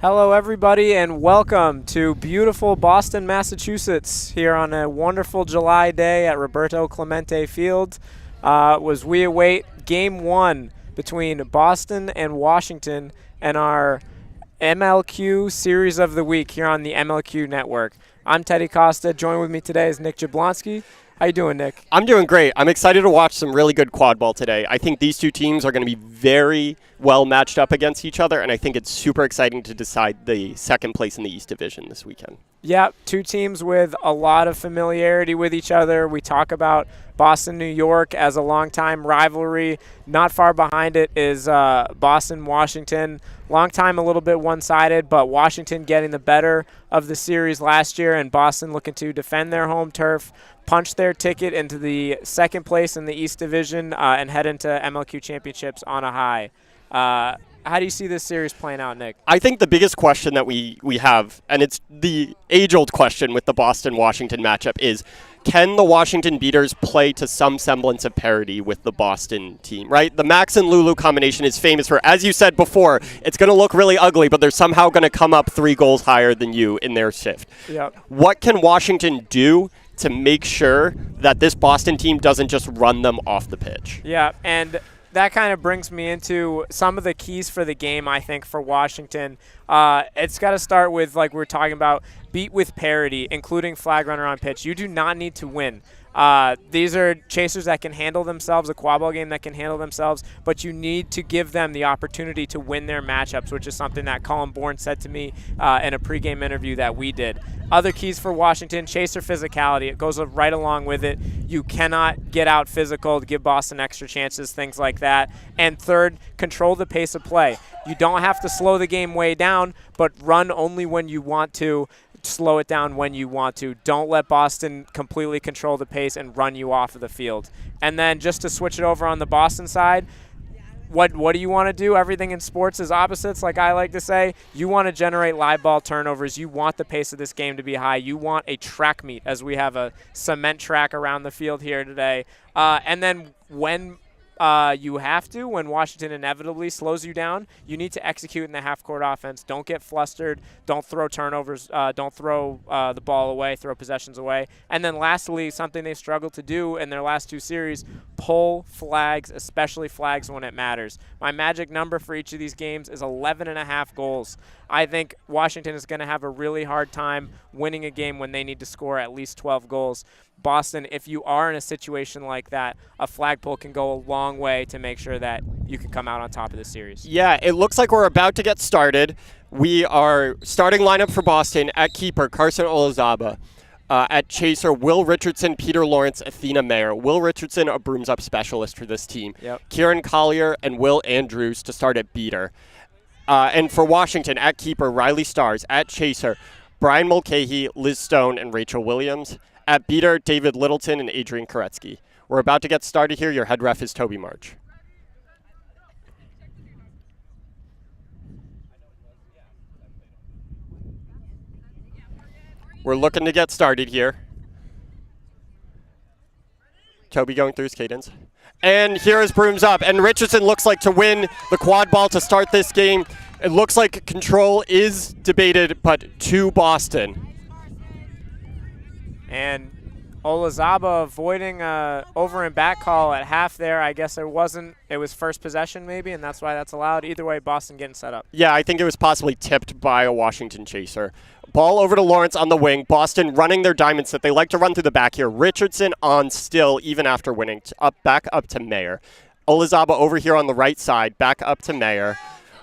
Hello, everybody, and welcome to beautiful Boston, Massachusetts, here on a wonderful July day at Roberto Clemente Field. As we await Game 1 between Boston and Washington and our MLQ Series of the Week here on the MLQ Network. I'm Teddy Costa. Joined with me today is Nick Jablonski. How you doing, Nick? I'm doing great. I'm excited to watch some really good quad ball today. I think these two teams are going to be very well matched up against each other, and I think it's super exciting to decide the second place in the East Division this weekend. Yeah, two teams with a lot of familiarity with each other. We talk about Boston, New York as a longtime rivalry. Not far behind it is Boston, Washington. Long time a little bit one-sided, but Washington getting the better of the series last year, and Boston looking to defend their home turf, punch their ticket into the second place in the East Division, and head into MLQ championships on a high. How do you see this series playing out, Nick? I think the biggest question that we have, and it's the age-old question with the Boston-Washington matchup, is can the Washington Beaters play to some semblance of parity with the Boston team, right? The Max and Lulu combination is famous for, as you said before, it's going to look really ugly, but they're somehow going to come up 3 goals higher than you in their shift. Yep. What can Washington do to make sure that this Boston team doesn't just run them off the pitch? Yeah, and that kind of brings me into some of the keys for the game, I think, for Washington. It's got to start with, like we were talking about, beat with parity, including flag runner on pitch. You do not need to win. These are chasers that can handle themselves, a quadball game that can handle themselves, but you need to give them the opportunity to win their matchups, which is something that Colin Bourne said to me in a pregame interview that we did. Other keys for Washington, chaser physicality. It goes right along with it. You cannot get out physical to give Boston extra chances, things like that. And third, control the pace of play. You don't have to slow the game way down, but run only when you want to. Slow it down when you want to. Don't let Boston completely control the pace and run you off of the field. And then just to switch it over on the Boston side, what do you want to do? Everything in sports is opposites, like I like to say. You want to generate live ball turnovers. You want the pace of this game to be high. You want a track meet, as we have a cement track around the field here today. And then when you have to, when Washington inevitably slows you down, you need to execute in the half-court offense. Don't get flustered. Don't throw turnovers. Don't throw the ball away, throw possessions away. And then lastly, something they've struggled to do in their last 2 series, pull flags, especially flags when it matters. My magic number for each of these games is 11.5 goals. I think Washington is going to have a really hard time winning a game when they need to score at least 12 goals. Boston, if you are in a situation like that, a flag pull can go a long way to make sure that you can come out on top of the series. Yeah, it looks like we're about to get started. We are starting lineup for Boston at keeper, Carson Olazaba. At chaser, Will Richardson, Peter Lawrence, Athena Mayer. Will Richardson, a brooms up specialist for this team. Yep. Kieran Collier and Will Andrews to start at beater. And for Washington, at keeper, Riley Stars. At chaser, Brian Mulcahy, Liz Stone, and Rachel Williams. At beater, David Littleton and Adrian Koretsky. We're about to get started here. Your head ref is Toby March. We're looking to get started here. Toby going through his cadence. And here is brooms up. And Richardson looks like to win the quad ball to start this game. It looks like control is debated, but to Boston. And Olazaba avoiding over and back call at half there. I guess it was first possession maybe, and that's why that's allowed. Either way, Boston getting set up. Yeah, I think it was possibly tipped by a Washington chaser. Ball over to Lawrence on the wing. Boston running their diamond set. They like to run through the back here. Richardson on still, even after winning. Back up to Mayer. Olazaba over here on the right side. Back up to Mayer.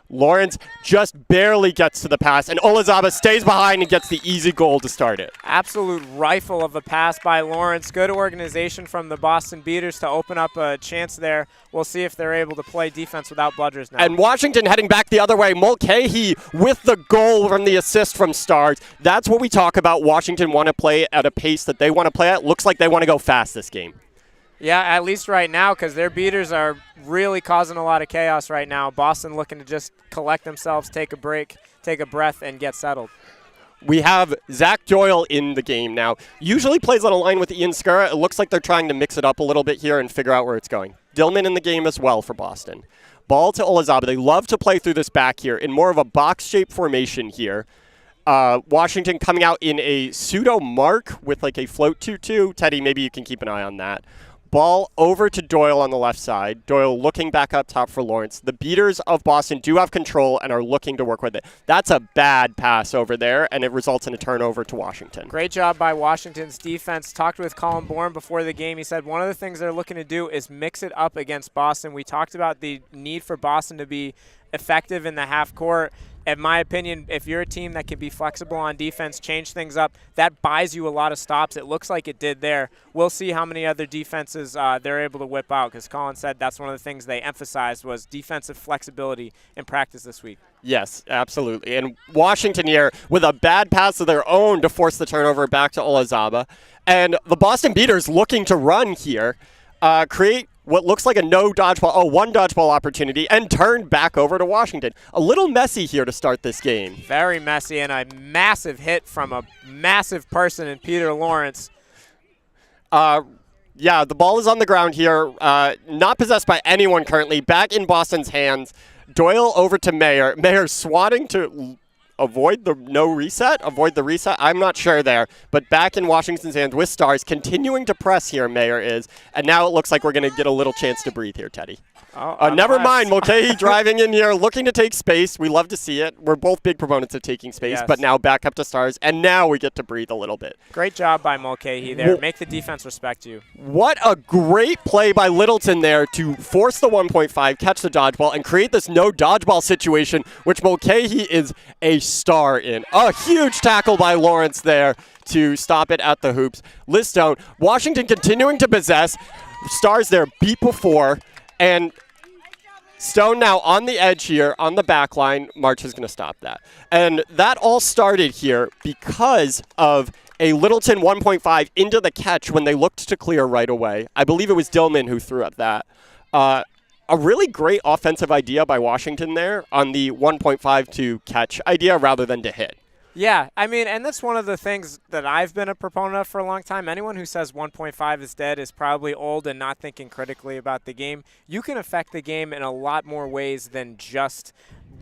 Lawrence just barely gets to the pass, and Olazaba stays behind and gets the easy goal to start it. Absolute rifle of a pass by Lawrence. Good organization from the Boston Beaters to open up a chance there. We'll see if they're able to play defense without bludgers now. And Washington heading back the other way. Mulcahy with the goal from the assist from Stars. That's what we talk about. Washington want to play at a pace that they want to play at. Looks like they want to go fast this game. Yeah, at least right now, because their beaters are really causing a lot of chaos right now. Boston looking to just collect themselves, take a break, take a breath, and get settled. We have Zach Doyle in the game now. Usually plays on a line with Ian Skura. It looks like they're trying to mix it up a little bit here and figure out where it's going. Dillman in the game as well for Boston. Ball to Olazaba. They love to play through this back here in more of a box-shaped formation here. Washington coming out in a pseudo mark with like a float 2-2. Teddy, maybe you can keep an eye on that. Ball over to Doyle on the left side. Doyle looking back up top for Lawrence. The beaters of Boston do have control and are looking to work with it. That's a bad pass over there, and it results in a turnover to Washington. Great job by Washington's defense. Talked with Colin Bourne before the game. He said one of the things they're looking to do is mix it up against Boston. We talked about the need for Boston to be effective in the half court. In my opinion, if you're a team that can be flexible on defense, change things up, that buys you a lot of stops. It looks like it did there. We'll see how many other defenses they're able to whip out, because Colin said that's one of the things they emphasized was defensive flexibility in practice this week. Yes, absolutely. And Washington here with a bad pass of their own to force the turnover back to Olazaba. And the Boston Beaters looking to run here, create what looks like one dodgeball opportunity, and turn back over to Washington. A little messy here to start this game. Very messy, and a massive hit from a massive person in Peter Lawrence. Yeah, the ball is on the ground here, not possessed by anyone currently. Back in Boston's hands. Doyle over to Mayer. Mayer swatting to avoid the reset. I'm not sure there, but back in Washington's hands with Stars, continuing to press here, Mayer is, and now it looks like we're going to get a little chance to breathe here, Teddy. Never mind, Mulcahy driving in here, looking to take space. We love to see it. We're both big proponents of taking space, yes. But now back up to Stars, and now we get to breathe a little bit. Great job by Mulcahy there. Make the defense respect you. What a great play by Littleton there to force the 1.5, catch the dodgeball, and create this no dodgeball situation, which Mulcahy is a star in. A huge tackle by Lawrence there to stop it at the hoops. Liz Stone, Washington continuing to possess. Stars there beat before, and Stone now on the edge here on the back line. March is going to stop that. And that all started here because of a Littleton 1.5 into the catch when they looked to clear right away. I believe it was Dillman who threw at that. A really great offensive idea by Washington there on the 1.5 to catch idea rather than to hit. Yeah, I mean, and that's one of the things that I've been a proponent of for a long time. Anyone who says 1.5 is dead is probably old and not thinking critically about the game. You can affect the game in a lot more ways than just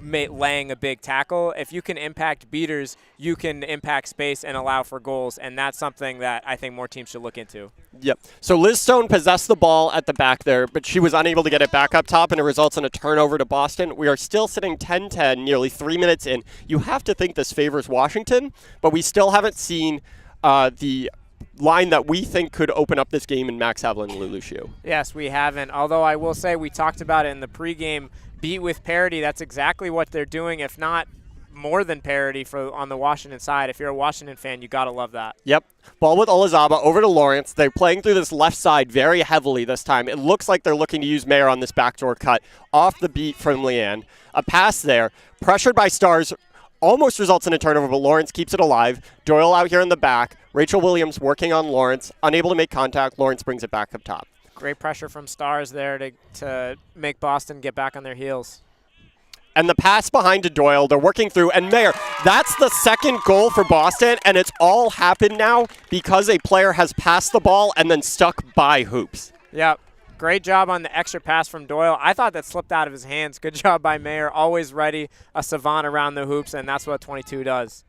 laying a big tackle. If you can impact beaters, you can impact space and allow for goals, and that's something that I think more teams should look into. Yep. So Liz Stone possessed the ball at the back there, but she was unable to get it back up top, and it results in a turnover to Boston. We are still sitting 10-10, nearly 3 minutes in. You have to think this favors Washington, but we still haven't seen the line that we think could open up this game in Max Havlin and Lulu Xu. Yes, we haven't, although I will say we talked about it in the pregame. Beat with parity, that's exactly what they're doing, if not more than parity on the Washington side. If you're a Washington fan, you got to love that. Yep. Ball with Olazaba over to Lawrence. They're playing through this left side very heavily this time. It looks like they're looking to use Mayer on this backdoor cut off the beat from Leanne. A pass there, pressured by Stars, almost results in a turnover, but Lawrence keeps it alive. Doyle out here in the back. Rachel Williams working on Lawrence, unable to make contact. Lawrence brings it back up top. Great pressure from Stars there to make Boston get back on their heels. And the pass behind to Doyle, they're working through, and Mayer, that's the second goal for Boston, and it's all happened now because a player has passed the ball and then stuck by hoops. Yep. Great job on the extra pass from Doyle. I thought that slipped out of his hands. Good job by Mayer. Always ready, a savant around the hoops, and that's what 22 does.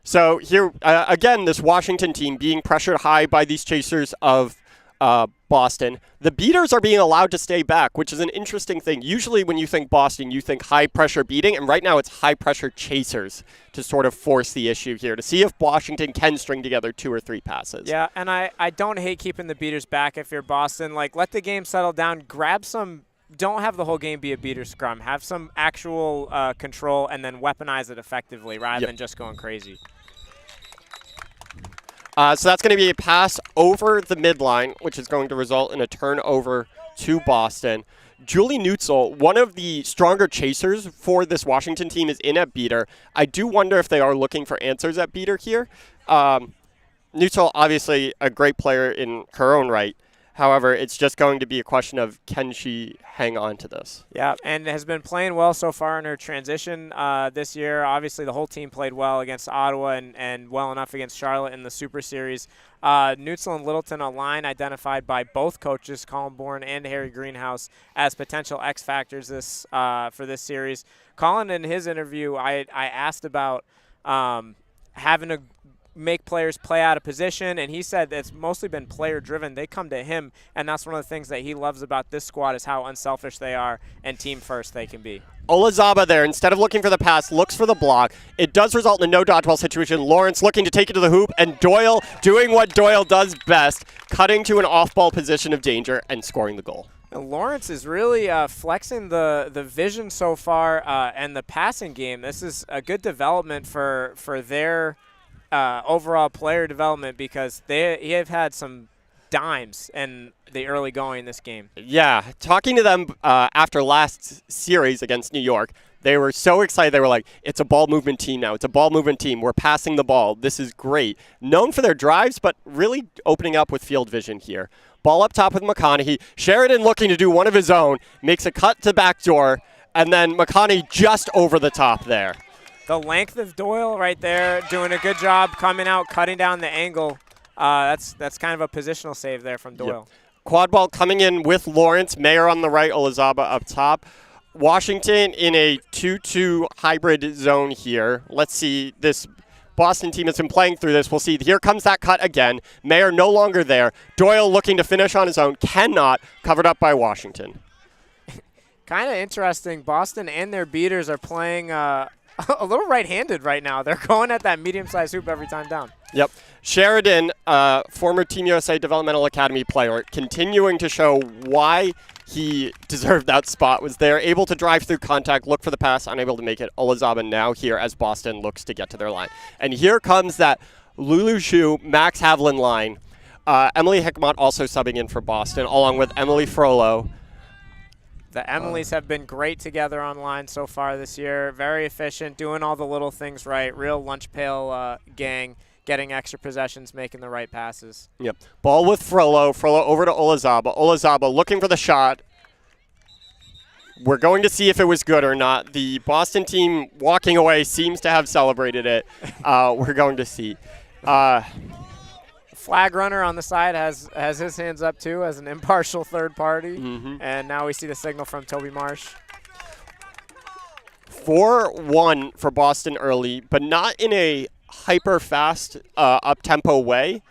So here, again, this Washington team being pressured high by these chasers of Boston. The beaters are being allowed to stay back, which is an interesting thing. Usually when you think Boston, you think high-pressure beating, and right now it's high-pressure chasers to sort of force the issue here, to see if Washington can string together 2 or 3 passes. Yeah, and I don't hate keeping the beaters back if you're Boston. Like, let the game settle down. Grab some – don't have the whole game be a beater scrum. Have some actual control and then weaponize it effectively rather than just going crazy. So that's going to be a pass over the midline, which is going to result in a turnover to Boston. Julie Neutzel, one of the stronger chasers for this Washington team, is in at beater. I do wonder if they are looking for answers at beater here. Neutzel, obviously a great player in her own right. However, it's just going to be a question of can she hang on to this. Yeah, and has been playing well so far in her transition this year. Obviously, the whole team played well against Ottawa and well enough against Charlotte in the Super Series. Neutzel and Littleton, a line identified by both coaches, Colin Bourne and Harry Greenhouse, as potential X factors for this series. Colin, in his interview, I asked about having to make players play out of position, and he said it's mostly been player driven. They come to him, and that's one of the things that he loves about this squad is how unselfish they are and team first they can be. Olazaba there, instead of looking for the pass, looks for the block. It does result in a no dodgeball situation. Lawrence looking to take it to the hoop, and Doyle doing what Doyle does best, cutting to an off-ball position of danger and scoring the goal. And Lawrence is really flexing the vision so far and the passing game. This is a good development for their overall player development because they have had some dimes in the early going in this game. Yeah, talking to them after last series against New York, they were so excited. They were like, it's a ball movement team now. It's a ball movement team. We're passing the ball. This is great. Known for their drives, but really opening up with field vision here. Ball up top with McConaughey. Sheridan looking to do one of his own. Makes a cut to backdoor, and then McConaughey just over the top there. The length of Doyle right there, doing a good job coming out, cutting down the angle. That's kind of a positional save there from Doyle. Yep. Quad ball coming in with Lawrence, Mayer on the right, Olazaba up top. Washington in a 2-2 hybrid zone here. Let's see, this Boston team has been playing through this. We'll see. Here comes that cut again. Mayer no longer there. Doyle looking to finish on his own. Cannot. Covered up by Washington. Kind of interesting. Boston and their beaters are playing a little right-handed right now. They're going at that medium-sized hoop every time down. Yep. Sheridan, former Team USA Developmental Academy player, continuing to show why he deserved that spot, was there, able to drive through contact, look for the pass, unable to make it. Olazaba now here as Boston looks to get to their line. And here comes that Lulu Xu, Max Havlin line. Emily Hickmott also subbing in for Boston, along with Emily Frollo. The Emilys have been great together online so far this year. Very efficient, doing all the little things right. Real lunch pail gang, getting extra possessions, making the right passes. Yep. Ball with Frollo. Frollo over to Olazaba. Olazaba looking for the shot. We're going to see if it was good or not. The Boston team walking away seems to have celebrated it. We're going to see. Flag runner on the side has his hands up too as an impartial third party. And now we see the signal from Toby Marsh. 4-1 for Boston early, but not in a hyper-fast, up-tempo way.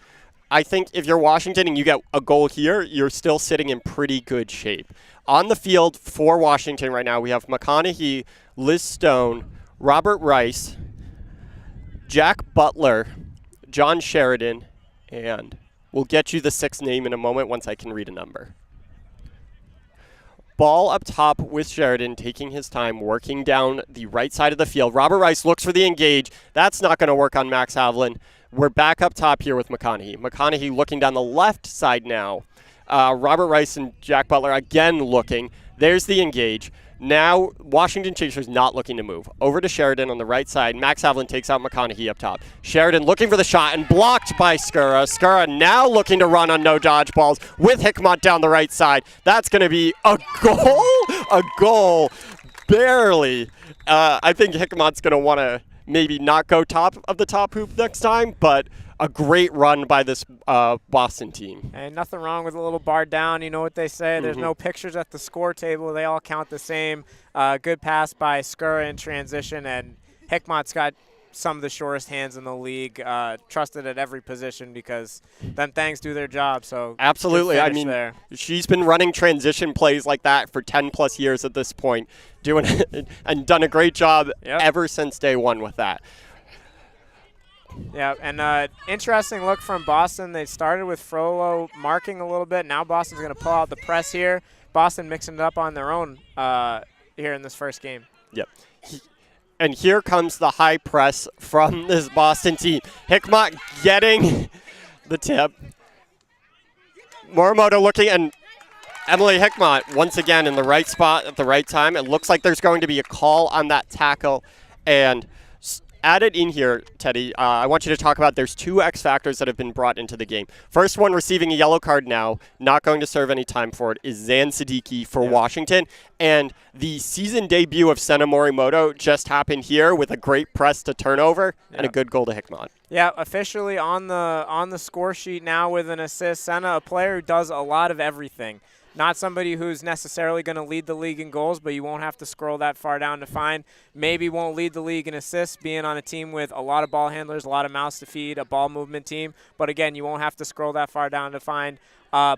I think if you're Washington and you get a goal here, you're still sitting in pretty good shape. On the field for Washington right now, we have McConaughey, Liz Stone, Robert Rice, Jack Butler, John Sheridan, and we'll get you the sixth name in a moment once I can read a number. Ball up top with Sheridan, taking his time, working down the right side of the field. Robert Rice looks for the engage. That's not going to work on Max Havlin. We're back up top here with McConaughey. McConaughey looking down the left side now. Robert Rice and Jack Butler again looking. There's the engage. Now, Washington Chasers not looking to move. Over to Sheridan on the right side. Max Havlin takes out McConaughey up top. Sheridan looking for the shot and blocked by Skura. Skura now looking to run on no dodgeballs with Hickmott down the right side. That's going to be a goal? A goal. Barely. I think Hickmott's going to want to maybe not go top of the top hoop next time, but a great run by this Boston team. And nothing wrong with a little bar down. You know what they say. There's no pictures at the score table. They all count the same. Good pass by Skura in transition, and Hickmott's got some of the shortest hands in the league, trusted at every position because them things do their job. So absolutely. I mean, she's been running transition plays like that for 10+ years at this point, doing and done a great job ever since day one with that. Yeah, and interesting look from Boston. They started with Frollo marking a little bit. Now Boston's going to pull out the press here. Boston mixing it up on their own here in this first game. Yep. And here comes the high press from this Boston team. Hickmott getting the tip. Morimoto looking, and Emily Hickmott once again in the right spot at the right time. It looks like there's going to be a call on that tackle, and added in here, Teddy, I want you to talk about there's 2 X factors that have been brought into the game. First one receiving a yellow card now, not going to serve any time for it, is Zan Siddiqui for Washington. And the season debut of Senna Morimoto just happened here with a great press to turnover and a good goal to Hickmott. Yeah, officially on the score sheet now with an assist. Senna, a player who does a lot of everything. Not somebody who's necessarily going to lead the league in goals, but you won't have to scroll that far down to find. Maybe won't lead the league in assists, being on a team with a lot of ball handlers, a lot of mouths to feed, a ball movement team. But again, you won't have to scroll that far down to find.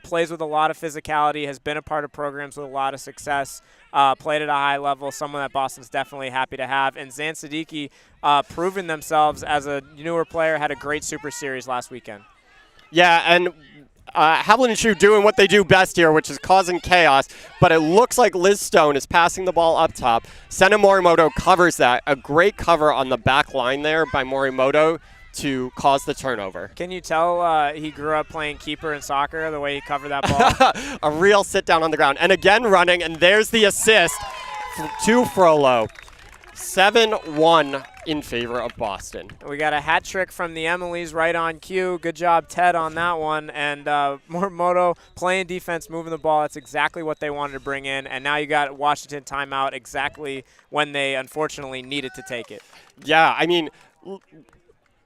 Plays with a lot of physicality, has been a part of programs with a lot of success, played at a high level, someone that Boston's definitely happy to have. And Zan Siddiqui proven themselves as a newer player, had a great Super Series last weekend. Yeah, and Havlin and Shu doing what they do best here, which is causing chaos, but it looks like Liz Stone is passing the ball up top. Senna Morimoto covers that. A great cover on the back line there by Morimoto to cause the turnover. Can you tell he grew up playing keeper in soccer, the way he covered that ball? A real sit down on the ground. And again running, and there's the assist to Frollo. 7-1 in favor of Boston. We got a hat trick from the Emily's right on cue. Good job, Ted, on that one. And Morimoto playing defense, moving the ball. That's exactly what they wanted to bring in. And now you got Washington timeout exactly when they unfortunately needed to take it. Yeah, I mean,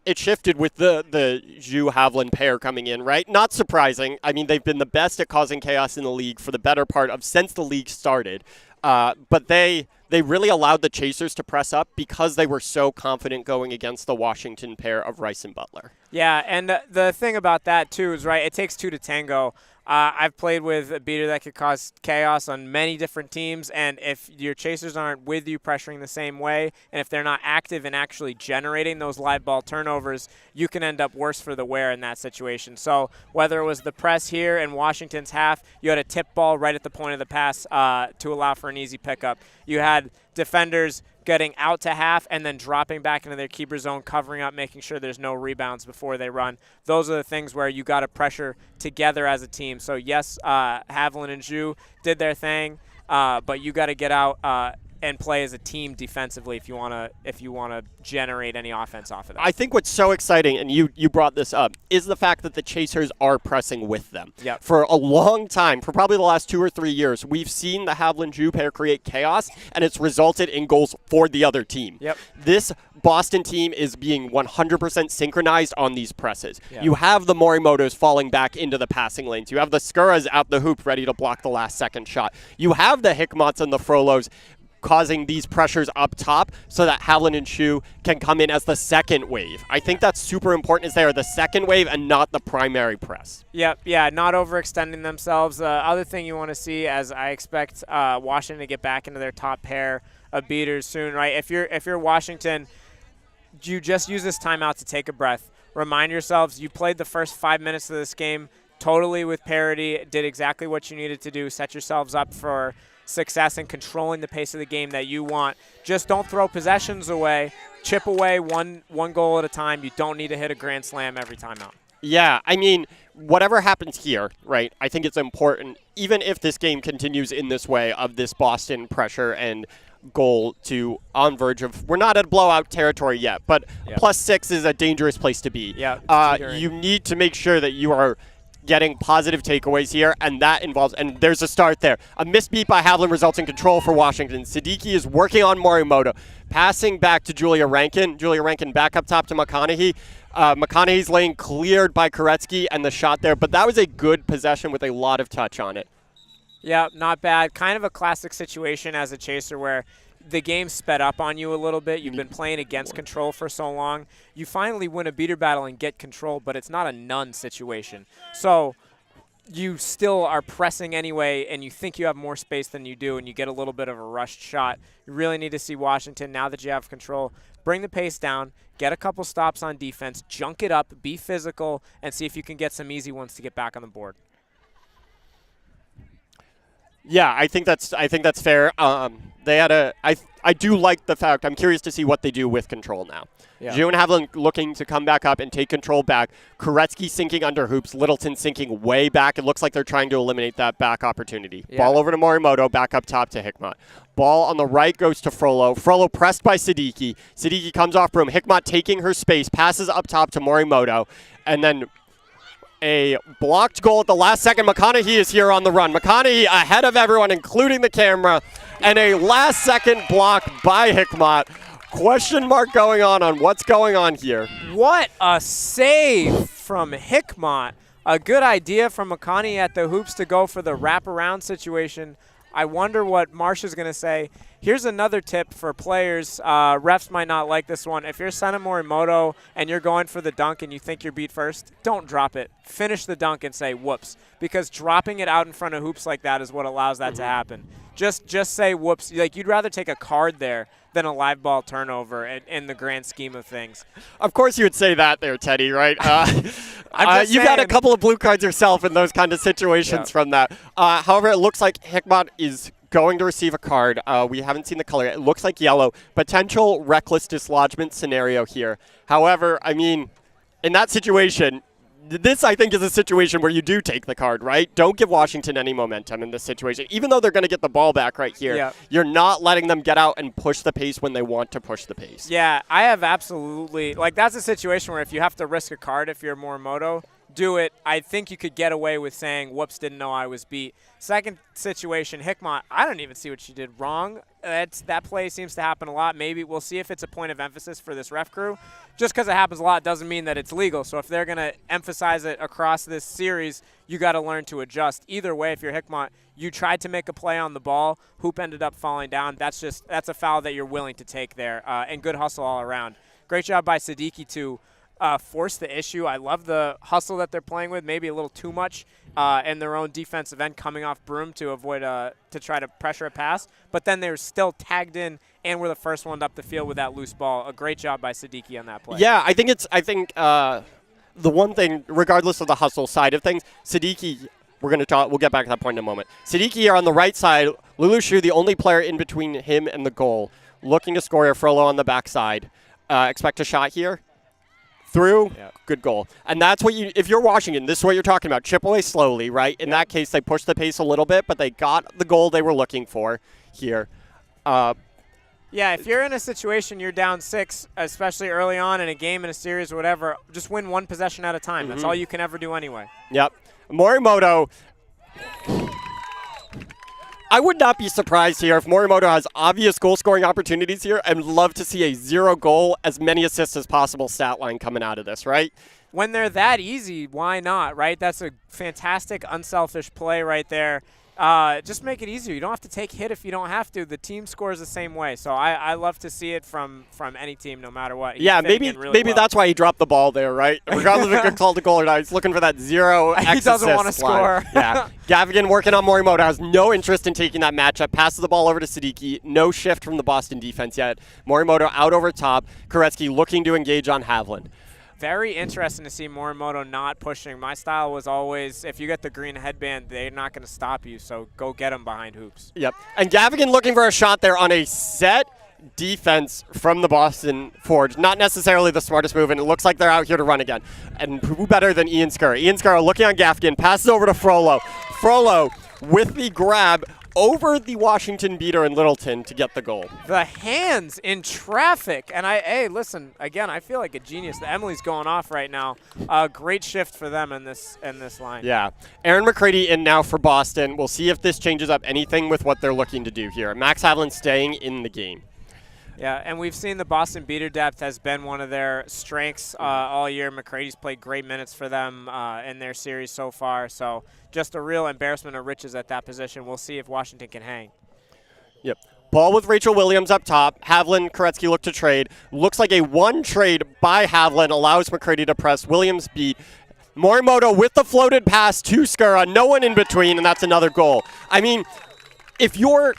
it shifted with the Zhu-Havlin pair coming in, right? Not surprising. I mean, they've been the best at causing chaos in the league for the better part of since the league started. But they really allowed the Chasers to press up because they were so confident going against the Washington pair of Rice and Butler. Yeah, and the thing about that, too, is, right, it takes 2 to tango. I've played with a beater that could cause chaos on many different teams, and if your Chasers aren't with you pressuring the same way, and if they're not active in actually generating those live ball turnovers, you can end up worse for the wear in that situation. So whether it was the press here in Washington's half, you had a tip ball right at the point of the pass to allow for an easy pickup. You had defenders getting out to half and then dropping back into their keeper zone, covering up, making sure there's no rebounds before they run. Those are the things where you got to pressure together as a team. So, yes, Havlin and Zhu did their thing, but you got to get out and play as a team defensively if you want to generate any offense off of that. I think what's so exciting, and you brought this up, is the fact that the Chasers are pressing with them. Yep. For a long time, for probably the last 2 or 3 years, we've seen the Havlin-Zhu pair create chaos, and it's resulted in goals for the other team. Yep. This Boston team is being 100% synchronized on these presses. Yep. You have the Morimotos falling back into the passing lanes. You have the Skuras at the hoop ready to block the last second shot. You have the Hickmotts and the Frollos causing these pressures up top so that Havlin and Shu can come in as the second wave. I think that's super important, is they are the second wave and not the primary press. Yep, yeah, not overextending themselves. Other thing you want to see, as I expect Washington to get back into their top pair of beaters soon, right? If you're Washington, you just use this timeout to take a breath. Remind yourselves you played the first 5 minutes of this game totally with parity, did exactly what you needed to do, set yourselves up for success in controlling the pace of the game that you want. Just don't throw possessions away. Chip away one goal at a time. You don't need to hit a grand slam every time out. Yeah, I mean, whatever happens here, right, I think it's important, even if this game continues in this way of this Boston pressure and goal to on verge of, we're not at blowout territory yet, but +6 is a dangerous place to be. Yeah, you need to make sure that you are getting positive takeaways here, and that involves, and there's a start there. A missed beat by Havlin results in control for Washington. Siddiqui is working on Morimoto, passing back to Julia Rankin. Julia Rankin back up top to McConaughey. McConaughey's lane cleared by Koretsky, and the shot there, but that was a good possession with a lot of touch on it. Yeah, not bad. Kind of a classic situation as a chaser where the game sped up on you a little bit. You've been playing against control for so long. You finally win a beater battle and get control, but it's not a none situation. So you still are pressing anyway, and you think you have more space than you do, and you get a little bit of a rushed shot. You really need to see Washington, now that you have control, bring the pace down, get a couple stops on defense, junk it up, be physical, and see if you can get some easy ones to get back on the board. Yeah, I think that's fair. They had I do like the fact, I'm curious to see what they do with control now. Yeah. June Haviland looking to come back up and take control back. Koretsky sinking under hoops. Littleton sinking way back. It looks like they're trying to eliminate that back opportunity. Yeah. Ball over to Morimoto, back up top to Hikmat. Ball on the right goes to Frollo. Frollo pressed by Siddiqui. Siddiqui comes off broom. Hikmat taking her space, passes up top to Morimoto, and then a blocked goal at the last second. McConaughey is here on the run. McConaughey ahead of everyone, including the camera, and a last-second block by Hikmat. Question mark going on what's going on here. What a save from Hikmat. A good idea from McConaughey at the hoops to go for the wraparound situation. I wonder what Marsha's going to say. Here's another tip for players. Refs might not like this one. If you're Sana Morimoto and you're going for the dunk and you think you're beat first, don't drop it. Finish the dunk and say whoops, because dropping it out in front of hoops like that is what allows that to happen. Just say whoops. Like, you'd rather take a card there than a live ball turnover in the grand scheme of things. Of course you would say that there, Teddy, right? You've got a couple of blue cards yourself in those kind of situations from that. However, it looks like Hikmat is going to receive a card. We haven't seen the color. It looks like yellow. Potential reckless dislodgement scenario here. However, I mean, in that situation, this, I think, is a situation where you do take the card, right? Don't give Washington any momentum in this situation. Even though they're going to get the ball back right here, you're not letting them get out and push the pace when they want to push the pace. Yeah, I have absolutely – like, that's a situation where if you have to risk a card if you're Morimoto, do it. I think you could get away with saying, whoops, didn't know I was beat. Second situation, Hikmat, I don't even see what she did wrong. That play seems to happen a lot. Maybe we'll see if it's a point of emphasis for this ref crew. Just because it happens a lot doesn't mean that it's legal. So if they're going to emphasize it across this series, you got to learn to adjust. Either way, if you're Hikmat, you tried to make a play on the ball. Hoop ended up falling down. That's a foul that you're willing to take there. And good hustle all around. Great job by Siddiqui to force the issue. I love the hustle that they're playing with, maybe a little too much in their own defensive end, coming off broom to avoid to try to pressure a pass. But then they're still tagged in and were the first one up the field with that loose ball. A great job by Siddiqui on that play. Yeah, I think the one thing, regardless of the hustle side of things, Siddiqui, we'll get back to that point in a moment. Siddiqui here on the right side, Lulushu, the only player in between him and the goal, looking to score here. Frollo on the backside. Expect a shot here. Through, good goal. And that's what if you're Washington, this is what you're talking about. Chip away slowly, right? In that case, they pushed the pace a little bit, but they got the goal they were looking for here. Yeah, if you're in a situation you're down 6, especially early on in a game, in a series, or whatever, just win one possession at a time. That's all you can ever do anyway. Yep. Morimoto, I would not be surprised here if Morimoto has obvious goal-scoring opportunities here and love to see a 0 goal, as many assists as possible stat line coming out of this, right? When they're that easy, why not, right? That's a fantastic, unselfish play right there. Just make it easier. You don't have to take hit if you don't have to. The team scores the same way. So I love to see it from any team, no matter what. Yeah, maybe that's why he dropped the ball there, right? Regardless if it called a goal or not, he's looking for that 0 X He doesn't want to score. Yeah. Gavigan working on Morimoto, has no interest in taking that matchup. Passes the ball over to Siddiqui. No shift from the Boston defense yet. Morimoto out over top. Koretsky looking to engage on Haviland. Very interesting to see Morimoto not pushing. My style was always, if you get the green headband, they're not going to stop you, so go get them behind hoops. Yep. And Gavigan looking for a shot there on a set defense from the Boston Forge. Not necessarily the smartest move, and it looks like they're out here to run again. And who better than Ian Skura? Ian Skura looking on Gavigan, passes over to Frollo. Frollo with the grab over the Washington beater in Littleton to get the goal. The hands in traffic. And hey, listen, again, I feel like a genius. The Emily's going off right now. Great shift for them in this line. Yeah. Aaron McCready in now for Boston. We'll see if this changes up anything with what they're looking to do here. Max Haviland staying in the game. Yeah, and we've seen the Boston beater depth has been one of their strengths all year. McCready's played great minutes for them in their series so far. So just a real embarrassment of riches at that position. We'll see if Washington can hang. Yep. Ball with Rachel Williams up top. Haviland, Koretsky look to trade. Looks like a one trade by Haviland allows McCready to press. Williams beat. Morimoto with the floated pass to Skura. No one in between, and that's another goal. I mean, if you're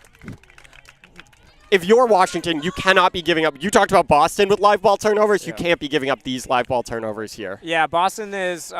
if you're Washington, you cannot be giving up. You talked about Boston with live ball turnovers. Yeah. You can't be giving up these live ball turnovers here. Yeah, Boston is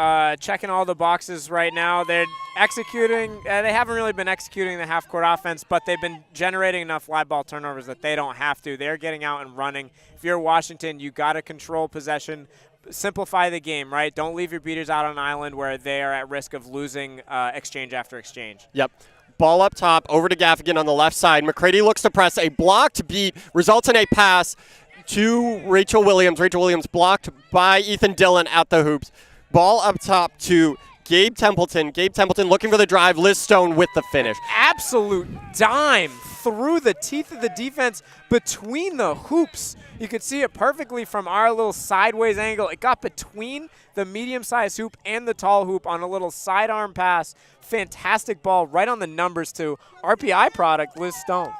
checking all the boxes right now. They're executing. They haven't really been executing the half-court offense, but they've been generating enough live ball turnovers that they don't have to. They're getting out and running. If you're Washington, you got to control possession. Simplify the game, right? Don't leave your beaters out on an island where they are at risk of losing exchange after exchange. Yep. Ball up top, over to Gaffigan on the left side. McCready looks to press. A blocked beat results in a pass to Rachel Williams. Rachel Williams blocked by Ethan Dillon at the hoops. Ball up top to Gabe Templeton. Gabe Templeton looking for the drive. Liz Stone with the finish. Absolute dime through the teeth of the defense between the hoops. You could see it perfectly from our little sideways angle. It got between the medium-sized hoop and the tall hoop on a little sidearm pass. Fantastic ball right on the numbers too. RPI product, Liz Stone.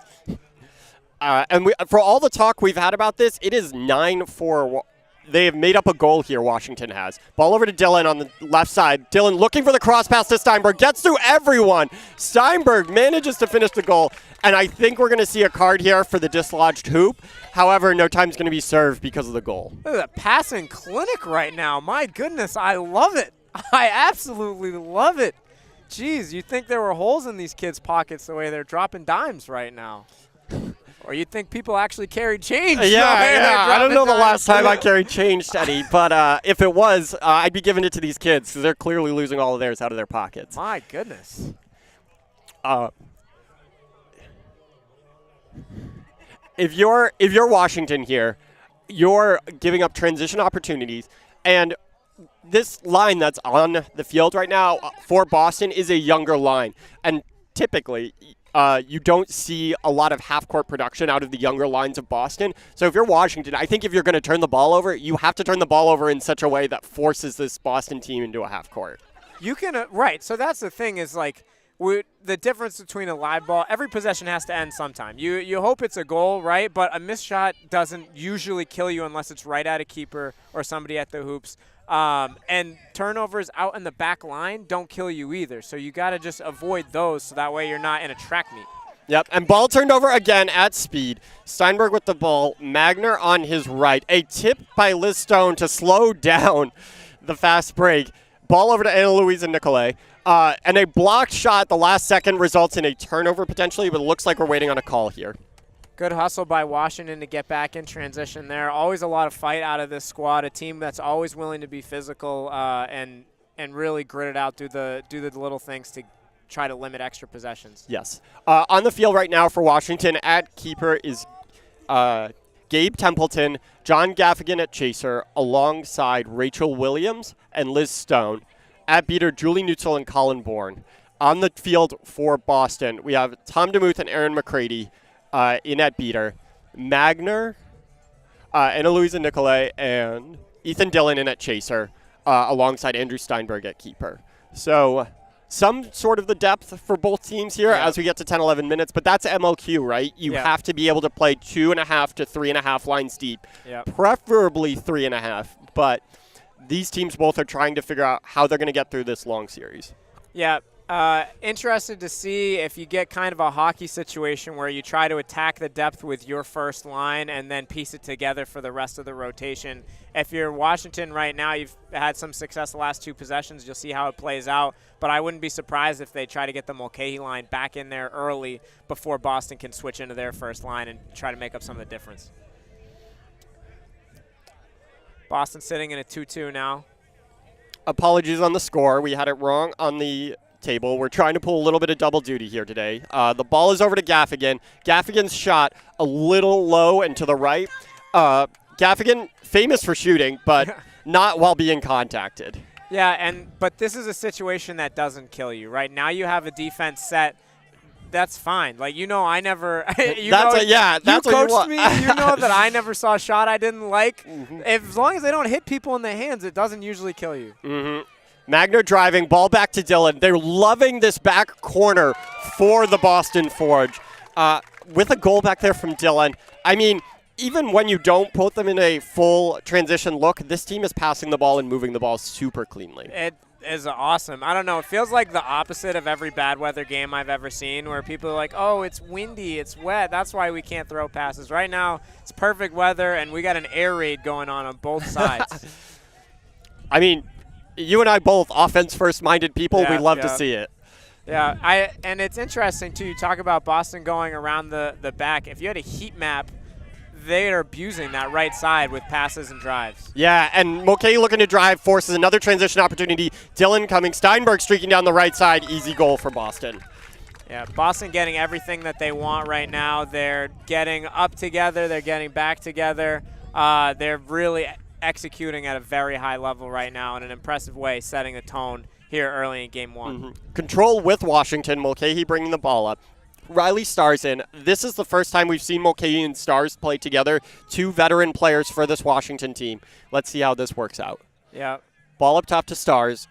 And for all the talk we've had about this, it is 9-4. They have made up a goal here, Washington has. Ball over to Dillon on the left side. Dillon looking for the cross pass to Steinberg. Gets through everyone. Steinberg manages to finish the goal. And I think we're going to see a card here for the dislodged hoop. However, no time's going to be served because of the goal. Look at the passing clinic right now. My goodness, I love it. I absolutely love it. Jeez, you'd think there were holes in these kids' pockets the way they're dropping dimes right now. Or you'd think people actually carried change. Yeah. I don't know the last time I carried change, Teddy, but if it was, I'd be giving it to these kids because they're clearly losing all of theirs out of their pockets. My goodness. If you're Washington here, you're giving up transition opportunities, and this line that's on the field right now for Boston is a younger line, and typically you don't see a lot of half-court production out of the younger lines of Boston. So if you're Washington, I think if you're going to turn the ball over, you have to turn the ball over in such a way that forces this Boston team into a half-court. You can, right, so that's the thing is like, the difference between a live ball, every possession has to end sometime. You hope it's a goal, right? But a missed shot doesn't usually kill you unless it's right at a keeper or somebody at the hoops. And turnovers out in the back line don't kill you either. So you got to just avoid those so that way you're not in a track meet. Yep, and ball turned over again at speed. Steinberg with the ball. Magner on his right. A tip by Liz Stone to slow down the fast break. Ball over to Anna Louisa Nicolay. And a blocked shot at the last second results in a turnover potentially, but it looks like we're waiting on a call here. Good hustle by Washington to get back in transition there. Always a lot of fight out of this squad, a team that's always willing to be physical and really grit it out, do the little things to try to limit extra possessions. Yes. On the field right now for Washington at keeper is Gabe Templeton, John Gaffigan at chaser, alongside Rachel Williams and Liz Stone. At beater, Julie Nutzel and Colin Bourne. On the field for Boston, we have Tom DeMuth and Aaron McCready in at beater. Magner, Anna Louisa Nicolay, and Ethan Dillon in at chaser, alongside Andrew Steinberg at keeper. So some sort of the depth for both teams here as we get to 10, 11 minutes, but that's MLQ, right? You have to be able to play 2.5 to 3.5 lines deep, preferably 3.5, but these teams both are trying to figure out how they're going to get through this long series. Yeah. Interested to see if you get kind of a hockey situation where you try to attack the depth with your first line and then piece it together for the rest of the rotation. If you're Washington right now, you've had some success the last two possessions. You'll see how it plays out. But I wouldn't be surprised if they try to get the Mulcahy line back in there early before Boston can switch into their first line and try to make up some of the difference. Boston sitting in a 2-2 now. Apologies on the score. We had it wrong on the table. We're trying to pull a little bit of double duty here today. The ball is over to Gaffigan. Gaffigan's shot a little low and to the right. Gaffigan, famous for shooting, but not while being contacted. Yeah, but this is a situation that doesn't kill you. Right now you have a defense set. That's fine. Like, I never you coached me. You know that I never saw a shot I didn't like. As long as they don't hit people in the hands, it doesn't usually kill you. Magner driving, ball back to Dillon. They're loving this back corner for the Boston Forge. With a goal back there from Dillon, I mean, even when you don't put them in a full transition look, this team is passing the ball and moving the ball super cleanly. is awesome. I don't know. It feels like the opposite of every bad weather game I've ever seen, where people are like, oh, it's windy, it's wet, that's why we can't throw passes. Right now, it's perfect weather, and we got an air raid going on both sides. I mean, you and I both offense-first-minded people. We love to see it. Yeah, and it's interesting, too. You talk about Boston going around the back. If you had a heat map, they are abusing that right side with passes and drives. Yeah, and Mulcahy looking to drive, forces another transition opportunity. Dylan coming, Steinberg streaking down the right side. Easy goal for Boston. Yeah, Boston getting everything that they want right now. They're getting up together. They're getting back together. They're really executing at a very high level right now in an impressive way, setting a tone here early in game one. Control with Washington. Mulcahy bringing the ball up. Riley Stars in. This is the first time we've seen Mulcahy and Stars play together. 2 veteran players for this Washington team. Let's see how this works out. Yeah. Ball up top to Stars.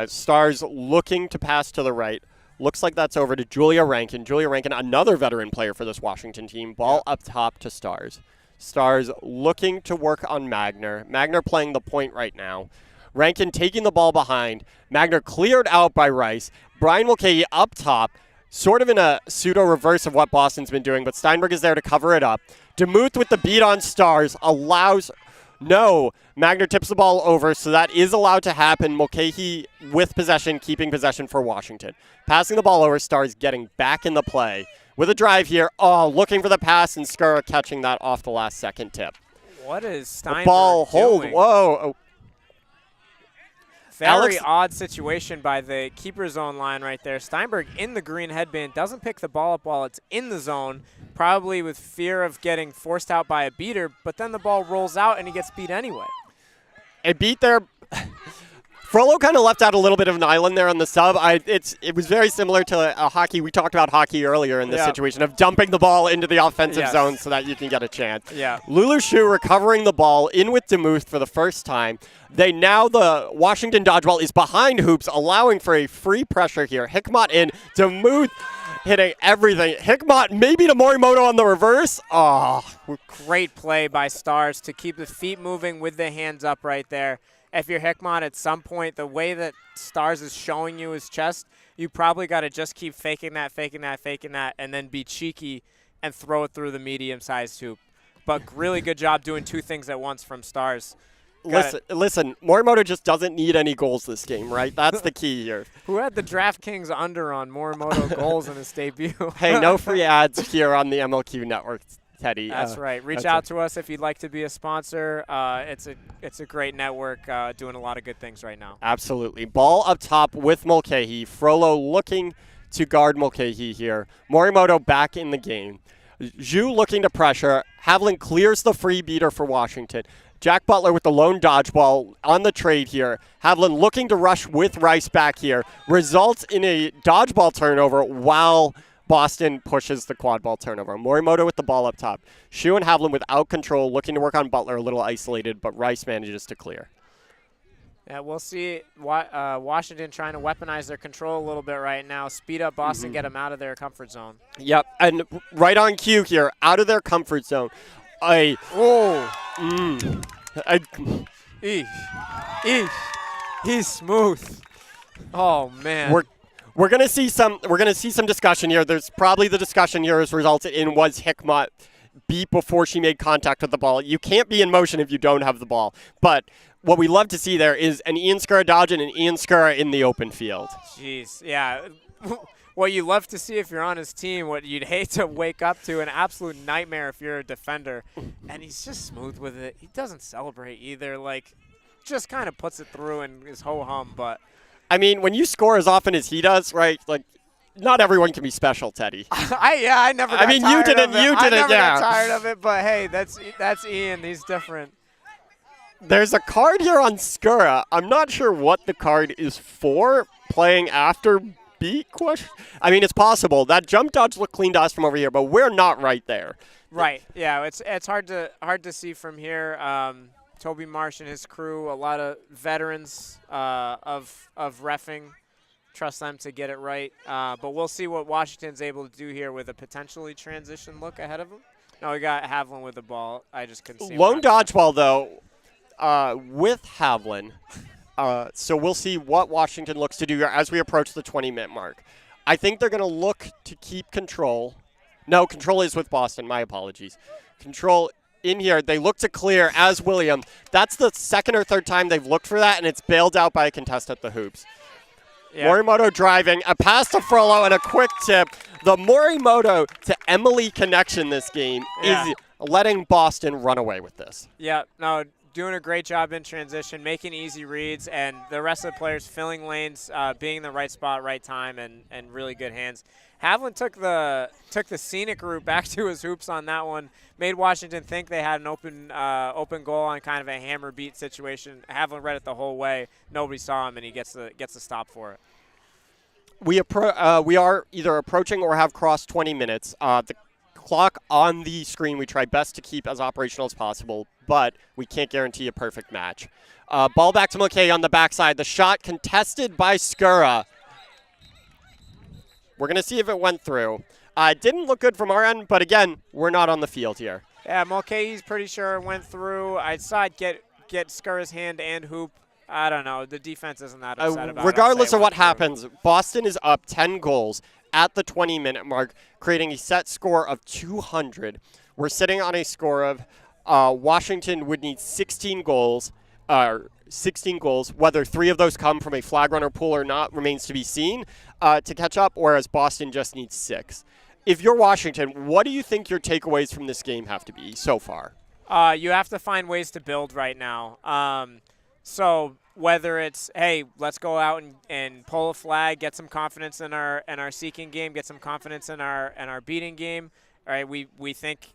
Stars looking to pass to the right. Looks like that's over to Julia Rankin. Julia Rankin, another veteran player for this Washington team. Ball up top to Stars. Stars looking to work on Magner. Magner playing the point right now. Rankin taking the ball behind. Magner cleared out by Rice. Brian Mulcahy up top. Sort of in a pseudo-reverse of what Boston's been doing, but Steinberg is there to cover it up. DeMuth with the beat on Stars allows... No, Magner tips the ball over, so that is allowed to happen. Mulcahy with possession, keeping possession for Washington. Passing the ball over, Stars getting back in the play. With a drive here, looking for the pass, and Skura catching that off the last second tip. What is Steinberg ball hold, doing? whoa. Very odd situation by the keeper zone line right there. Steinberg in the green headband, doesn't pick the ball up while it's in the zone, probably with fear of getting forced out by a beater, but then the ball rolls out and he gets beat anyway. A beat there. Frollo kind of left out a little bit of an island there on the sub. It was very similar to a hockey. We talked about hockey earlier in this situation of dumping the ball into the offensive zone so that you can get a chance. Yeah. Lulu Shu recovering the ball in with DeMuth for the first time. The Washington dodgeball is behind hoops, allowing for a free pressure here. Hickmott in, DeMuth hitting everything. Hickmott maybe to Morimoto on the reverse. Great play by Stars to keep the feet moving with the hands up right there. If you're Hickmott at some point, the way that Stars is showing you his chest, you probably got to just keep faking that, and then be cheeky and throw it through the medium-sized hoop. But really good job doing 2 things at once from Stars. Listen, Morimoto just doesn't need any goals this game, right? That's the key here. Who had the DraftKings under on Morimoto goals in his debut? Hey, no free ads here on the MLQ Network, Teddy. That's right. Reach out to us if you'd like to be a sponsor. It's a great network doing a lot of good things right now. Absolutely. Ball up top with Mulcahy. Frollo looking to guard Mulcahy here. Morimoto back in the game. Zhu looking to pressure. Havlin clears the free beater for Washington. Jack Butler with the lone dodgeball on the trade here. Havlin looking to rush with Rice back here. Results in a dodgeball turnover while Boston pushes the quad ball turnover. Morimoto with the ball up top. Shu and Havlin without control, looking to work on Butler, a little isolated, but Rice manages to clear. Yeah, we'll see Washington trying to weaponize their control a little bit right now. Speed up Boston, get them out of their comfort zone. Yep, and right on cue here, out of their comfort zone. He's smooth. Oh man. We're gonna see some discussion here. There's probably the discussion here has resulted in was Hickmott beat before she made contact with the ball. You can't be in motion if you don't have the ball. But what we love to see there is an Ian Skura dodge and an Ian Skura in the open field. Jeez, yeah. What you love to see if you're on his team, what you'd hate to wake up to, an absolute nightmare if you're a defender. And he's just smooth with it. He doesn't celebrate either. Just kind of puts it through and is ho-hum. But I mean, when you score as often as he does, right? Not everyone can be special, Teddy. I never. Got you tired didn't. Of it. You didn't. I never got tired of it. But hey, that's Ian. He's different. There's a card here on Skura. I'm not sure what the card is for. Playing after beat question. I mean, it's possible. That jump dodge looked clean to us from over here, but we're not right there. Right. Yeah. It's hard to see from here. Toby Marsh and his crew, a lot of veterans of reffing. Trust them to get it right. But we'll see what Washington's able to do here with a potentially transition look ahead of them. No, we got Havlin with the ball. I just couldn't see him. Lone dodgeball, though, with Havlin. So we'll see what Washington looks to do here as we approach the 20-minute mark. I think they're going to look to keep control. No, control is with Boston. My apologies. Control in here. They look to clear as William. That's the second or third time they've looked for that, and it's bailed out by a contest at the hoops. Yeah. Morimoto driving, a pass to Frollo, and a quick tip. The Morimoto to Emily connection this game is letting Boston run away with this. Yeah, no, doing a great job in transition, making easy reads, and the rest of the players filling lanes, being in the right spot, right time, and really good hands. Haviland took the scenic route back to his hoops on that one, made Washington think they had an open goal on kind of a hammer beat situation. Haviland read it the whole way. Nobody saw him, and he gets the stop for it. We are either approaching or have crossed 20 minutes. The clock on the screen we try best to keep as operational as possible, but we can't guarantee a perfect match. Ball back to McKay on the backside. The shot contested by Skura. We're going to see if it went through. It didn't look good from our end, but again, we're not on the field here. Yeah, Mulcahy's pretty sure it went through. I saw it get Skura's hand and hoop. I don't know. The defense isn't that upset about it. Regardless of what happens, Boston is up 10 goals at the 20-minute mark, creating a set score of 200. We're sitting on a score of Washington would need 16 goals. Whether 3 of those come from a flag runner pool or not remains to be seen to catch up, whereas Boston just needs 6. If you're Washington, what do you think your takeaways from this game have to be so far? You have to find ways to build right now. So whether it's, hey, let's go out and pull a flag, get some confidence in our seeking game, get some confidence in our beating game. All right, we think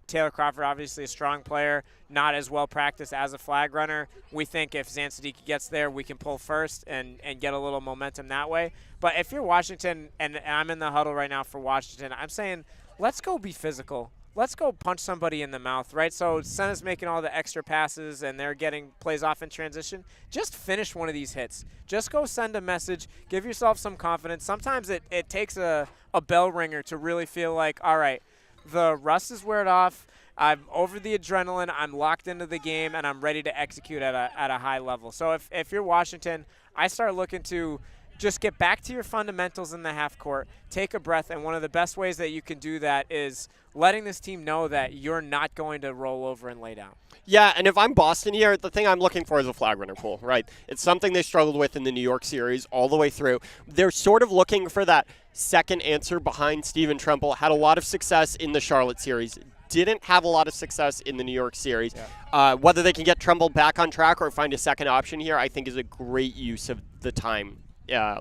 Taylor Crawford, obviously a strong player, not as well practiced as a flag runner. We think if Zansadiki gets there, we can pull first and get a little momentum that way. But if you're Washington, and I'm in the huddle right now for Washington, I'm saying let's go be physical. Let's go punch somebody in the mouth, right? So Senna's making all the extra passes, and they're getting plays off in transition. Just finish one of these hits. Just go send a message. Give yourself some confidence. Sometimes it takes a bell ringer to really feel like, all right, the rust is weared off. I'm over the adrenaline. I'm locked into the game, and I'm ready to execute at a high level. So if you're Washington, I start looking to just get back to your fundamentals in the half court, take a breath, and one of the best ways that you can do that is letting this team know that you're not going to roll over and lay down. Yeah, and if I'm Boston here, the thing I'm looking for is a flag runner pool, right? It's something they struggled with in the New York series all the way through. They're sort of looking for that second answer behind Steven Tremble. Had a lot of success in the Charlotte series. Didn't have a lot of success in the New York series. Yeah. Whether they can get Tremble back on track or find a second option here, I think is a great use of the time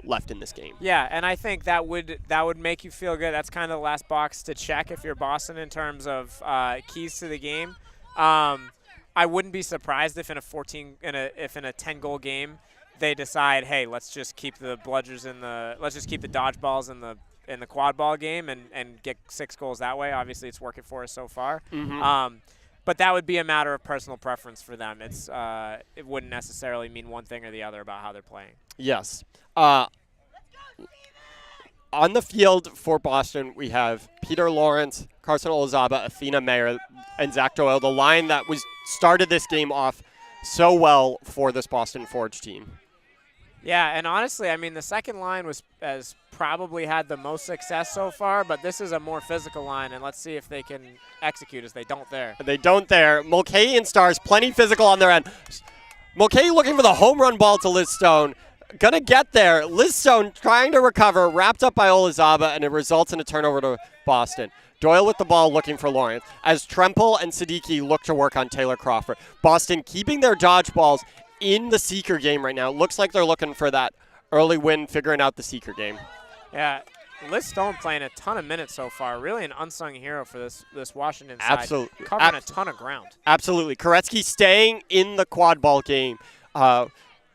left in this game. Yeah, and I think that would make you feel good. That's kind of the last box to check if you're Boston in terms of keys to the game. I wouldn't be surprised if in a 10-goal game they decide, hey, let's just keep the bludgers let's just keep the dodgeballs in the quad ball game and get 6 goals that way. Obviously, it's working for us so far. Mm-hmm. But that would be a matter of personal preference for them. It wouldn't necessarily mean one thing or the other about how they're playing. Yes. On the field for Boston, we have Peter Lawrence, Carson Olazaba, Athena Mayer, and Zach Doyle, the line that started this game off so well for this Boston Forge team. Yeah, and honestly, I mean, the second line has probably had the most success so far, but this is a more physical line, and let's see if they can execute as they don't there. They don't there. Mulcahy and Stars, plenty physical on their end. Mulcahy looking for the home run ball to Liz Stone. Gonna get there. Liz Stone trying to recover, wrapped up by Olazaba, and it results in a turnover to Boston. Doyle with the ball looking for Lawrence as Tremple and Siddiqui look to work on Taylor Crawford. Boston keeping their dodgeballs in the Seeker game right now. Looks like they're looking for that early win, figuring out the Seeker game. Yeah, Liz Stone playing a ton of minutes so far. Really an unsung hero for this Washington side. Absolutely. Covering a ton of ground. Absolutely. Koretsky staying in the quad ball game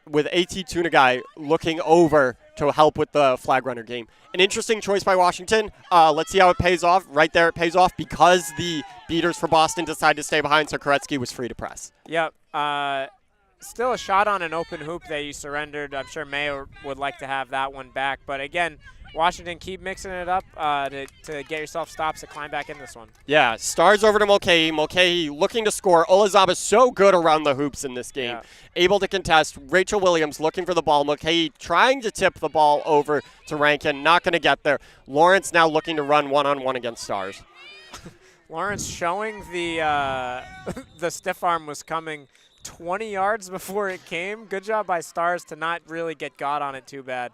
with AT Tunagai looking over to help with the flag runner game. An interesting choice by Washington. Let's see how it pays off. Right there it pays off because the beaters for Boston decided to stay behind, so Koretsky was free to press. Yep. still a shot on an open hoop that you surrendered. I'm sure Mayo would like to have that one back. But again, Washington, keep mixing it up to get yourself stops to climb back in this one. Yeah, Stars over to Mulcahy. Mulcahy looking to score. Olazaba so good around the hoops in this game. Yeah. Able to contest. Rachel Williams looking for the ball. Mulcahy trying to tip the ball over to Rankin. Not going to get there. Lawrence now looking to run one-on-one against Stars. Lawrence showing the the stiff arm was coming 20 yards before it came. Good job by Stars to not really get got on it too bad.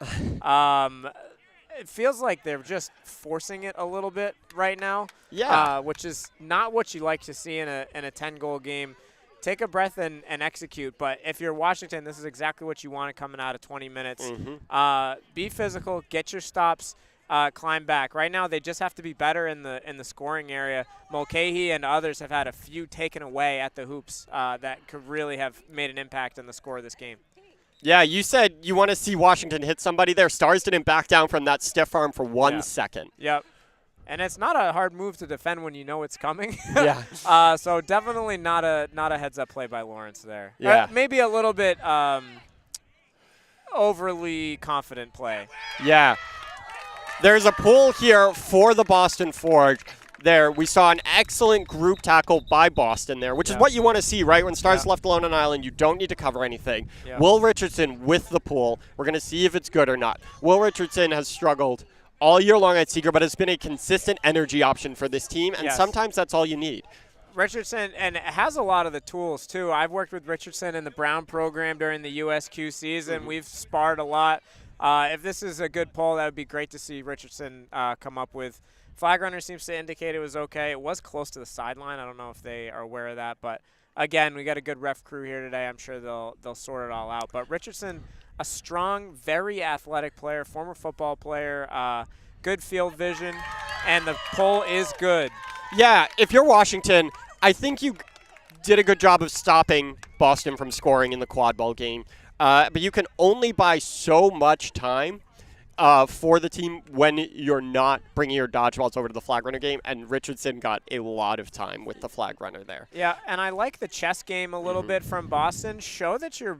It feels like they're just forcing it a little bit right now. Yeah. Which is not what you like to see in a 10-goal game. Take a breath and execute. But if you're Washington, this is exactly what you want coming out of 20 minutes. Be physical, get your stops, climb back. Right now, they just have to be better in the scoring area. Mulcahy and others have had a few taken away at the hoops that could really have made an impact on the score of this game. Yeah, you said you want to see Washington hit somebody there. Stars didn't back down from that stiff arm for 1 second. Yep. And it's not a hard move to defend when you know it's coming. Yeah. So definitely not a heads-up play by Lawrence there. Yeah. Maybe a little bit overly confident play. Yeah. There's a pull here for the Boston Forge. There, we saw an excellent group tackle by Boston there, which is what you want to see, right? When Stars left alone on island, you don't need to cover anything. Will Richardson with the pull. We're going to see if it's good or not. Will Richardson has struggled all year long at Seeger, but has been a consistent energy option for this team, and sometimes that's all you need. Richardson, and has a lot of the tools, too. I've worked with Richardson in the Brown program during the USQ season. We've sparred a lot. If this is a good pull, that would be great to see Richardson come up with. Flag runner seems to indicate it was okay. It was close to the sideline. I don't know if they are aware of that. But, again, we got a good ref crew here today. I'm sure they'll sort it all out. But Richardson, a strong, very athletic player, former football player, good field vision, and the pull is good. Yeah, if you're Washington, I think you did a good job of stopping Boston from scoring in the quad ball game. But you can only buy so much time for the team when you're not bringing your dodgeballs over to the flag runner game, and Richardson got a lot of time with the flag runner there. Yeah, and I like the chess game a little bit from Boston. Show that your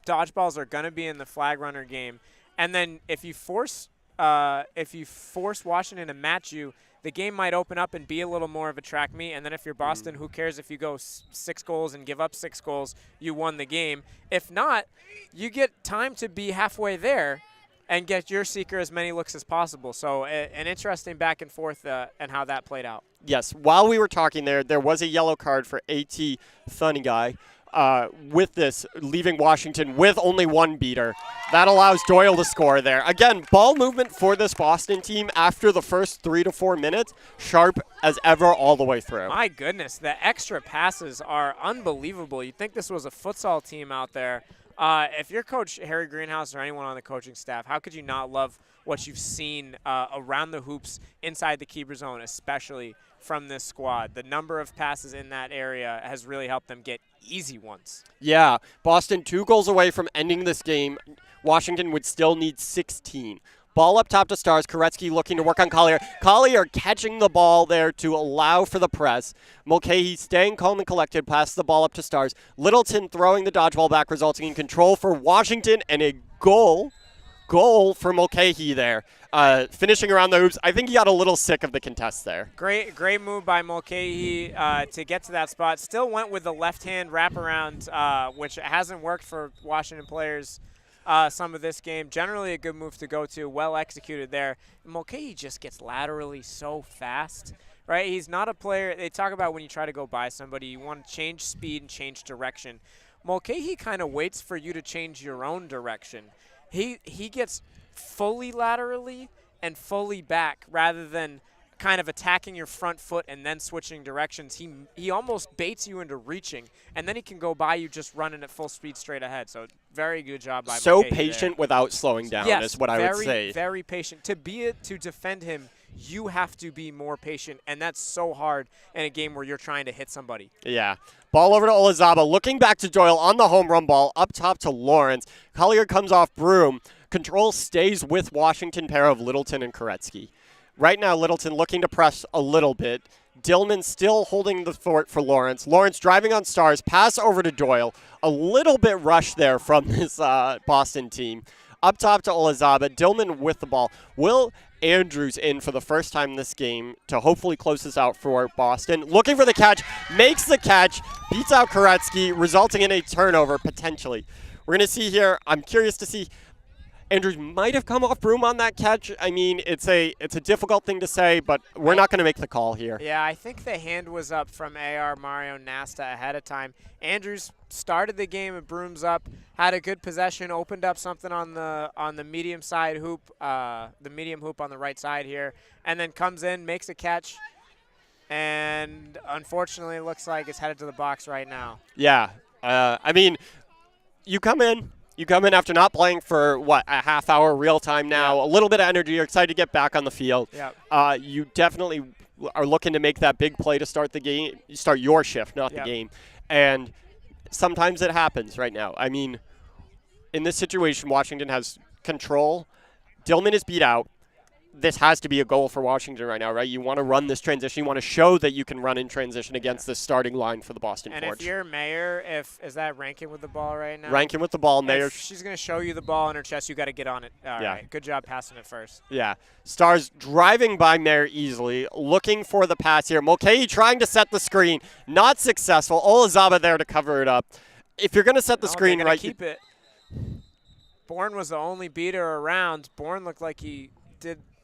dodgeballs are going to be in the flag runner game, and then if you force Washington to match you, the game might open up and be a little more of a track meet. And then if you're Boston, who cares if you go 6 goals and give up 6 goals, you won the game. If not, you get time to be halfway there and get your seeker as many looks as possible. So an interesting back and forth and how that played out. Yes, while we were talking there was a yellow card for A.T. Thunigai. With this, leaving Washington with only 1 beater. That allows Doyle to score there. Again, ball movement for this Boston team after the first 3 to 4 minutes, sharp as ever all the way through. My goodness, the extra passes are unbelievable. You'd think this was a futsal team out there. If you're Coach Harry Greenhouse or anyone on the coaching staff, how could you not love what you've seen around the hoops inside the keeper zone, especially from this squad? The number of passes in that area has really helped them get easy ones. Yeah, Boston 2 goals away from ending this game. Washington would still need 16. Ball up top to Stars. Koretsky looking to work on Collier. Collier catching the ball there to allow for the press. Mulcahy staying calm and collected, passes the ball up to Stars. Littleton throwing the dodgeball back, resulting in control for Washington and a goal for Mulcahy there. Finishing around the hoops. I think he got a little sick of the contest there. Great move by Mulcahy to get to that spot. Still went with the left-hand wraparound, which hasn't worked for Washington players some of this game. Generally a good move to go to, well executed there. Mulcahy just gets laterally so fast, right? He's not a player. They talk about when you try to go by somebody, you want to change speed and change direction. Mulcahy kind of waits for you to change your own direction. He gets fully laterally and fully back rather than kind of attacking your front foot and then switching directions. He almost baits you into reaching, and then he can go by you just running at full speed straight ahead. So very good job by So Mulcahy patient there. without slowing down is what I would say. Very patient. To defend him, you have to be more patient, and that's so hard in a game where you're trying to hit somebody. Yeah. Ball over to Olazaba, looking back to Doyle on the home run ball, up top to Lawrence. Collier comes off Broom. Control stays with Washington pair of Littleton and Koretsky. Right now, Littleton looking to press a little bit. Dillman still holding the fort for Lawrence. Lawrence driving on Stars, pass over to Doyle. A little bit rushed there from this Boston team. Up top to Olazaba. Dillman with the ball. Will Andrews in for the first time this game to hopefully close this out for Boston. Looking for the catch, makes the catch, beats out Koretsky, resulting in a turnover potentially. We're going to see here, I'm curious to see, Andrews might have come off broom on that catch. I mean, it's a difficult thing to say, but we're not going to make the call here. Yeah, I think the hand was up from AR Mario Nasta ahead of time. Andrews started the game with brooms up, had a good possession, opened up something on the medium side hoop, the medium hoop on the right side here, and then comes in, makes a catch, and unfortunately it looks like it's headed to the box right now. Yeah, I mean, you come in after not playing for, what, a half hour real time now, Yep. a little bit of energy, you're excited to get back on the field. Yep. You definitely are looking to make that big play to start the game, start your shift, not Yep. the game. And sometimes it happens right now. I mean, in this situation, Washington has control. Dillman is beat out. This has to be a goal for Washington right now, right? You want to run this transition. You want to show that you can run in transition against this starting line for the Boston And Forge. if you're Mayer, is that Rankin with the ball right now? Rankin with the ball, Mayer. If she's going to show you the ball in her chest, you got to get on it. All Yeah. right. Good job passing it first. Yeah. Stars driving by Mayer easily, looking for the pass here. Mulcahy trying to set the screen, not successful. Olazaba there to cover it up. If you're going to set the screen right, keep it. Bourne was the only beater around. Bourne looked like he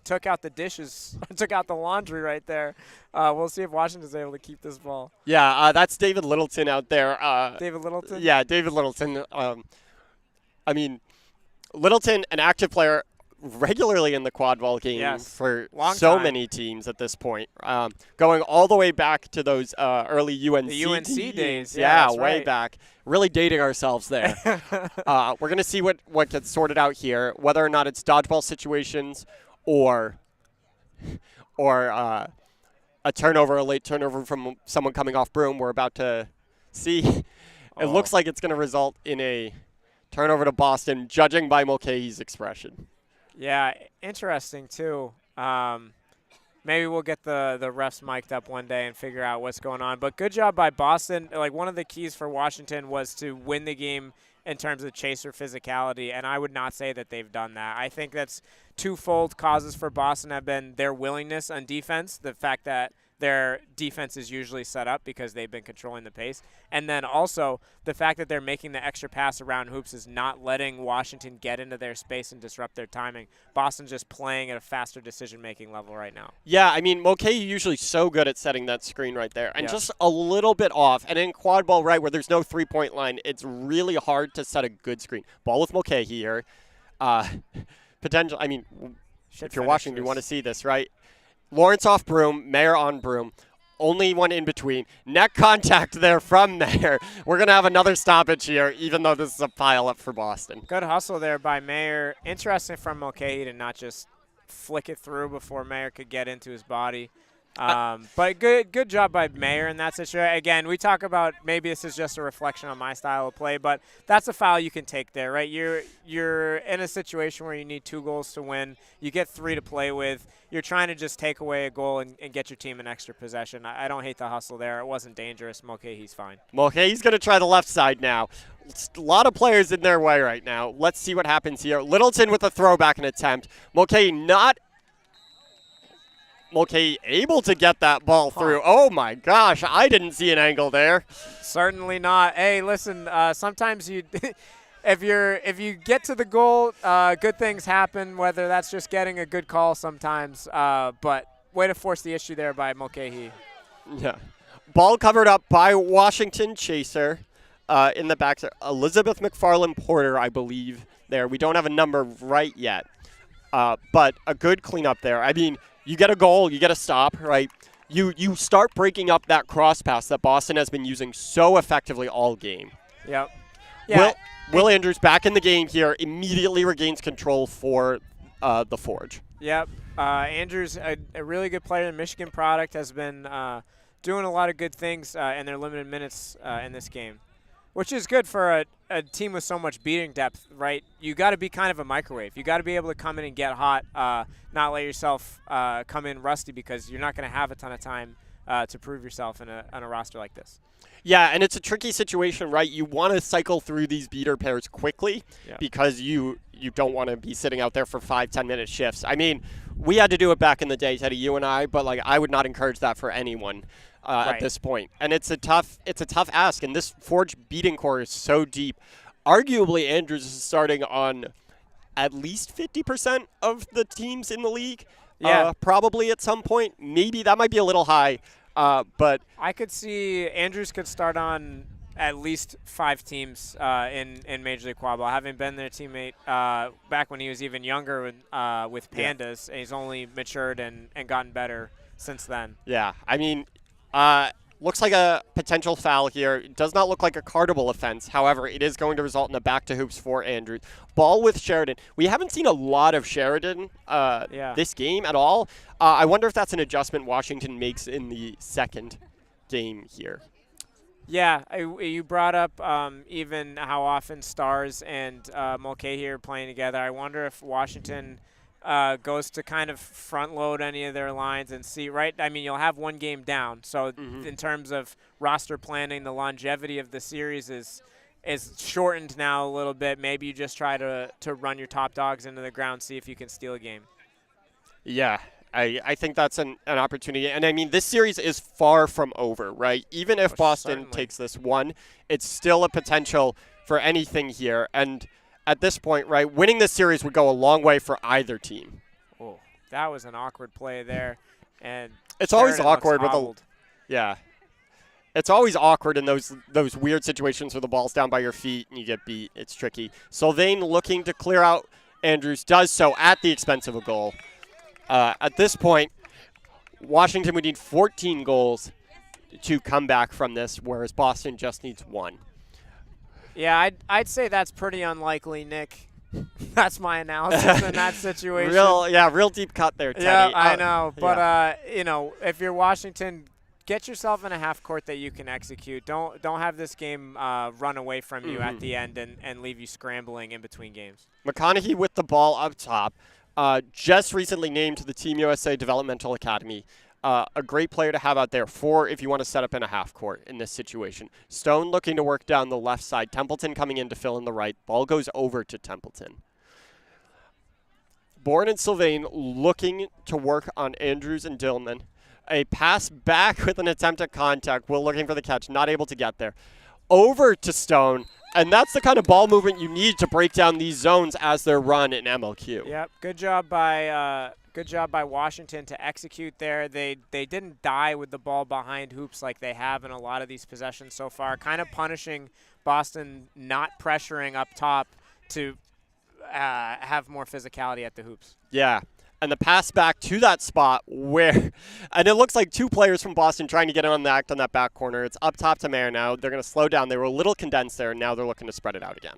took out the dishes, took out the laundry right there. We'll see if Washington's able to keep this ball. Yeah, that's David Littleton out there. David Littleton? Yeah, David Littleton. I mean, Littleton, an active player regularly in the quadball game for so many teams at this point, going all the way back to those early UNC days. Yeah, way right. back. Really dating ourselves there. We're going to see what gets sorted out here, whether or not it's dodgeball situations or a turnover, a late turnover from someone coming off broom. We're about to see. It looks like it's going to result in a turnover to Boston, judging by Mulcahy's expression. Yeah, interesting, too. Maybe we'll get the refs mic'd up one day and figure out what's going on. But good job by Boston. Like, one of the keys for Washington was to win the game in terms of chaser physicality, and I would not say that they've done that. I think that's twofold causes for Boston have been their willingness on defense, the fact that their defense is usually set up because they've been controlling the pace, and then also the fact that they're making the extra pass around hoops is not letting Washington get into their space and disrupt their timing. Boston's just playing at a faster decision-making level right now. Yeah, I mean, Mulcahy usually so good at setting that screen right there, and just a little bit off. And in quad ball, right, where there's no three-point line, it's really hard to set a good screen. Ball with Mulcahy here. Potential. I mean, if you're watching, you want to see this, right? Lawrence off broom, Mayer on broom. Only one in between. Neck contact there from Mayer. We're going to have another stoppage here, even though this is a pile-up for Boston. Good hustle there by Mayer. Interesting from Mulcahy to not just flick it through before Mayer could get into his body. But good job by Mayer in that situation. Again, we talk about maybe this is just a reflection on my style of play, but that's a foul you can take there, right? You're in a situation where you need 2 goals to win. You get 3 to play with. You're trying to just take away a goal and get your team an extra possession. I don't hate the hustle there. It wasn't dangerous. Mulcahy's fine. Mulcahy's going to try the left side now. A lot of players in their way right now. Let's see what happens here. Littleton with a throwback and attempt. Mulcahy able to get that ball through. Oh, my gosh. I didn't see an angle there. Certainly not. Hey, listen, sometimes you if you get to the goal, good things happen, whether that's just getting a good call sometimes. But way to force the issue there by Mulcahy. Yeah. Ball covered up by Washington Chaser in the back. Elizabeth McFarland Porter, I believe, there. We don't have a number right yet. But a good cleanup there. I mean, you get a goal, you get a stop, right? You start breaking up that cross pass that Boston has been using so effectively all game. Yep. Yeah. Will Andrews back in the game here, immediately regains control for the Forge. Yep. Andrews, a really good player. The Michigan product has been doing a lot of good things in their limited minutes in this game. Which is good for a team with so much beating depth, right? You got to be kind of a microwave. You got to be able to come in and get hot, not let yourself come in rusty, because you're not going to have a ton of time to prove yourself on a roster like this. Yeah, and it's a tricky situation, right? You want to cycle through these beater pairs quickly because you don't want to be sitting out there for 5-10 minute shifts. I mean, we had to do it back in the day, Teddy, you and I, but like I would not encourage that for anyone. At this point. And it's a tough ask, and this Forge beating core is so deep. Arguably, Andrews is starting on at least 50% of the teams in the league, probably at some point. Maybe that might be a little high, but I could see Andrews could start on at least 5 teams in Major League Quadball. Having been their teammate back when he was even younger with Pandas, and he's only matured and gotten better since then. Yeah, I mean, looks like a potential foul here. It does not look like a cardable offense. However, it is going to result in a back to hoops for Andrews. Ball with Sheridan. We haven't seen a lot of Sheridan this game at all. I wonder if that's an adjustment Washington makes in the second game here. Yeah, you brought up even how often Stars and Mulcahy are playing together. I wonder if Washington goes to kind of front load any of their lines and see, right? I mean, you'll have one game down. So in terms of roster planning, the longevity of the series is shortened now a little bit. Maybe you just try to run your top dogs into the ground, see if you can steal a game. Yeah, I think that's an opportunity. And, I mean, this series is far from over, right? Even if Boston takes this one, it's still a potential for anything here. And at this point, right, winning this series would go a long way for either team. Oh, that was an awkward play there. And it's always Sheridan awkward looks with hobbled. It's always awkward in those weird situations where the ball's down by your feet and you get beat. It's tricky. Sylvain looking to clear out Andrews, does so at the expense of a goal. At this point, Washington would need 14 goals to come back from this, whereas Boston just needs 1. Yeah, I'd say that's pretty unlikely, Nick. That's my analysis in that situation. Real deep cut there, Teddy. Yeah, I know. But, if you're Washington, get yourself in a half court that you can execute. Don't have this game run away from you at the end and leave you scrambling in between games. McConaughey with the ball up top. Just recently named to the Team USA Developmental Academy. A great player to have out there for if you want to set up in a half court in this situation. Stone looking to work down the left side. Templeton coming in to fill in the right. Ball goes over to Templeton. Bourne and Sylvain looking to work on Andrews and Dillman. A pass back with an attempt at contact. Will looking for the catch. Not able to get there. Over to Stone. And that's the kind of ball movement you need to break down these zones as they're run in MLQ. Yep. Good job by Washington to execute there. They didn't die with the ball behind hoops like they have in a lot of these possessions so far, kind of punishing Boston not pressuring up top to have more physicality at the hoops. Yeah. And the pass back to that spot where, and it looks like 2 players from Boston trying to get on the act on that back corner. It's up top to Mayer now. They're going to slow down. They were a little condensed there, and now they're looking to spread it out again.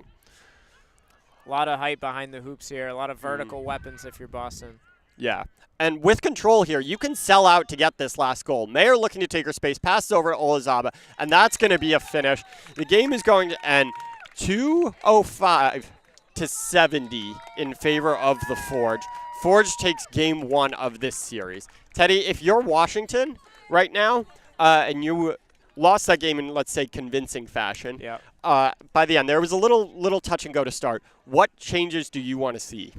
A lot of height behind the hoops here. A lot of vertical weapons if you're Boston. Yeah. And with control here, you can sell out to get this last goal. Mayer looking to take her space, passes over to Olazaba, and that's going to be a finish. The game is going to end 205 to 70 in favor of the Forge. Forge takes game 1 of this series. Teddy, if you're Washington right now and you lost that game in, let's say, convincing fashion, by the end, there was a little touch and go to start. What changes do you want to see?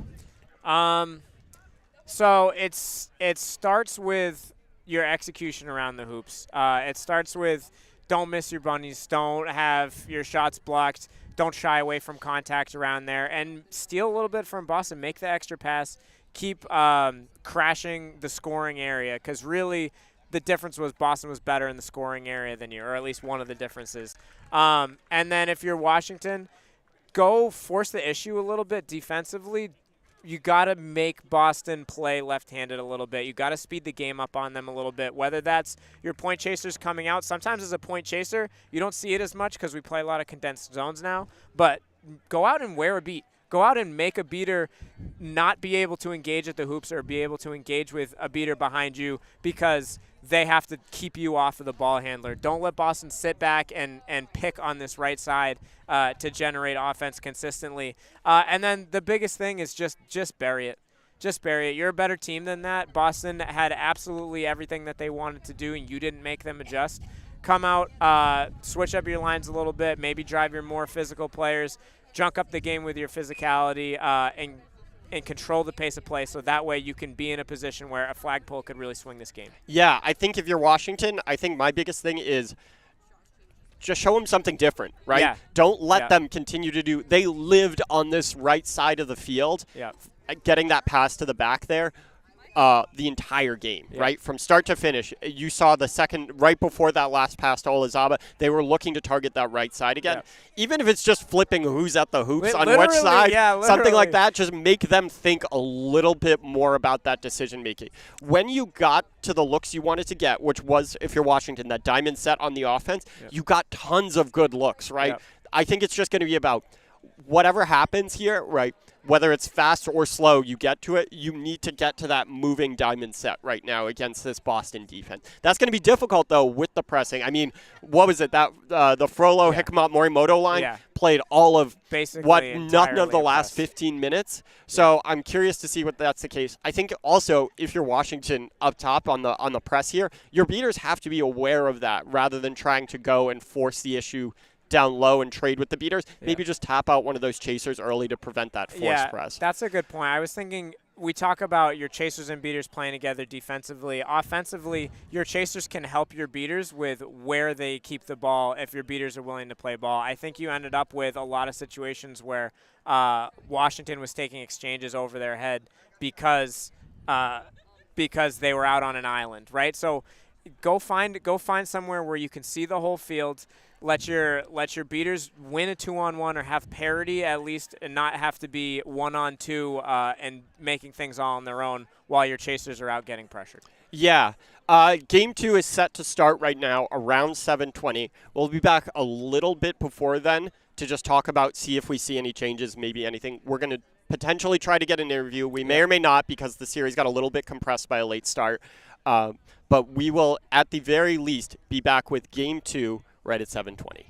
So it starts with your execution around the hoops. It starts with don't miss your bunnies, don't have your shots blocked, don't shy away from contact around there, and steal a little bit from Boston. Make the extra pass. Keep crashing the scoring area, because really the difference was Boston was better in the scoring area than you, or at least one of the differences. And then if you're Washington, go force the issue a little bit defensively. You got to make Boston play left-handed a little bit. You got to speed the game up on them a little bit, whether that's your point chasers coming out. Sometimes as a point chaser, you don't see it as much because we play a lot of condensed zones now, but go out and wear a beat. Go out and make a beater not be able to engage at the hoops or be able to engage with a beater behind you because they have to keep you off of the ball handler. Don't let Boston sit back and pick on this right side to generate offense consistently. And then the biggest thing is just bury it. Just bury it. You're a better team than that. Boston had absolutely everything that they wanted to do, and you didn't make them adjust. Come out, switch up your lines a little bit, maybe drive your more physical players, junk up the game with your physicality, and control the pace of play so that way you can be in a position where a flagpole could really swing this game. Yeah, I think if you're Washington, I think my biggest thing is just show them something different, right? Yeah. Don't let them continue to do – they lived on this right side of the field, getting that pass to the back there. The entire game, right? From start to finish. You saw the second, right before that last pass to Olazaba, they were looking to target that right side again. Even if it's just flipping who's at the hoops on which side, something like that, just make them think a little bit more about that decision making. When you got to the looks you wanted to get, which was, if you're Washington, that diamond set on the offense, you got tons of good looks, right? I think it's just going to be about whatever happens here, right? Whether it's fast or slow, you get to it. You need to get to that moving diamond set right now against this Boston defense. That's going to be difficult, though, with the pressing. I mean, what was it? That the Frollo, Hikmat, Morimoto line played all of basically none of the last 15 minutes. So I'm curious to see what that's the case. I think also if you're Washington up top on the press here, your beaters have to be aware of that rather than trying to go and force the issue down low and trade with the beaters. Maybe just tap out one of those chasers early to prevent that force press. That's a good point. I was thinking we talk about your chasers and beaters playing together defensively. Offensively, your chasers can help your beaters with where they keep the ball if your beaters are willing to play ball. I think you ended up with a lot of situations where Washington was taking exchanges over their head because they were out on an island, right? So go find somewhere where you can see the whole field. Let your beaters win a 2-on-1 or have parity at least, and not have to be 1-on-2 and making things all on their own while your chasers are out getting pressured. Yeah. Game 2 is set to start right now around 7:20. We'll be back a little bit before then to just talk about, see if we see any changes, maybe anything. We're going to potentially try to get an interview. We may or may not because the series got a little bit compressed by a late start. But we will, at the very least, be back with Game 2 right at 7:20.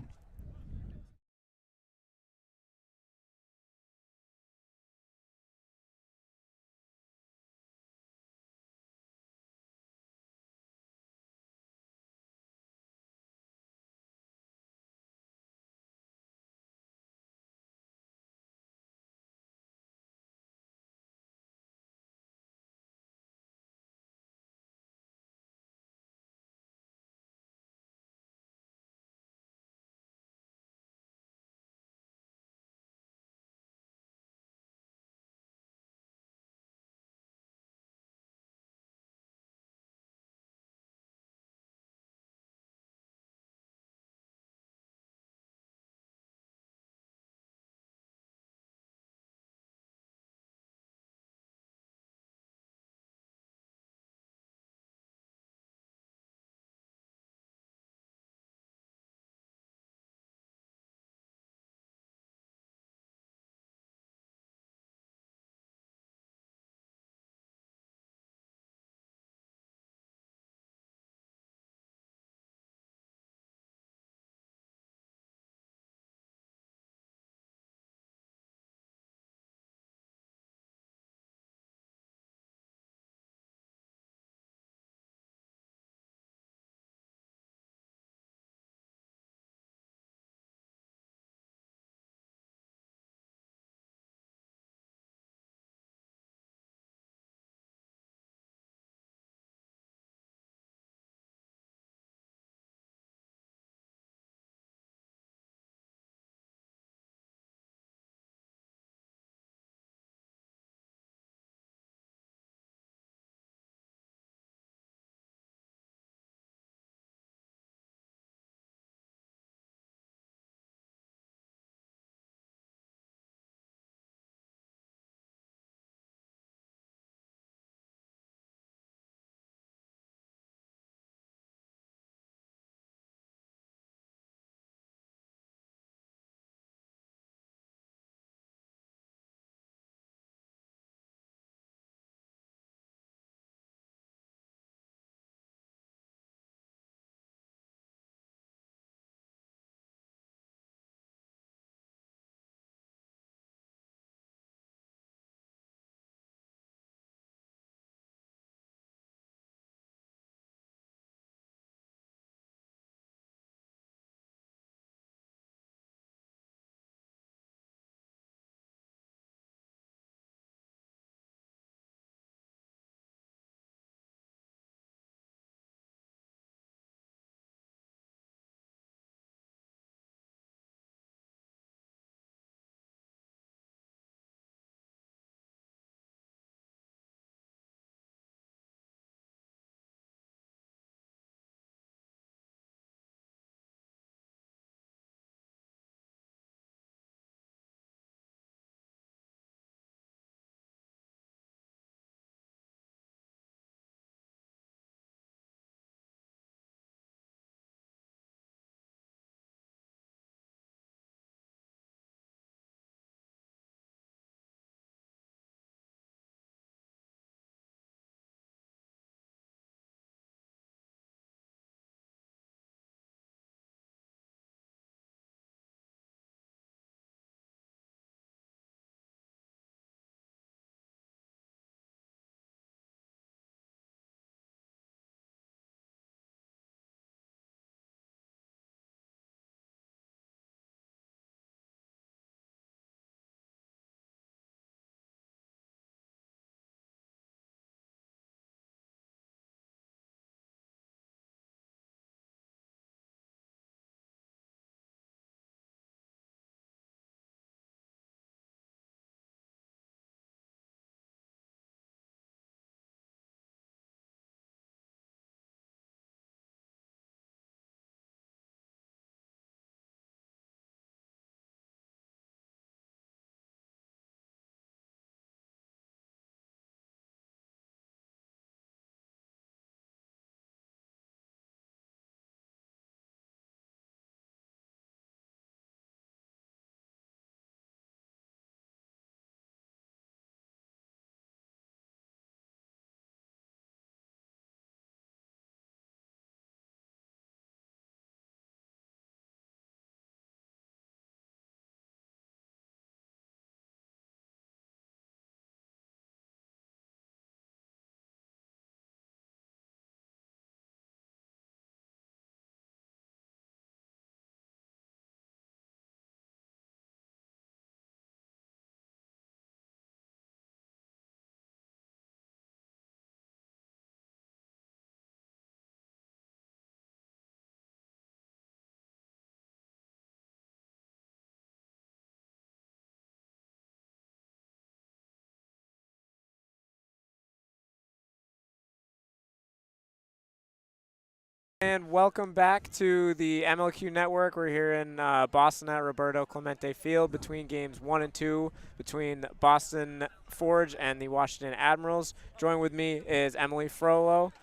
And welcome back to the MLQ Network. We're here in Boston at Roberto Clemente Field between games 1 and 2 between Boston Forge and the Washington Admirals. Joined with me is Emily Frollo.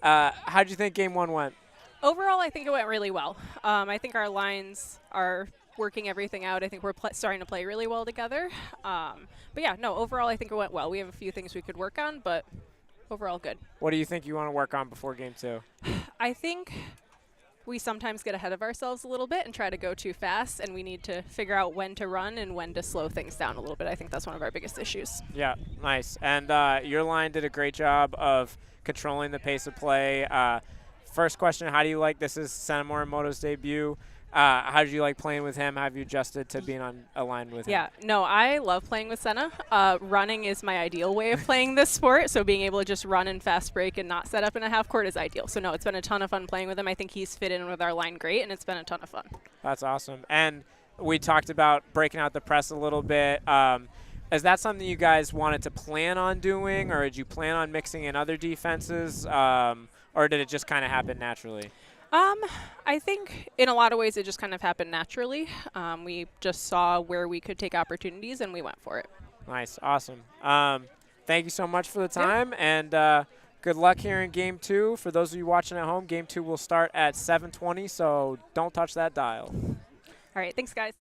How do you think game 1 went? Overall, I think it went really well. I think our lines are working everything out. I think we're starting to play really well together. But yeah, no, overall, I think it went well. We have a few things we could work on, but overall, good. What do you think you want to work on before game 2? I think we sometimes get ahead of ourselves a little bit and try to go too fast, and we need to figure out when to run and when to slow things down a little bit. I think that's one of our biggest issues. Yeah, nice. And your line did a great job of controlling the pace of play. First question, how do you like, this is Sena Morimoto's debut. How did you like playing with him? How have you adjusted to being on a line with him? Yeah, no, I love playing with Sena. Running is my ideal way of playing this sport, so being able to just run and fast break and not set up in a half court is ideal. So no, it's been a ton of fun playing with him. I think he's fit in with our line great, and it's been a ton of fun. That's awesome. And we talked about breaking out the press a little bit. Is that something you guys wanted to plan on doing, or did you plan on mixing in other defenses, or did it just kind of happen naturally? I think in a lot of ways it just kind of happened naturally. We just saw where we could take opportunities, and we went for it. Nice. Awesome. Thank you so much for the time, and good luck here in Game 2. For those of you watching at home, Game 2 will start at 7:20, so don't touch that dial. All right, thanks, guys.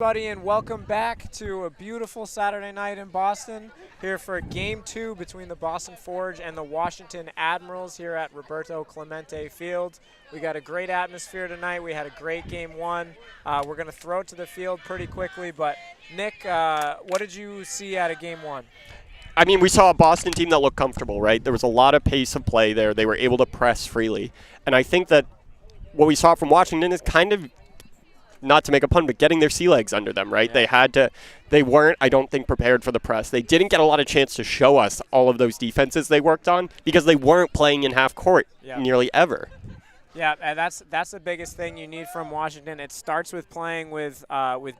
Everybody, and welcome back to a beautiful Saturday night in Boston, here for Game 2 between the Boston Forge and the Washington Admirals here at Roberto Clemente Field. We got a great atmosphere tonight. We had a great Game 1. We're going to throw it to the field pretty quickly, but Nick, what did you see out of Game 1? I mean, we saw a Boston team that looked comfortable, right? There was a lot of pace of play there. They were able to press freely. And I think that what we saw from Washington is kind of, not to make a pun, but getting their sea legs under them, right? Yeah. They weren't, I don't think, prepared for the press. They didn't get a lot of chance to show us all of those defenses they worked on because they weren't playing in half court nearly ever. Yeah, and that's the biggest thing you need from Washington. It starts with playing with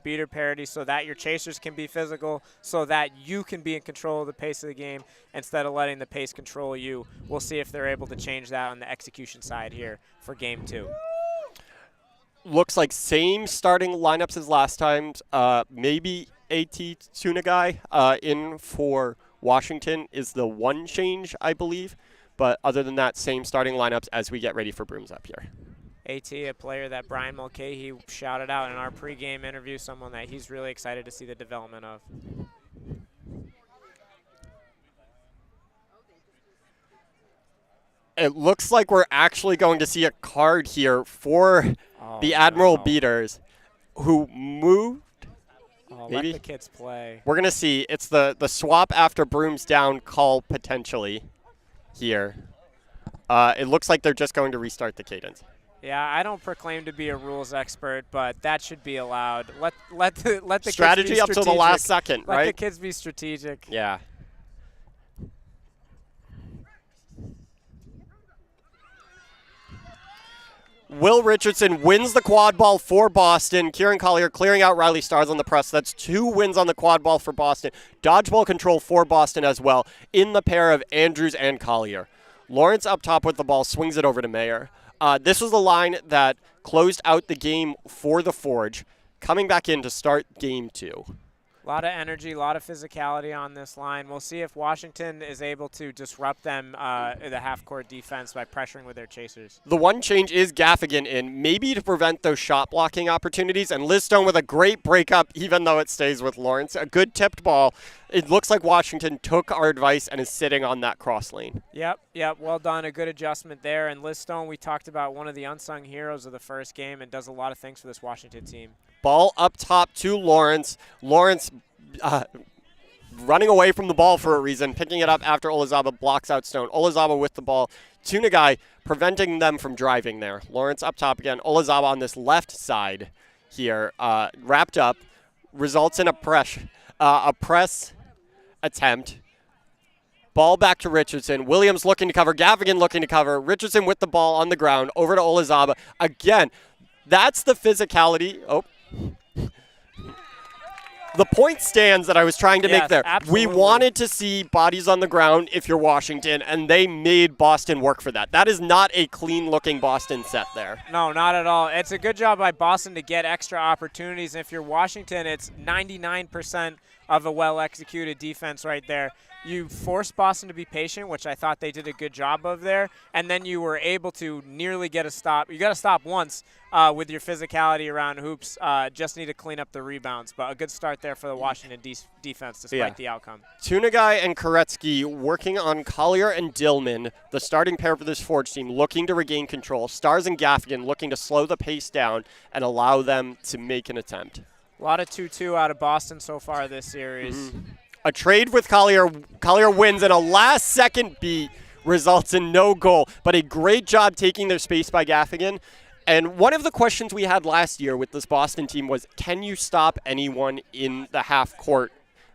beater parity so that your chasers can be physical, so that you can be in control of the pace of the game instead of letting the pace control you. We'll see if they're able to change that on the execution side here for Game 2. Looks like same starting lineups as last time. Maybe AT Tsunagai in for Washington is the one change, I believe. But other than that, same starting lineups as we get ready for Brooms up here. AT, a player that Brian Mulcahy shouted out in our pregame interview, someone that he's really excited to see the development of. It looks like we're actually going to see a card here for the Admiral beaters who moved. Let the kids play. We're going to see. It's the swap after Brooms down call potentially here. It looks like they're just going to restart the cadence. Yeah, I don't proclaim to be a rules expert, but that should be allowed. Let the strategy kids be up to the last second, let right? Let the kids be strategic. Yeah. Will Richardson wins the quad ball for Boston. Kieran Collier clearing out Riley Stars on the press. That's 2 wins on the quad ball for Boston. Dodgeball control for Boston as well in the pair of Andrews and Collier. Lawrence up top with the ball, swings it over to Mayer. This was the line that closed out the game for the Forge, coming back in to start Game 2. A lot of energy, a lot of physicality on this line. We'll see if Washington is able to disrupt them in the half-court defense by pressuring with their chasers. The one change is Gaffigan in, maybe to prevent those shot-blocking opportunities, and Liz Stone with a great breakup, even though it stays with Lawrence. A good tipped ball. It looks like Washington took our advice and is sitting on that cross lane. Yep, well done. A good adjustment there. And Liz Stone, we talked about, one of the unsung heroes of the first game and does a lot of things for this Washington team. Ball up top to Lawrence. Lawrence running away from the ball for a reason, picking it up after Olazaba blocks out Stone. Olazaba with the ball. Tsunagai preventing them from driving there. Lawrence up top again. Olazaba on this left side here. Wrapped up. Results in a press attempt. Ball back to Richardson. Williams looking to cover. Gaffigan looking to cover. Richardson with the ball on the ground. Over to Olazaba. Again, that's the physicality. Oh. The point stands that I was trying to make there. Absolutely. We wanted to see bodies on the ground if you're Washington, and they made Boston work for that. That is not a clean-looking Boston set there. No, not at all. It's a good job by Boston to get extra opportunities. And if you're Washington, it's 99% of a well-executed defense right there. You forced Boston to be patient, which I thought they did a good job of there, and then you were able to nearly get a stop. You got to stop once with your physicality around hoops. Just need to clean up the rebounds, but a good start there for the Washington defense despite the outcome. Tsunagai and Koretsky working on Collier and Dillman, the starting pair for this Forge team, looking to regain control. Stars and Gaffigan looking to slow the pace down and allow them to make an attempt. A lot of 2-2 out of Boston so far this series. Mm-hmm. A trade with Collier. Collier wins, and a last-second beat results in no goal. But a great job taking their space by Gaffigan. And one of the questions we had last year with this Boston team was, can you stop anyone in the half court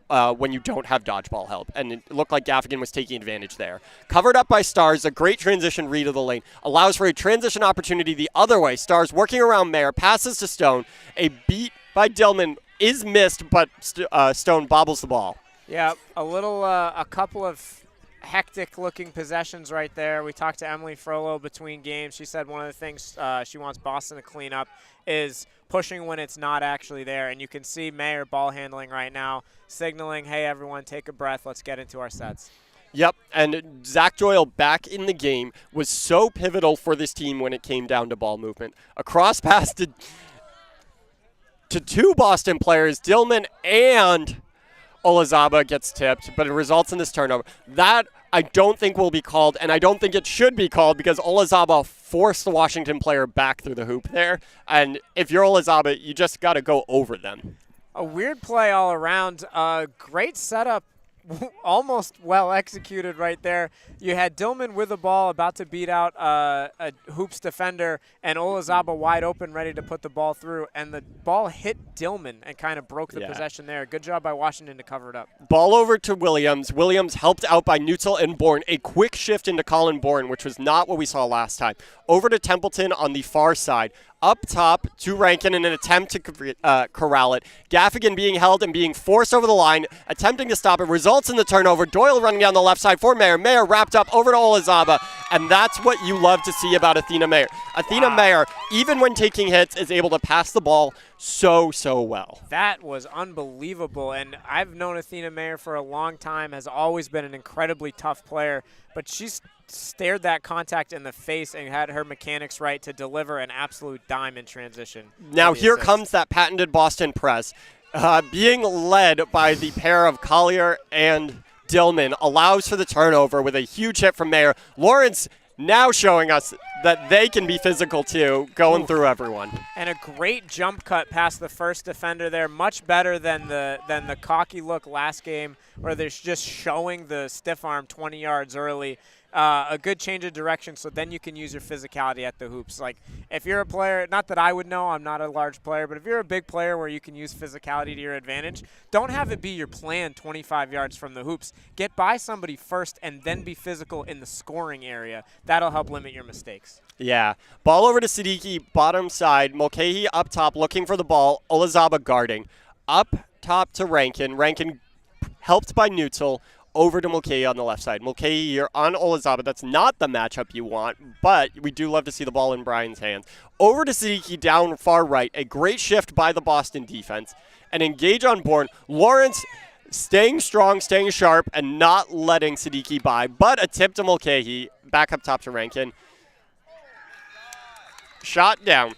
when you don't have dodgeball help? And it looked like Gaffigan was taking advantage there. Covered up by Stars, a great transition read of the lane. Allows for a transition opportunity the other way. Stars working around Mayer, passes to Stone. A beat by Dillman is missed, but Stone bobbles the ball. Yeah, a couple of hectic-looking possessions right there. We talked to Emily Frollo between games. She said one of the things she wants Boston to clean up is pushing when it's not actually there. And you can see Mayer ball handling right now, signaling, hey, everyone, take a breath. Let's get into our sets. Yep, and Zach Doyle back in the game was so pivotal for this team when it came down to ball movement. A cross pass to to two Boston players. Dillman and Olazaba gets tipped, but it results in this turnover. That I don't think will be called, and I don't think it should be called because Olazaba forced the Washington player back through the hoop there. And if you're Olazaba, you just got to go over them. A weird play all around. Great setup. Almost well executed right there. You had Dillman with the ball about to beat out a hoops defender, and Olazaba wide open ready to put the ball through, and the ball hit Dillman and kind of broke the possession there. Good job by Washington to cover it up. Ball over to Williams. Williams helped out by Neutzel and Bourne. A quick shift into Colin Bourne, which was not what we saw last time. Over to Templeton on the far side. Up top to Rankin in an attempt to corral it. Gaffigan being held and being forced over the line, attempting to stop it, results in the turnover. Doyle running down the left side for Mayer. Mayer wrapped up over to Olazaba, and that's what you love to see about Athena Mayer. Athena Mayer, even when taking hits, is able to pass the ball so well. That was unbelievable, and I've known Athena Mayer for a long time, has always been an incredibly tough player, but she's stared that contact in the face and had her mechanics right to deliver an absolute dime in transition. Now here comes that patented Boston press. Being led by the pair of Collier and Dillman allows for the turnover with a huge hit from Mayer. Lawrence now showing us that they can be physical too, going through everyone. And a great jump cut past the first defender there, much better than the cocky look last game where they're just showing the stiff arm 20 yards early. A good change of direction, so then you can use your physicality at the hoops. Like, if you're a player, not that I would know, I'm not a large player, but if you're a big player where you can use physicality to your advantage, don't have it be your plan 25 yards from the hoops. Get by somebody first and then be physical in the scoring area. That'll help limit your mistakes. Yeah. Ball over to Siddiqui, bottom side. Mulcahy up top looking for the ball. Olazaba guarding. Up top to Rankin. Rankin helped by Neutzel. Over to Mulcahy on the left side. Mulcahy here on Olazaba. That's not the matchup you want, but we do love to see the ball in Brian's hands. Over to Siddiqui down far right. A great shift by the Boston defense. And engage on Bourne. Lawrence staying strong, staying sharp, and not letting Siddiqui by, but a tip to Mulcahy. Back up top to Rankin. Shot down.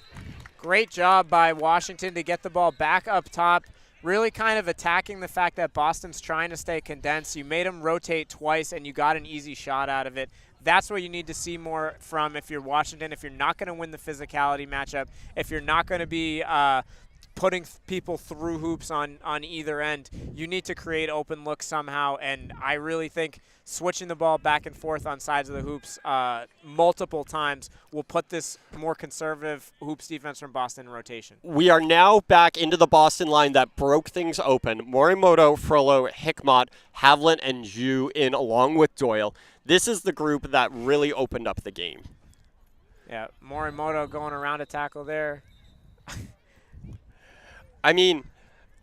Great job by Washington to get the ball back up top. Really kind of attacking the fact that Boston's trying to stay condensed. You made them rotate twice, and you got an easy shot out of it. That's what you need to see more from if you're Washington. If you're not going to win the physicality matchup, if you're not going to be putting people through hoops on either end, you need to create open looks somehow. And I really think switching the ball back and forth on sides of the hoops multiple times will put this more conservative hoops defense from Boston in rotation. We are now back into the Boston line that broke things open. Morimoto, Frollo, Hickmott, Havlin, and Zhu in along with Doyle. This is the group that really opened up the game. Yeah, Morimoto going around a tackle there. I mean,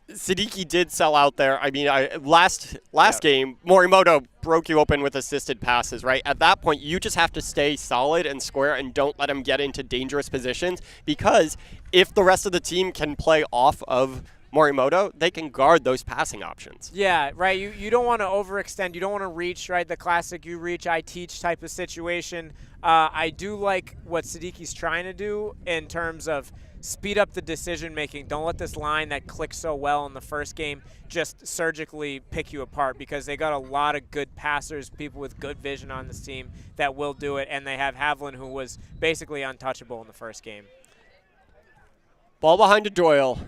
Siddiqui did sell out there. I mean, last game, Morimoto broke you open with assisted passes, right? At that point, you just have to stay solid and square and don't let him get into dangerous positions, because if the rest of the team can play off of Morimoto, they can guard those passing options. Yeah, right. You don't want to overextend. You don't want to reach, right? The classic you reach, I teach type of situation. I do like what Siddiqui's trying to do in terms of speed up the decision making. Don't let this line that clicked so well in the first game just surgically pick you apart, because they got a lot of good passers, people with good vision on this team that will do it, and they have Havlin, who was basically untouchable in the first game. Ball behind to Doyle.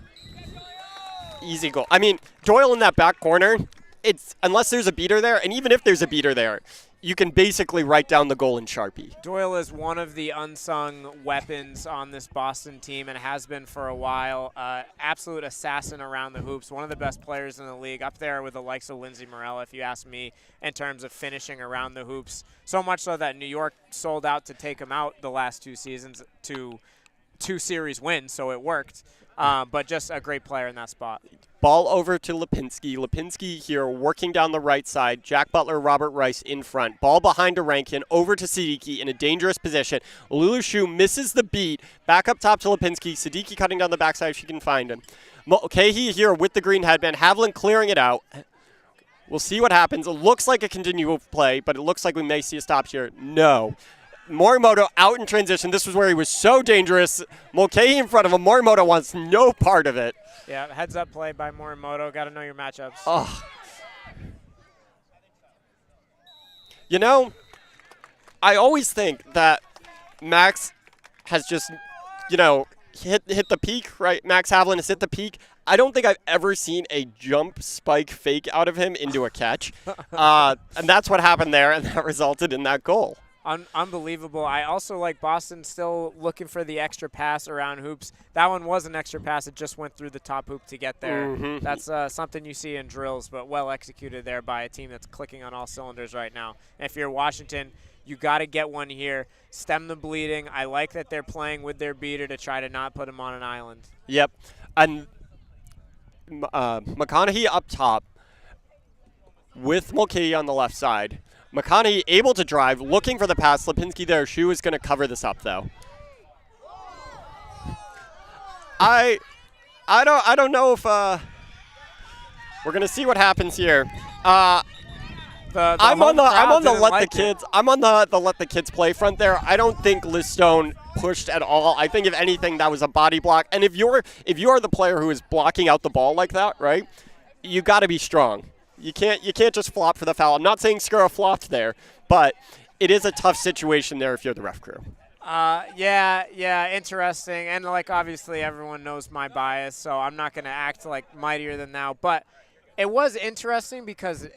Easy goal. I mean, Doyle in that back corner, it's unless there's a beater there, and even if there's a beater there, you can basically write down the goal in Sharpie. Doyle is one of the unsung weapons on this Boston team and has been for a while. Absolute assassin around the hoops, one of the best players in the league, up there with the likes of Lindsey Morella, if you ask me, in terms of finishing around the hoops. So much so that New York sold out to take him out the last two seasons to 2 series wins, so it worked. But just a great player in that spot. Ball over to Lipinski. Lipinski here working down the right side. Jack Butler, Robert Rice in front. Ball behind to Rankin. Over to Siddiqui in a dangerous position. Lulushu misses the beat. Back up top to Lipinski. Siddiqui cutting down the backside if she can find him. Mulcahy here with the green headband. Havlin clearing it out. We'll see what happens. It looks like a continual play, but it looks like we may see a stop here. No. Morimoto out in transition. This was where he was so dangerous. Mulcahy in front of him. Morimoto wants no part of it. Yeah, heads up play by Morimoto. Got to know your matchups. Oh. You know, I always think that Max has just, hit the peak, right? Max Havlin has hit the peak. I don't think I've ever seen a jump spike fake out of him into a catch. And that's what happened there, and that resulted in that goal. Unbelievable. I also like Boston still looking for the extra pass around hoops. That one was an extra pass. It just went through the top hoop to get there. Mm-hmm. That's something you see in drills, but well executed there by a team that's clicking on all cylinders right now. And if you're Washington, you got to get one here. Stem the bleeding. I like that they're playing with their beater to try to not put him on an island. Yep. And McConaughey up top with Mulcahy on the left side. McConaughey able to drive, looking for the pass. Lipinski there. Shu is going to cover this up, though. I don't know if we're going to see what happens here. I'm on the let the kids play front there. I don't think Listone pushed at all. I think if anything that was a body block. And if you are the player who is blocking out the ball like that, right? You got to be strong. You can't just flop for the foul. I'm not saying Skura flopped there, but it is a tough situation there if you're the ref crew. Yeah, interesting. And obviously everyone knows my bias, so I'm not going to act like mightier than thou. But it was interesting because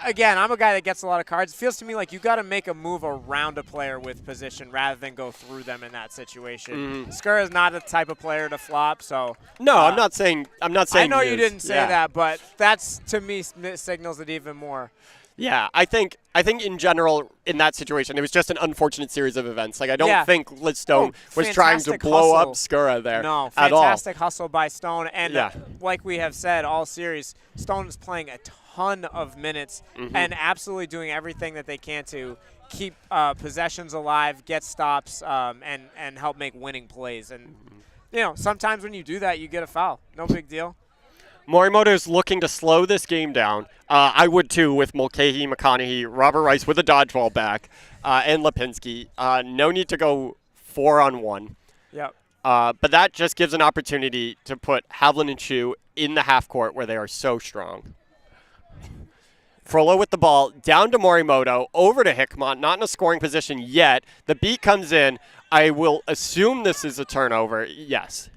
again, I'm a guy that gets a lot of cards. It feels to me like you got to make a move around a player with position rather than go through them in that situation. Skura is not the type of player to flop, so. No, I'm not saying. I know you didn't say that, but that's to me signals it even more. Yeah, I think in general in that situation it was just an unfortunate series of events. I don't think Listone was trying to blow up Skura there. No, at all. Fantastic hustle by Stone, and like we have said all series, Stone is playing a ton of minutes and absolutely doing everything that they can to keep possessions alive, get stops, and help make winning plays. And sometimes when you do that, you get a foul. No big deal. Morimoto is looking to slow this game down. I would too with Mulcahy, McConaughey, Robert Rice with a dodgeball back, and Lipinski. No need to go 4-on-1. Yep. But that just gives an opportunity to put Havlin and Shu in the half court where they are so strong. Frollo with the ball, down to Morimoto, over to Hickmott, not in a scoring position yet. The beat comes in. I will assume this is a turnover. Yes.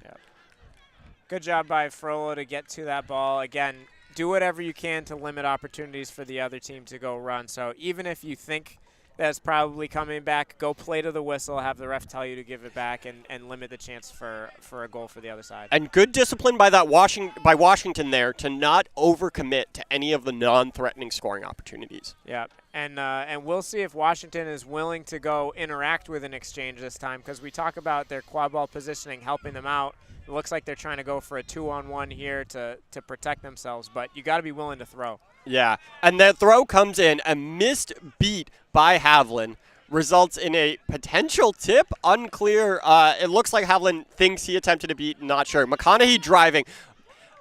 Good job by Frollo to get to that ball. Again, do whatever you can to limit opportunities for the other team to go run. So even if you think that's probably coming back, go play to the whistle, have the ref tell you to give it back, and limit the chance for a goal for the other side. And good discipline by Washington there to not overcommit to any of the non-threatening scoring opportunities. Yeah, and we'll see if Washington is willing to go interact with an exchange this time, because we talk about their quad ball positioning helping them out. It looks like they're trying to go for a 2-on-1 here to protect themselves, but you got to be willing to throw. Yeah, and that throw comes in, a missed beat by Havlin results in a potential tip, unclear. It looks like Havlin thinks he attempted a beat, not sure. McConaughey driving,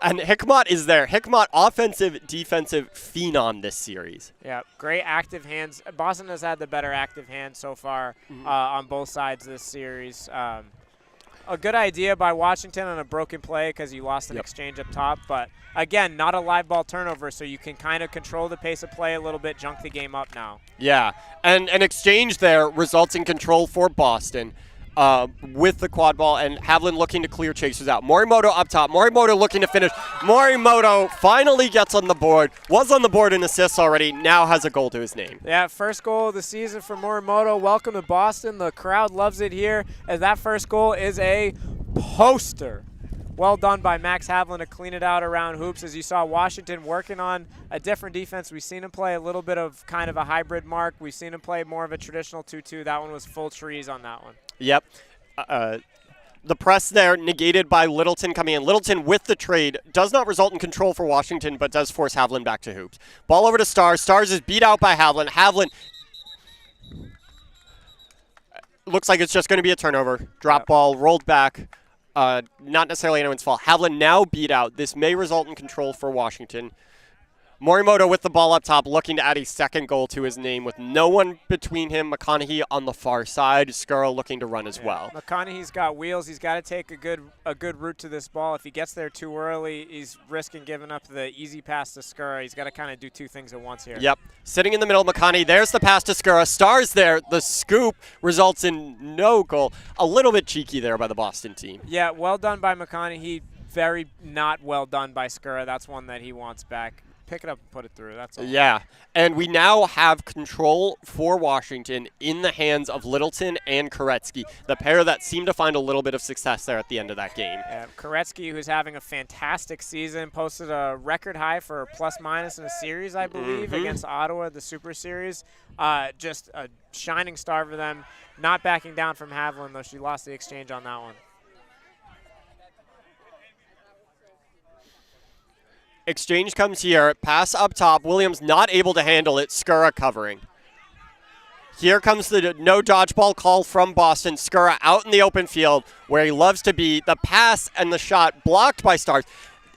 and Hickmott is there. Hickmott, offensive, defensive phenom this series. Yeah, great active hands. Boston has had the better active hands so far on both sides this series. A good idea by Washington on a broken play because you lost an exchange up top. But, again, not a live ball turnover, so you can kind of control the pace of play a little bit, junk the game up now. Yeah, and an exchange there results in control for Boston with the quad ball, and Havlin looking to clear chasers out. Morimoto up top. Morimoto looking to finish. Morimoto finally gets on the board. Was on the board in assists already. Now has a goal to his name. Yeah, first goal of the season for Morimoto. Welcome to Boston. The crowd loves it here, as that first goal is a poster. Well done by Max Havlin to clean it out around hoops. As you saw, Washington working on a different defense. We've seen him play a little bit of kind of a hybrid mark. We've seen him play more of a traditional 2-2. That one was full trees on that one. Yep. The press there negated by Littleton coming in. Littleton with the trade does not result in control for Washington, but does force Havlin back to hoops. Ball over to Stars. Stars is beat out by Havlin. Havlin looks like it's just going to be a turnover. Drop ball, rolled back. Not necessarily anyone's fault. Havlin now beat out. This may result in control for Washington. Morimoto with the ball up top, looking to add a second goal to his name with no one between him. McConaughey on the far side. Skura looking to run as well. McConaughey's got wheels. He's got to take a good route to this ball. If he gets there too early, he's risking giving up the easy pass to Skura. He's got to kind of do two things at once here. Yep. Sitting in the middle, McConaughey. There's the pass to Skura. Stars there. The scoop results in no goal. A little bit cheeky there by the Boston team. Yeah, well done by McConaughey. Very not well done by Skura. That's one that he wants back. Pick it up and put it through. That's all. Yeah, and we now have control for Washington in the hands of Littleton and Koretsky, the pair that seemed to find a little bit of success there at the end of that game. Yeah, Koretsky, who's having a fantastic season, posted a record high for plus-minus in a series, I believe, against Ottawa, the Super Series. Just a shining star for them. Not backing down from Haviland, though she lost the exchange on that one. Exchange comes here. Pass up top. Williams not able to handle it. Skura covering. Here comes the no dodgeball call from Boston. Skura out in the open field where he loves to be. The pass and the shot blocked by Stars.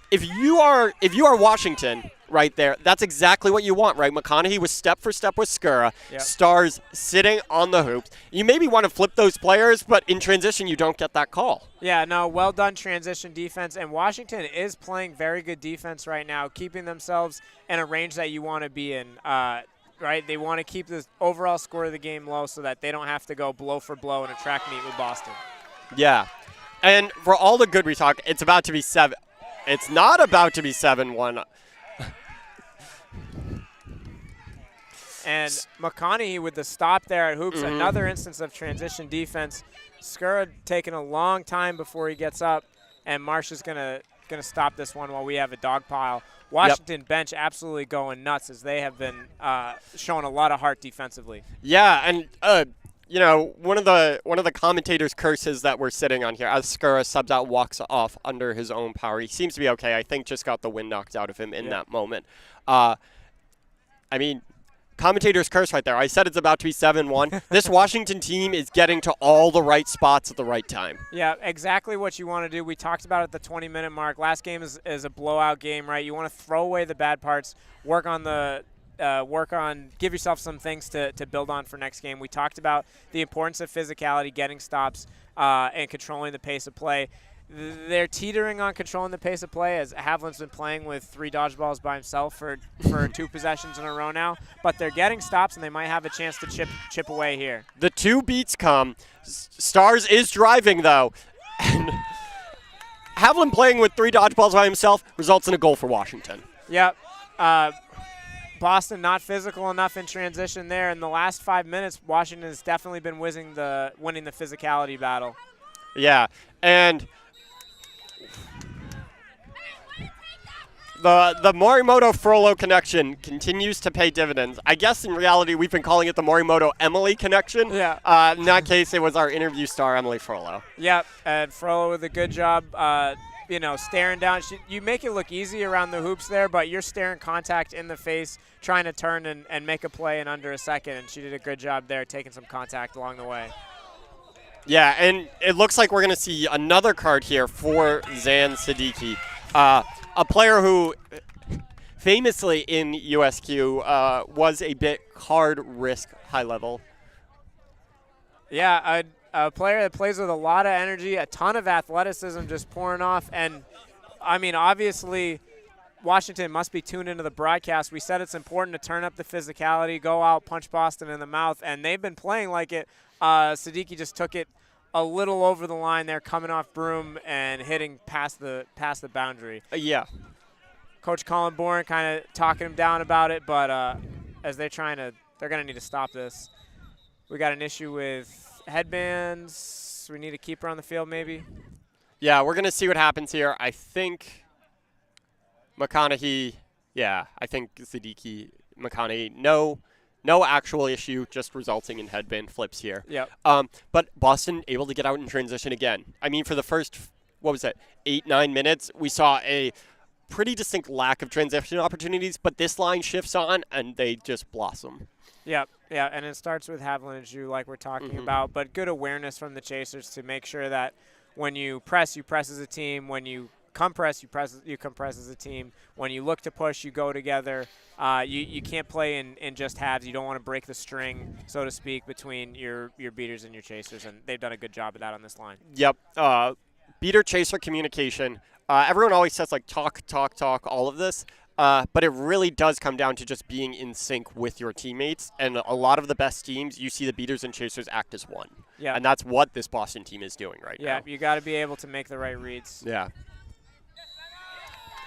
If you are Washington right there, that's exactly what you want, right? McConaughey was step for step with Skura. Yep. Stars sitting on the hoops. You maybe want to flip those players, but in transition you don't get that call. Yeah, no, well done transition defense. And Washington is playing very good defense right now, keeping themselves in a range that you want to be in. Right? They want to keep the overall score of the game low so that they don't have to go blow for blow in a track meet with Boston. Yeah. And for all the good we talk, it's about to be 7. It's not about to be 7-1. And McConaughey with the stop there at hoops, another instance of transition defense. Skura taking a long time before he gets up, and Marsh is gonna stop this one while we have a dog pile. Washington bench absolutely going nuts as they have been showing a lot of heart defensively. Yeah, and one of the commentators' curses that we're sitting on here as Skura subs out, walks off under his own power. He seems to be okay. I think just got the wind knocked out of him in that moment. Commentator's curse right there. I said it's about to be 7-1. This Washington team is getting to all the right spots at the right time. Yeah, exactly what you want to do. We talked about it at the 20-minute mark. Last game is a blowout game, right? You want to throw away the bad parts, give yourself some things to build on for next game. We talked about the importance of physicality, getting stops, and controlling the pace of play. They're teetering on controlling the pace of play as Haviland's been playing with 3 dodgeballs by himself for 2 possessions in a row now. But they're getting stops, and they might have a chance to chip away here. The 2 beats come. Stars is driving, though. And Haviland playing with 3 dodgeballs by himself results in a goal for Washington. Yep. Boston not physical enough in transition there. In the last 5 minutes, Washington has definitely been winning the physicality battle. Yeah, and the Morimoto-Frollo connection continues to pay dividends. I guess in reality we've been calling it the Morimoto-Emily connection. Yeah. In that case, it was our interview star, Emily Frollo. Yep, and Frollo with a good job, staring down. You make it look easy around the hoops there, but you're staring contact in the face, trying to turn and make a play in under a second, and she did a good job there, taking some contact along the way. Yeah, and it looks like we're going to see another card here for Zan Siddiqui. A player who famously in USQ was a bit card risk high level. Yeah, a player that plays with a lot of energy, a ton of athleticism just pouring off. And, obviously Washington must be tuned into the broadcast. We said it's important to turn up the physicality, go out, punch Boston in the mouth, and they've been playing like it. Siddiqui just took it a little over the line there, coming off broom and hitting past the boundary. Yeah. Coach Colin Bourne kind of talking him down about it, but as they're going to need to stop this. We got an issue with headbands. We need a keeper on the field maybe. Yeah, we're going to see what happens here. I think McConaughey, I think Siddiqui, McConaughey, no actual issue, just resulting in headband flips here. Yep. But Boston able to get out in transition again. For the first, 8-9 minutes, we saw a pretty distinct lack of transition opportunities, but this line shifts on, and they just blossom. Yep, yeah, and it starts with Haviland and Zhu like we're talking about, but good awareness from the chasers to make sure that when you press as a team. When you compress, you compress as a team. When you look to push, you go together. You can't play in just halves. You don't want to break the string, so to speak, between your beaters and your chasers, and they've done a good job of that on this line. Yep. Beater-chaser communication. Everyone always says, like, talk, all of this. But it really does come down to just being in sync with your teammates. And a lot of the best teams, you see the beaters and chasers act as one. Yeah. And that's what this Boston team is doing right now. Yeah, you got to be able to make the right reads. Yeah.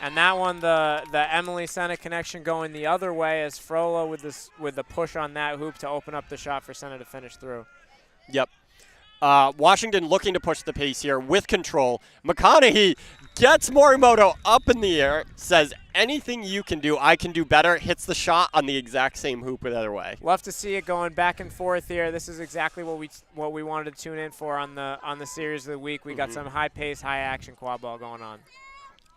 And that one, the Emily Senna connection going the other way as Frola with the push on that hoop to open up the shot for Senna to finish through. Yep. Washington looking to push the pace here with control. McConaughey gets Morimoto up in the air, says, anything you can do, I can do better, hits the shot on the exact same hoop the other way. Love to see it going back and forth here. This is exactly what we wanted to tune in for on the series of the week. We got some high pace, high action quad ball going on.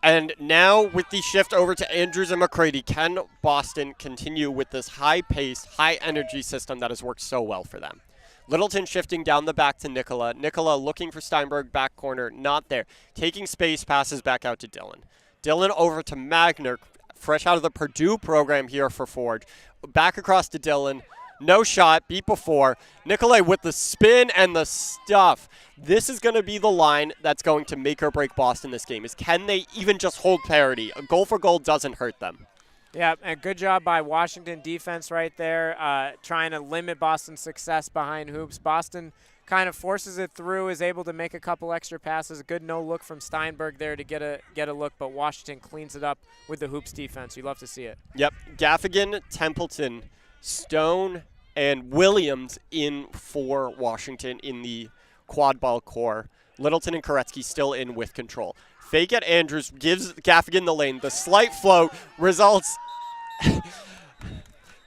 And now with the shift over to Andrews and McCready, can Boston continue with this high-paced, high-energy system that has worked so well for them? Littleton shifting down the back to Nicola. Nicola looking for Steinberg, back corner, not there. Taking space, passes back out to Dylan. Dylan over to Magner, fresh out of the Purdue program here for Forge. Back across to Dylan. No shot, beat before. Nicolay with the spin and the stuff. This is going to be the line that's going to make or break Boston this game, is can they even just hold parity? A goal for goal doesn't hurt them. Yeah, and good job by Washington defense right there, trying to limit Boston's success behind hoops. Boston kind of forces it through, is able to make a couple extra passes. A good no look from Steinberg there to get a look, but Washington cleans it up with the hoops defense. You love to see it. Yep, Gaffigan, Templeton, Stone, and Williams in for Washington in the quad ball core. Littleton and Koretsky still in with control. Fake at Andrews gives Gaffigan the lane. The slight float results.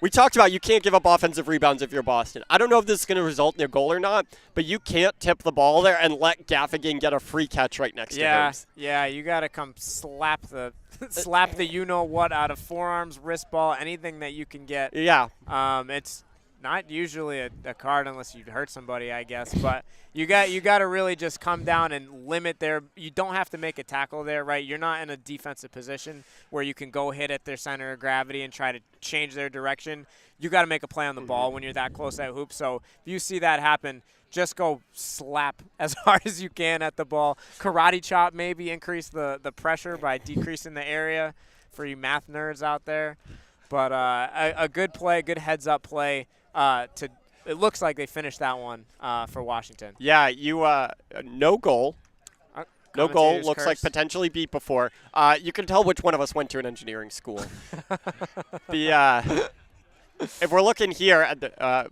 We talked about you can't give up offensive rebounds if you're Boston. I don't know if this is going to result in a goal or not, but you can't tip the ball there and let Gaffigan get a free catch right next to him. Yeah, you got to come slap the you-know-what out of forearms, wrist ball, anything that you can get. Yeah. It's not usually a card unless you hurt somebody, I guess. But you got to really just come down and limit their – you don't have to make a tackle there, right? You're not in a defensive position where you can go hit at their center of gravity and try to change their direction. You got to make a play on the ball when you're that close at hoop. So if you see that happen, just go slap as hard as you can at the ball. Karate chop, maybe increase the pressure by decreasing the area for you math nerds out there. But a good play, good heads-up play. It looks like they finished that one for Washington. Yeah, no goal. No goal. Looks curse. like potentially beat before. You can tell which one of us went to an engineering school. If we're looking here at the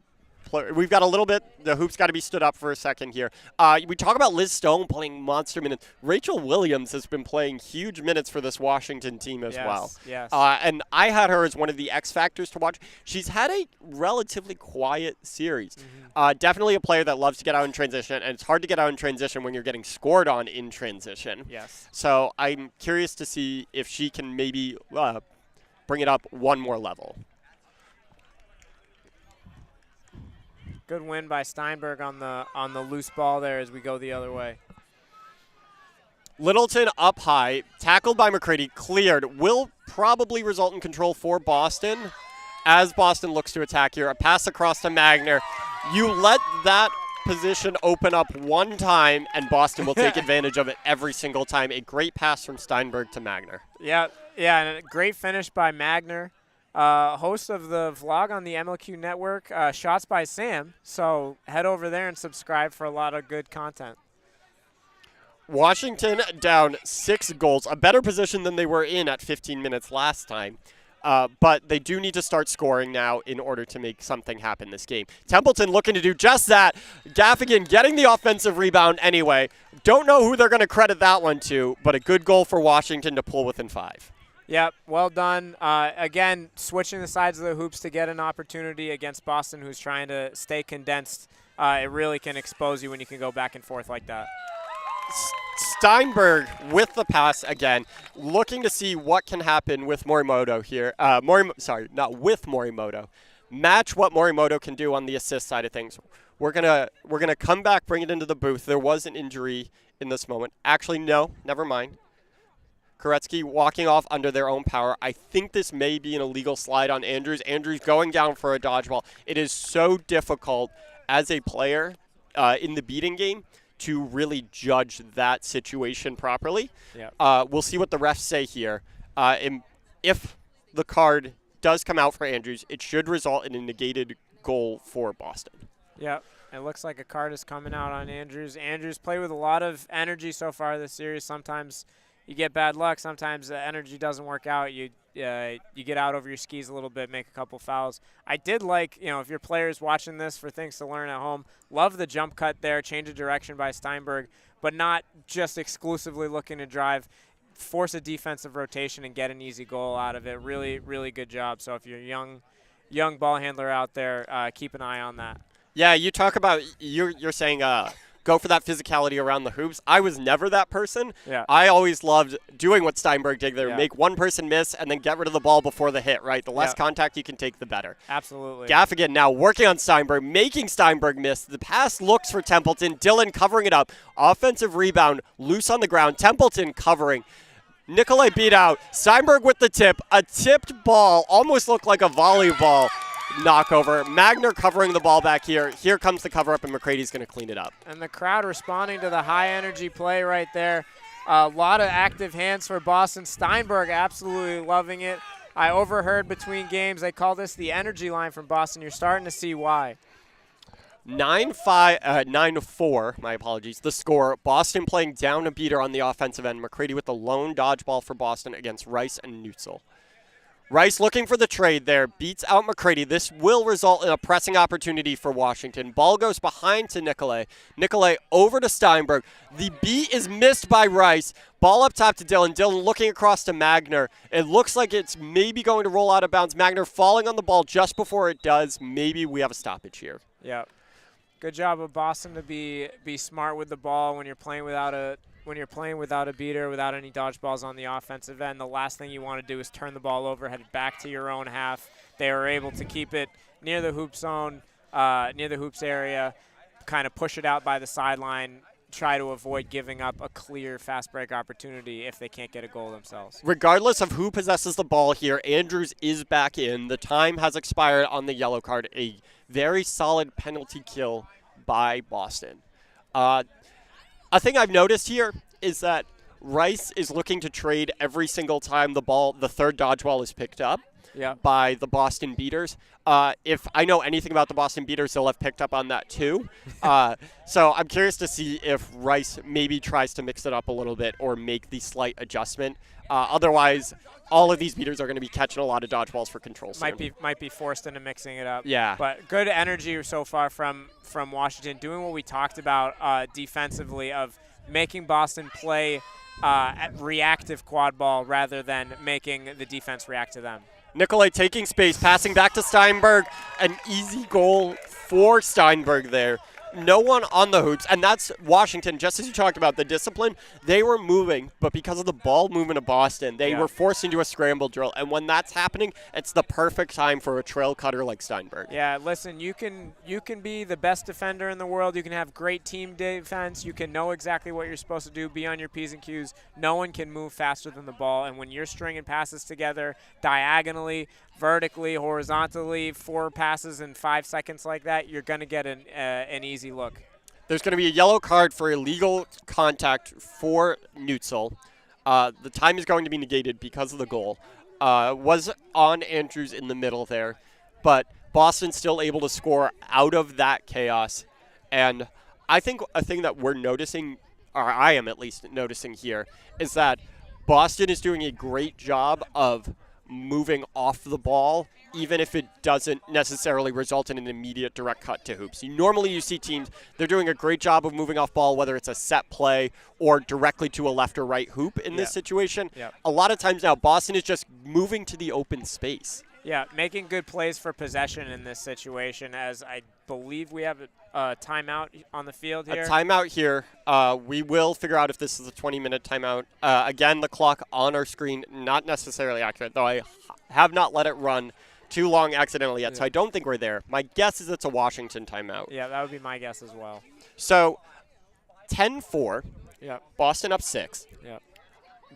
we've got a little bit. The hoop's got to be stood up for a second here. We talk about Liz Stone playing monster minutes. Rachel Williams has been playing huge minutes for this Washington team as well. Yes. And I had her as one of the X factors to watch. She's had a relatively quiet series. Definitely a player that loves to get out in transition, and it's hard to get out in transition when you're getting scored on in transition. Yes. So I'm curious to see if she can maybe bring it up one more level. Good win by Steinberg on the loose ball there as we go the other way. Littleton up high, tackled by McCready, cleared. Will probably result in control for Boston as Boston looks to attack here. A pass across to Magner. You let that position open up one time, and Boston will take advantage of it every single time. A great pass from Steinberg to Magner. Yeah, and a great finish by Magner. Host of the vlog on the MLQ Network, Shots by Sam. So head over there and subscribe for a lot of good content. Washington down 6 goals, a better position than they were in at 15 minutes last time. But they do need to start scoring now in order to make something happen this game. Templeton looking to do just that. Gaffigan getting the offensive rebound anyway. Don't know who they're going to credit that one to, but a good goal for Washington to pull within 5. Yep, well done. Again, switching the sides of the hoops to get an opportunity against Boston, who's trying to stay condensed. It really can expose you when you can go back and forth like that. Steinberg with the pass again, looking to see what can happen with Morimoto here. Not with Morimoto. Match what Morimoto can do on the assist side of things. We're gonna come back, bring it into the booth. There was an injury in this moment. Actually, no, never mind. Koretsky walking off under their own power. I think this may be an illegal slide on Andrews. Andrews going down for a dodgeball. It is so difficult as a player in the beating game to really judge that situation properly. Yeah. We'll see what the refs say here. If the card does come out for Andrews, it should result in a negated goal for Boston. Yep. It looks like a card is coming out on Andrews. Andrews played with a lot of energy so far this series. Sometimes you get bad luck. Sometimes the energy doesn't work out. You get out over your skis a little bit, make a couple fouls. I did like, if your player's watching this for things to learn at home, love the jump cut there, change of direction by Steinberg, but not just exclusively looking to drive. Force a defensive rotation and get an easy goal out of it. Really, really good job. So if you're a young ball handler out there, keep an eye on that. Yeah, you talk about, you're saying go for that physicality around the hoops. I was never that person. Yeah. I always loved doing what Steinberg did there, Yeah. make one person miss and then get rid of the ball before the hit, right? The less contact you can take, the better. Absolutely. Gaffigan now working on Steinberg, making Steinberg miss. The pass looks for Templeton. Dylan covering it up. Offensive rebound, loose on the ground. Templeton covering. Nikolai beat out. Steinberg with the tip. A tipped ball, almost looked like a volleyball knockover. Magner covering the ball back here. Here comes the cover up, and McCrady's going to clean it up. And the crowd responding to the high-energy play right there. A lot of active hands for Boston. Steinberg absolutely loving it. I overheard between games, they call this the energy line from Boston. You're starting to see why. 9-4, my apologies, the score. Boston playing down a beater on the offensive end. McCrady with the lone dodgeball for Boston against Rice and Neutzel. Rice looking for the trade there, beats out McCrady. This will result in a pressing opportunity for Washington. Ball goes behind to Nicolay. Nicolay over to Steinberg. The beat is missed by Rice. Ball up top to Dylan. Dylan looking across to Magner. It looks like it's maybe going to roll out of bounds. Magner falling on the ball just before it does. Maybe we have a stoppage here. Yeah. Good job of Boston to be smart with the ball when you're playing without a beater, without any dodgeballs on the offensive end. The last thing you want to do is turn the ball over, head it back to your own half. They were able to keep it near the hoop zone, near the hoops area, kind of push it out by the sideline, try to avoid giving up a clear fast break opportunity if they can't get a goal themselves. Regardless of who possesses the ball here, Andrews is back in. The time has expired on the yellow card. A very solid penalty kill by Boston. A thing I've noticed here is that Rice is looking to trade every single time the third dodgeball is picked up by the Boston Beaters. If I know anything about the Boston Beaters, they'll have picked up on that too. So I'm curious to see if Rice maybe tries to mix it up a little bit or make the slight adjustment. Otherwise, all of these beaters are going to be catching a lot of dodgeballs for control soon. Might be forced into mixing it up. Yeah. But good energy so far from Washington, doing what we talked about defensively of making Boston play at reactive quad ball rather than making the defense react to them. Nicolay taking space, passing back to Steinberg. An easy goal for Steinberg there. No one on the hoops, and that's Washington. Just as you talked about the discipline, they were moving, but because of the ball movement of Boston, they were forced into a scramble drill. And when that's happening, it's the perfect time for a trail cutter like Steinberg. Yeah, listen, you can be the best defender in the world. You can have great team defense. You can know exactly what you're supposed to do, be on your P's and Q's. No one can move faster than the ball. And when you're stringing passes together diagonally, vertically, horizontally, 4 passes in 5 seconds like that, you're going to get an easy look. There's going to be a yellow card for illegal contact for Neutzel. The time is going to be negated because of the goal. Was on Andrews in the middle there, but Boston still able to score out of that chaos. And I think a thing that we're noticing, or I am at least noticing here, is that Boston is doing a great job of moving off the ball, even if it doesn't necessarily result in an immediate direct cut to hoops. Normally you see teams, they're doing a great job of moving off ball, whether it's a set play or directly to a left or right hoop in this situation. A lot of times now, Boston is just moving to the open space. Yeah, making good plays for possession in this situation, as I believe we have a timeout on the field here. A timeout here. We will figure out if this is a 20-minute timeout. Again, the clock on our screen, not necessarily accurate, though I have not let it run too long accidentally yet, so I don't think we're there. My guess is it's a Washington timeout. Yeah, that would be my guess as well. So 10-4, Yep. Boston up 6. Yep.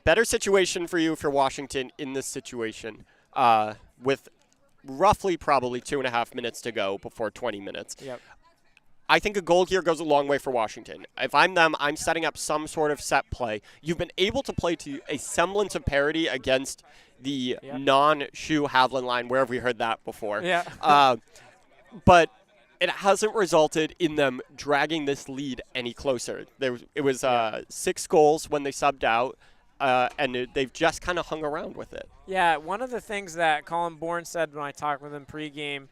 better situation for you if you're Washington in this situation with roughly probably 2.5 minutes to go before 20 minutes. Yep. I think a goal here goes a long way for Washington. If I'm them, I'm setting up some sort of set play. You've been able to play to a semblance of parity against the non-Shoe Haviland line. Where have we heard that before? Yeah. But it hasn't resulted in them dragging this lead any closer. It was 6 goals when they subbed out, and they've just kind of hung around with it. Yeah, one of the things that Colin Bourne said when I talked with him pregame,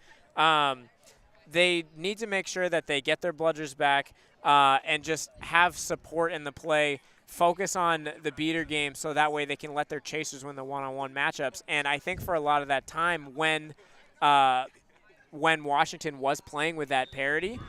they need to make sure that they get their bludgers back and just have support in the play, focus on the beater game so that way they can let their chasers win the one-on-one matchups. And I think for a lot of that time when Washington was playing with that parity,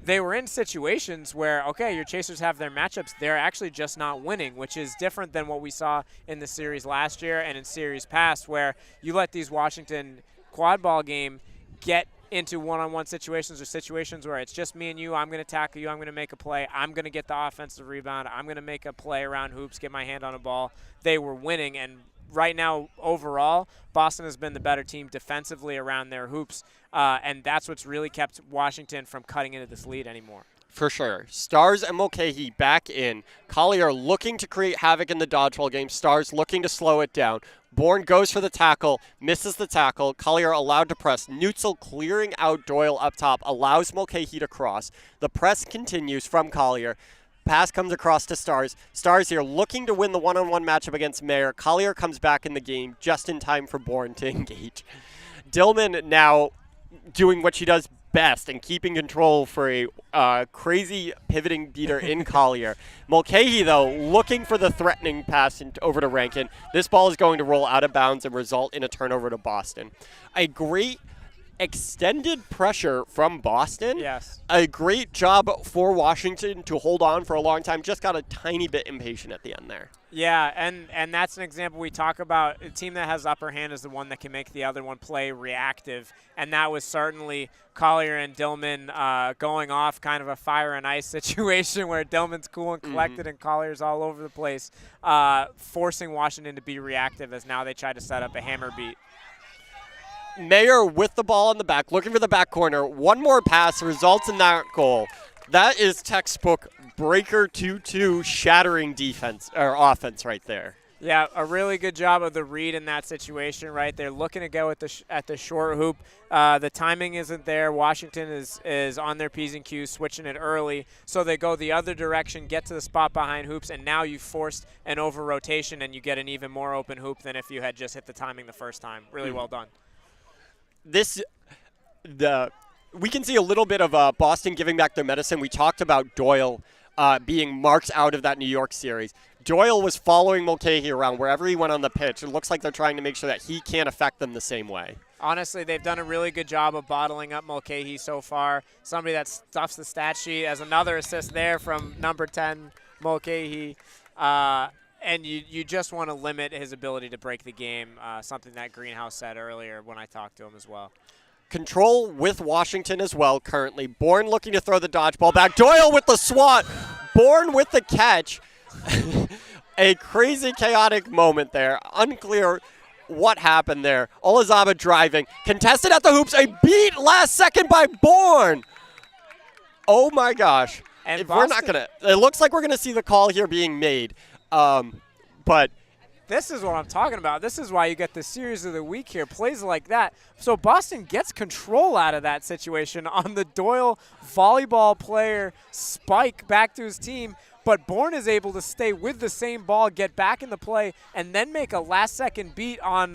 they were in situations where, okay, your chasers have their matchups. They're actually just not winning, which is different than what we saw in the series last year and in series past, where you let these Washington quadball game get into one-on-one situations or situations where it's just me and you. I'm going to tackle you. I'm going to make a play. I'm going to get the offensive rebound. I'm going to make a play around hoops, get my hand on a ball. They were winning, and right now, overall, Boston has been the better team defensively around their hoops, and that's what's really kept Washington from cutting into this lead anymore. For sure. Stars and Mulcahy back in. Collier looking to create havoc in the dodgeball game. Stars looking to slow it down. Bourne goes for the tackle, misses the tackle. Collier allowed to press. Neutzel clearing out Doyle up top, allows Mulcahy to cross. The press continues from Collier. Pass comes across to Stars. Stars here looking to win the one-on-one matchup against Mayer. Collier comes back in the game just in time for Bourne to engage. Dillman now doing what she does best and keeping control for a crazy pivoting beater in Collier. Mulcahy, though, looking for the threatening pass over to Rankin. This ball is going to roll out of bounds and result in a turnover to Boston. A great extended pressure from Boston. Yes. A great job for Washington to hold on for a long time. Just got a tiny bit impatient at the end there. Yeah, and that's an example we talk about. A team that has upper hand is the one that can make the other one play reactive, and that was certainly Collier and Dillman going off kind of a fire and ice situation where Dillman's cool and collected and Collier's all over the place, forcing Washington to be reactive as now they try to set up a hammer beat. Mayer with the ball in the back, looking for the back corner. One more pass results in that goal. That is textbook breaker 2-2 shattering defense or offense right there. Yeah, a really good job of the read in that situation, right? They're looking to go at the short hoop. The timing isn't there. Washington is on their P's and Q's, switching it early. So they go the other direction, get to the spot behind hoops, and now you've forced an over-rotation, and you get an even more open hoop than if you had just hit the timing the first time. Really well done. We can see a little bit of Boston giving back their medicine. We talked about Doyle being marked out of that New York series. Doyle was following Mulcahy around wherever he went on the pitch. It looks like they're trying to make sure that he can't affect them the same way. Honestly, they've done a really good job of bottling up Mulcahy so far. Somebody that stuffs the stat sheet as another assist there from number 10, Mulcahy. And you just want to limit his ability to break the game, something that Greenhouse said earlier when I talked to him as well. Control with Washington as well currently. Bourne looking to throw the dodgeball back. Doyle with the swat. Bourne with the catch. A crazy, chaotic moment there. Unclear what happened there. Olazaba driving. Contested at the hoops. A beat last second by Bourne. Oh, my gosh. And if we're not going to – it looks like we're going to see the call here being made. But – this is what I'm talking about. This is why you get the series of the week here, plays like that. So Boston gets control out of that situation on the Doyle volleyball player spike back to his team, but Bourne is able to stay with the same ball, get back in the play, and then make a last-second beat on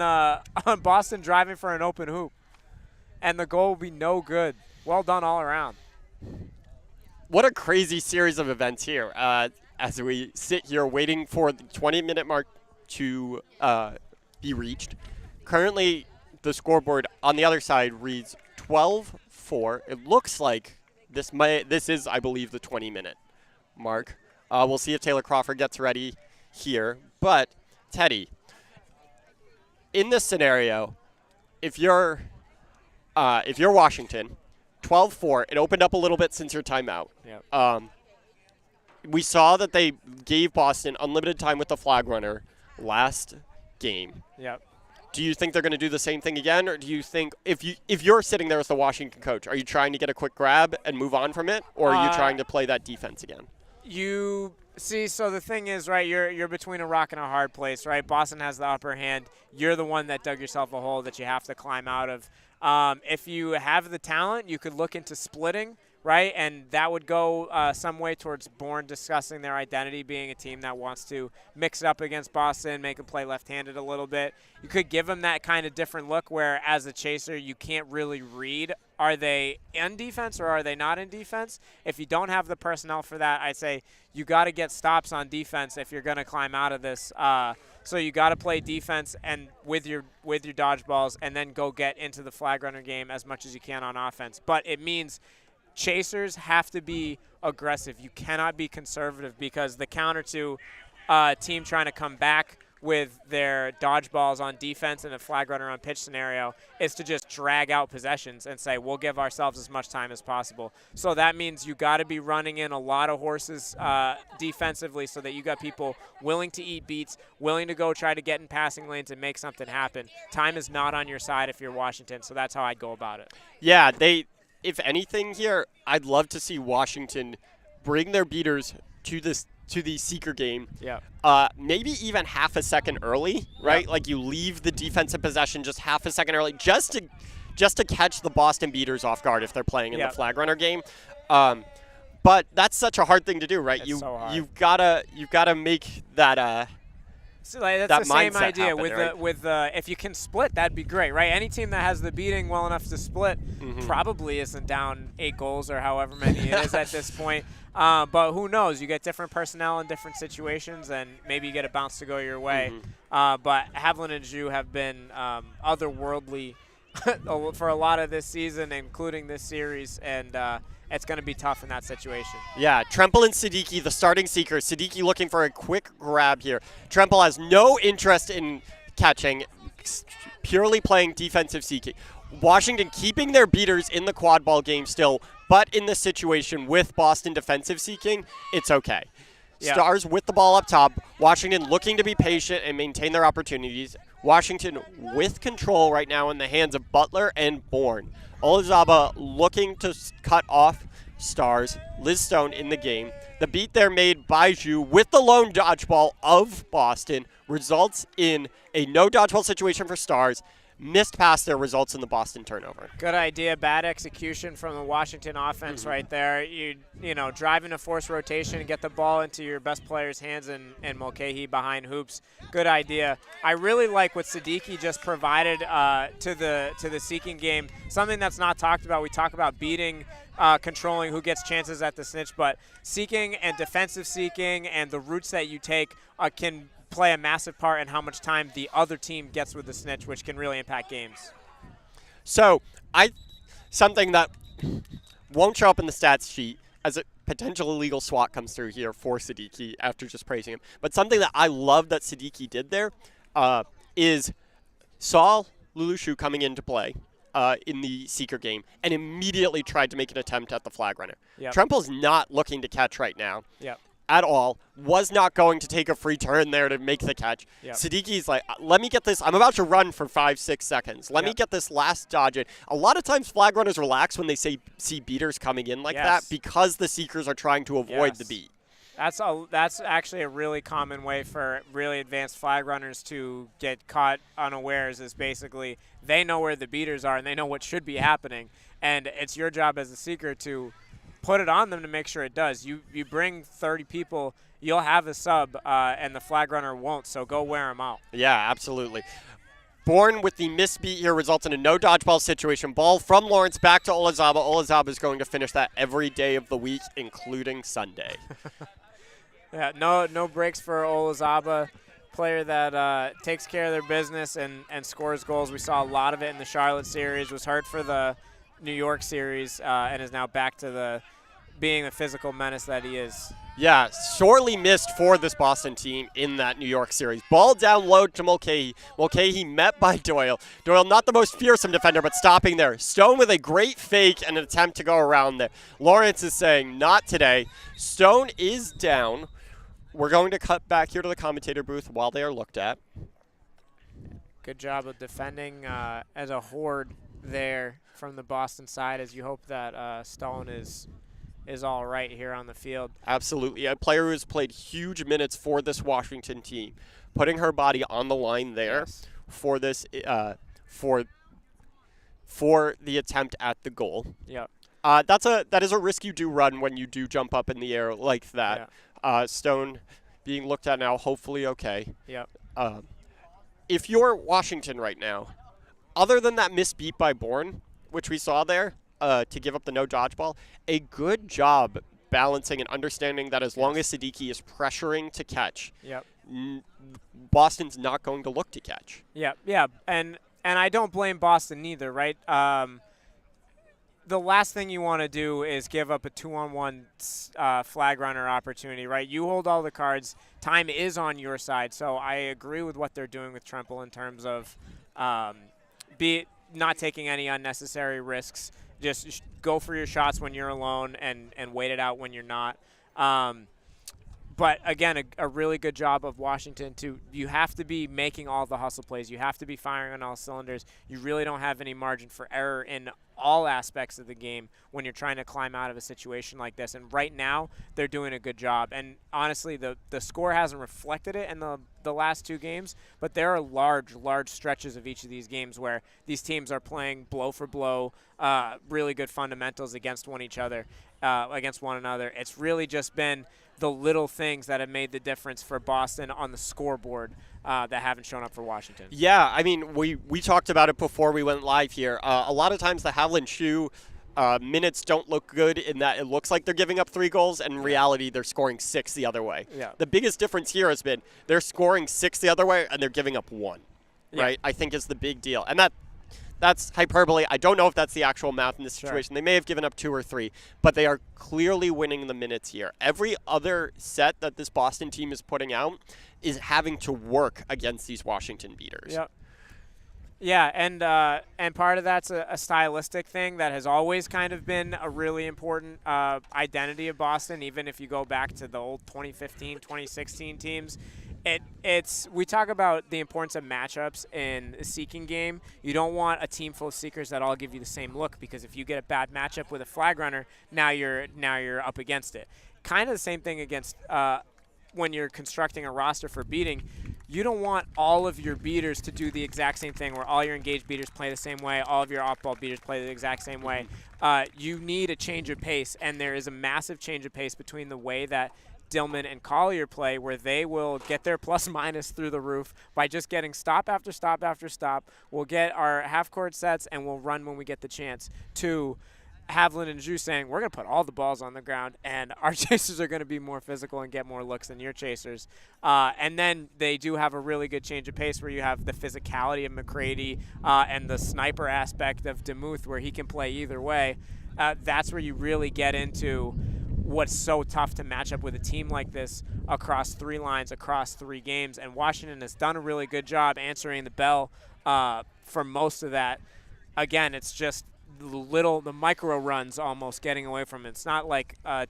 Boston driving for an open hoop. And the goal will be no good. Well done all around. What a crazy series of events here as we sit here waiting for the 20-minute mark to be reached. Currently, the scoreboard on the other side reads 12-4. It looks like this is, I believe, the 20-minute mark. We'll see if Taylor Crawford gets ready here. But, Teddy, in this scenario, if you're Washington, 12-4, it opened up a little bit since your timeout. Yep. We saw that they gave Boston unlimited time with the flag runner last game. Yep. Do you think they're going to do the same thing again, or do you think if you're sitting there as the Washington coach, are you trying to get a quick grab and move on from it, or are you trying to play that defense again? You see, so the thing is, right, you're between a rock and a hard place, right? Boston has the upper hand. You're the one that dug yourself a hole that you have to climb out of. If you have the talent, you could look into splitting, right? And that would go some way towards Bourne discussing their identity, being a team that wants to mix it up against Boston, make them play left-handed a little bit. You could give them that kind of different look where, as a chaser, you can't really read, are they in defense or are they not in defense? If you don't have the personnel for that, I'd say you got to get stops on defense if you're going to climb out of this. So you got to play defense and with your dodgeballs, and then go get into the flag runner game as much as you can on offense. But it means chasers have to be aggressive. You cannot be conservative, because the counter to a team trying to come back with their dodgeballs on defense in a flag runner on pitch scenario is to just drag out possessions and say, we'll give ourselves as much time as possible. So that means you got to be running in a lot of horses defensively, so that you got people willing to eat beats, willing to go try to get in passing lanes and make something happen. Time is not on your side if you're Washington, so that's how I'd go about it. Yeah, if anything here, I'd love to see Washington bring their beaters to the seeker game. Yeah. Maybe even half a second early, right? Yep. Like you leave the defensive possession just half a second early, just to catch the Boston beaters off guard if they're playing in the flag runner game. But that's such a hard thing to do, right? It's so hard. You've gotta make that. So that's that the same mindset idea happen, with if you can split, that'd be great, right? Any team that has the beating well enough to split probably isn't down 8 goals or however many it is at this point. But who knows? You get different personnel in different situations, and maybe you get a bounce to go your way. But Havlin and Zhu have been otherworldly for a lot of this season, including this series, and it's going to be tough in that situation. Yeah, Tremple and Siddiqui, the starting seekers. Siddiqui looking for a quick grab here. Tremple has no interest in catching, purely playing defensive seeking. Washington keeping their beaters in the quad ball game still, but in this situation with Boston defensive seeking, it's okay. Yeah. Stars with the ball up top. Washington looking to be patient and maintain their opportunities. Washington with control right now in the hands of Butler and Bourne. Olazaba looking to cut off Stars. Liz Stone in the game. The beat there made by Zhu with the lone dodgeball of Boston results in a no dodgeball situation for Stars. Missed pass there results in the Boston turnover. Good idea. Bad execution from the Washington offense right there. You know, drive into forced rotation and get the ball into your best player's hands and Mulcahy behind hoops. Good idea. I really like what Siddiqui just provided to the seeking game. Something that's not talked about. We talk about beating, controlling who gets chances at the snitch, but seeking and defensive seeking and the routes that you take can play a massive part in how much time the other team gets with the snitch, which can really impact games. So, something that won't show up in the stats sheet as a potential illegal swat comes through here for Siddiqui after just praising him. But something that I love that Siddiqui did there is saw Lulushu coming into play in the seeker game and immediately tried to make an attempt at the flag runner. Yep. Tremple's not looking to catch right now. Yep. At all, was not going to take a free turn there to make the catch. Yep. Siddiqui's like, let me get this. I'm about to run for 5-6 seconds. Let me get this last dodge in. A lot of times flag runners relax when they see beaters coming in like that because the seekers are trying to avoid the beat. That's actually a really common way for really advanced flag runners to get caught unawares, is basically they know where the beaters are and they know what should be happening. And it's your job as a seeker to put it on them to make sure it does. You bring 30 people, you'll have a sub, and the flag runner won't, so go wear them out. Yeah, absolutely. Bourne with the misbeat here results in a no dodgeball situation. Ball from Lawrence back to Olazaba. Olazaba is going to finish that every day of the week, including Sunday. Yeah, no breaks for Olazaba, player that takes care of their business and scores goals. We saw a lot of it in the Charlotte series, was hurt for the New York series, and is now back to being the physical menace that he is. Yeah, sorely missed for this Boston team in that New York series. Ball down low to Mulcahy. Mulcahy met by Doyle. Doyle not the most fearsome defender, but stopping there. Stone with a great fake and an attempt to go around there. Lawrence is saying, not today. Stone is down we're going to cut back here to the commentator booth while they are looked at. Good job of defending as a horde there from the Boston side, as you hope that Stone is all right here on the field. Absolutely. A player who has played huge minutes for this Washington team, putting her body on the line there for this for the attempt at the goal. Yep. That is a risk you do run when you do jump up in the air like that. Yeah. Stone being looked at now, hopefully okay. Yep. If you're Washington right now, other than that missed beat by Bourne, which we saw there, to give up the no dodgeball, a good job balancing and understanding that as long as Siddiqui is pressuring to catch, Boston's not going to look to catch. Yeah, and I don't blame Boston either, right? The last thing you want to do is give up a 2-on-1 flag runner opportunity, right? You hold all the cards. Time is on your side, so I agree with what they're doing with Tremple in terms of not taking any unnecessary risks. Just go for your shots when you're alone and wait it out when you're not. But, again, a really good job of Washington, too. You have to be making all the hustle plays. You have to be firing on all cylinders. You really don't have any margin for error in all aspects of the game when you're trying to climb out of a situation like this. And right now, they're doing a good job. And, honestly, the score hasn't reflected it in the last two games, but there are large stretches of each of these games where these teams are playing blow for blow, really good fundamentals against one another. It's really just been the little things that have made the difference for Boston on the scoreboard that haven't shown up for Washington. Yeah, I mean, we talked about it before we went live here. A lot of times the Haviland Shoe minutes don't look good in that it looks like they're giving up 3 goals, and in reality they're scoring 6 the other way. Yeah. The biggest difference here has been they're scoring 6 the other way and they're giving up 1, right? I think is the big deal. And that's hyperbole. I don't know if that's the actual math in this situation. They may have given up 2 or 3, but they are clearly winning the minutes here. Every other set that this Boston team is putting out is having to work against these Washington beaters. Yep. Yeah, and part of that's a stylistic thing that has always kind of been a really important identity of Boston, even if you go back to the old 2015, 2016 teams. We talk about the importance of matchups in a seeking game. You don't want a team full of seekers that all give you the same look, because if you get a bad matchup with a flag runner, now you're up against it. Kind of the same thing against when you're constructing a roster for beating. You don't want all of your beaters to do the exact same thing, where all your engaged beaters play the same way, all of your off-ball beaters play the exact same way. You need a change of pace, and there is a massive change of pace between the way that Dillman and Collier play, where they will get their plus-minus through the roof by just getting stop after stop after stop. We'll get our half-court sets, and we'll run when we get the chance, to Haviland and Zhu saying, we're going to put all the balls on the ground, and our chasers are going to be more physical and get more looks than your chasers. And then they do have a really good change of pace, where you have the physicality of McCready and the sniper aspect of DeMuth, where he can play either way. That's where you really get into what's so tough to match up with a team like this across 3 lines, across 3 games. And Washington has done a really good job answering the bell for most of that. Again, it's just the micro runs almost getting away from it. It's not like a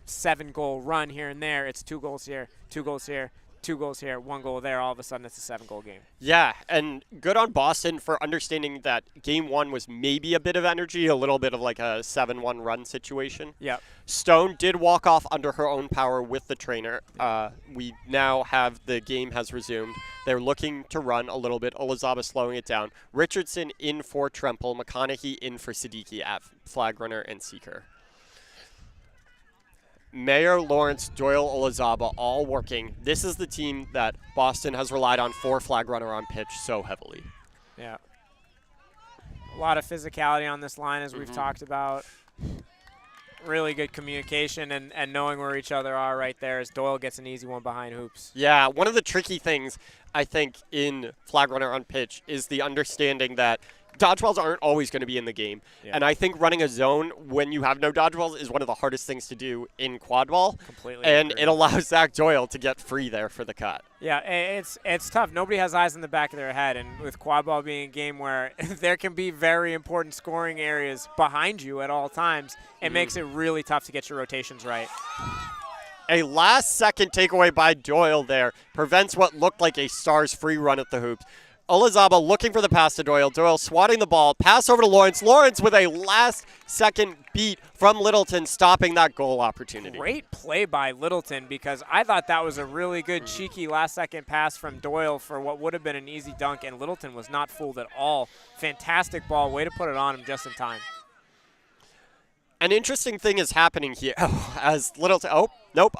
7-goal run here and there. It's 2 goals here, 2 goals here, 2 goals here, 1 goal there. All of a sudden, it's a 7-goal game. Yeah, and good on Boston for understanding that Game 1 was maybe a bit of energy, a little bit of like a 7-1 run situation. Yep. Stone did walk off under her own power with the trainer. We now have the game has resumed. They're looking to run a little bit. Olazaba slowing it down. Richardson in for Tremple. McConaughey in for Siddiqui at flag runner and seeker. Mayer, Lawrence, Doyle, Olazaba all working. This is the team that Boston has relied on for flag runner on pitch so heavily. Yeah. A lot of physicality on this line, as we've talked about. Really good communication and knowing where each other are right there, as Doyle gets an easy one behind hoops. Yeah, one of the tricky things, I think, in flag runner on pitch is the understanding that dodgeballs aren't always going to be in the game. Yeah. And I think running a zone when you have no dodgeballs is one of the hardest things to do in quadball. Completely. And agree. It allows Zach Doyle to get free there for the cut. Yeah, it's tough. Nobody has eyes in the back of their head. And with quadball being a game where there can be very important scoring areas behind you at all times, it makes it really tough to get your rotations right. A last-second takeaway by Doyle there prevents what looked like a Stars free run at the hoops. Olazaba looking for the pass to Doyle. Doyle swatting the ball. Pass over to Lawrence. Lawrence with a last-second beat from Littleton, stopping that goal opportunity. Great play by Littleton, because I thought that was a really good, cheeky last-second pass from Doyle for what would have been an easy dunk, and Littleton was not fooled at all. Fantastic ball. Way to put it on him just in time. An interesting thing is happening here as Littleton. Oh, nope.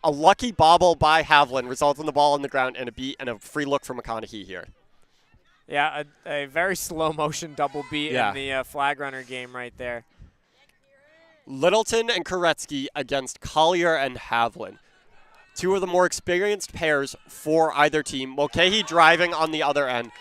A lucky bobble by Havlin results in the ball on the ground and a beat and a free look for McConaughey here. Yeah, a very slow motion double beat in the flag runner game right there. Littleton and Koretsky against Collier and Havlin. Two of the more experienced pairs for either team. Mulcahy driving on the other end.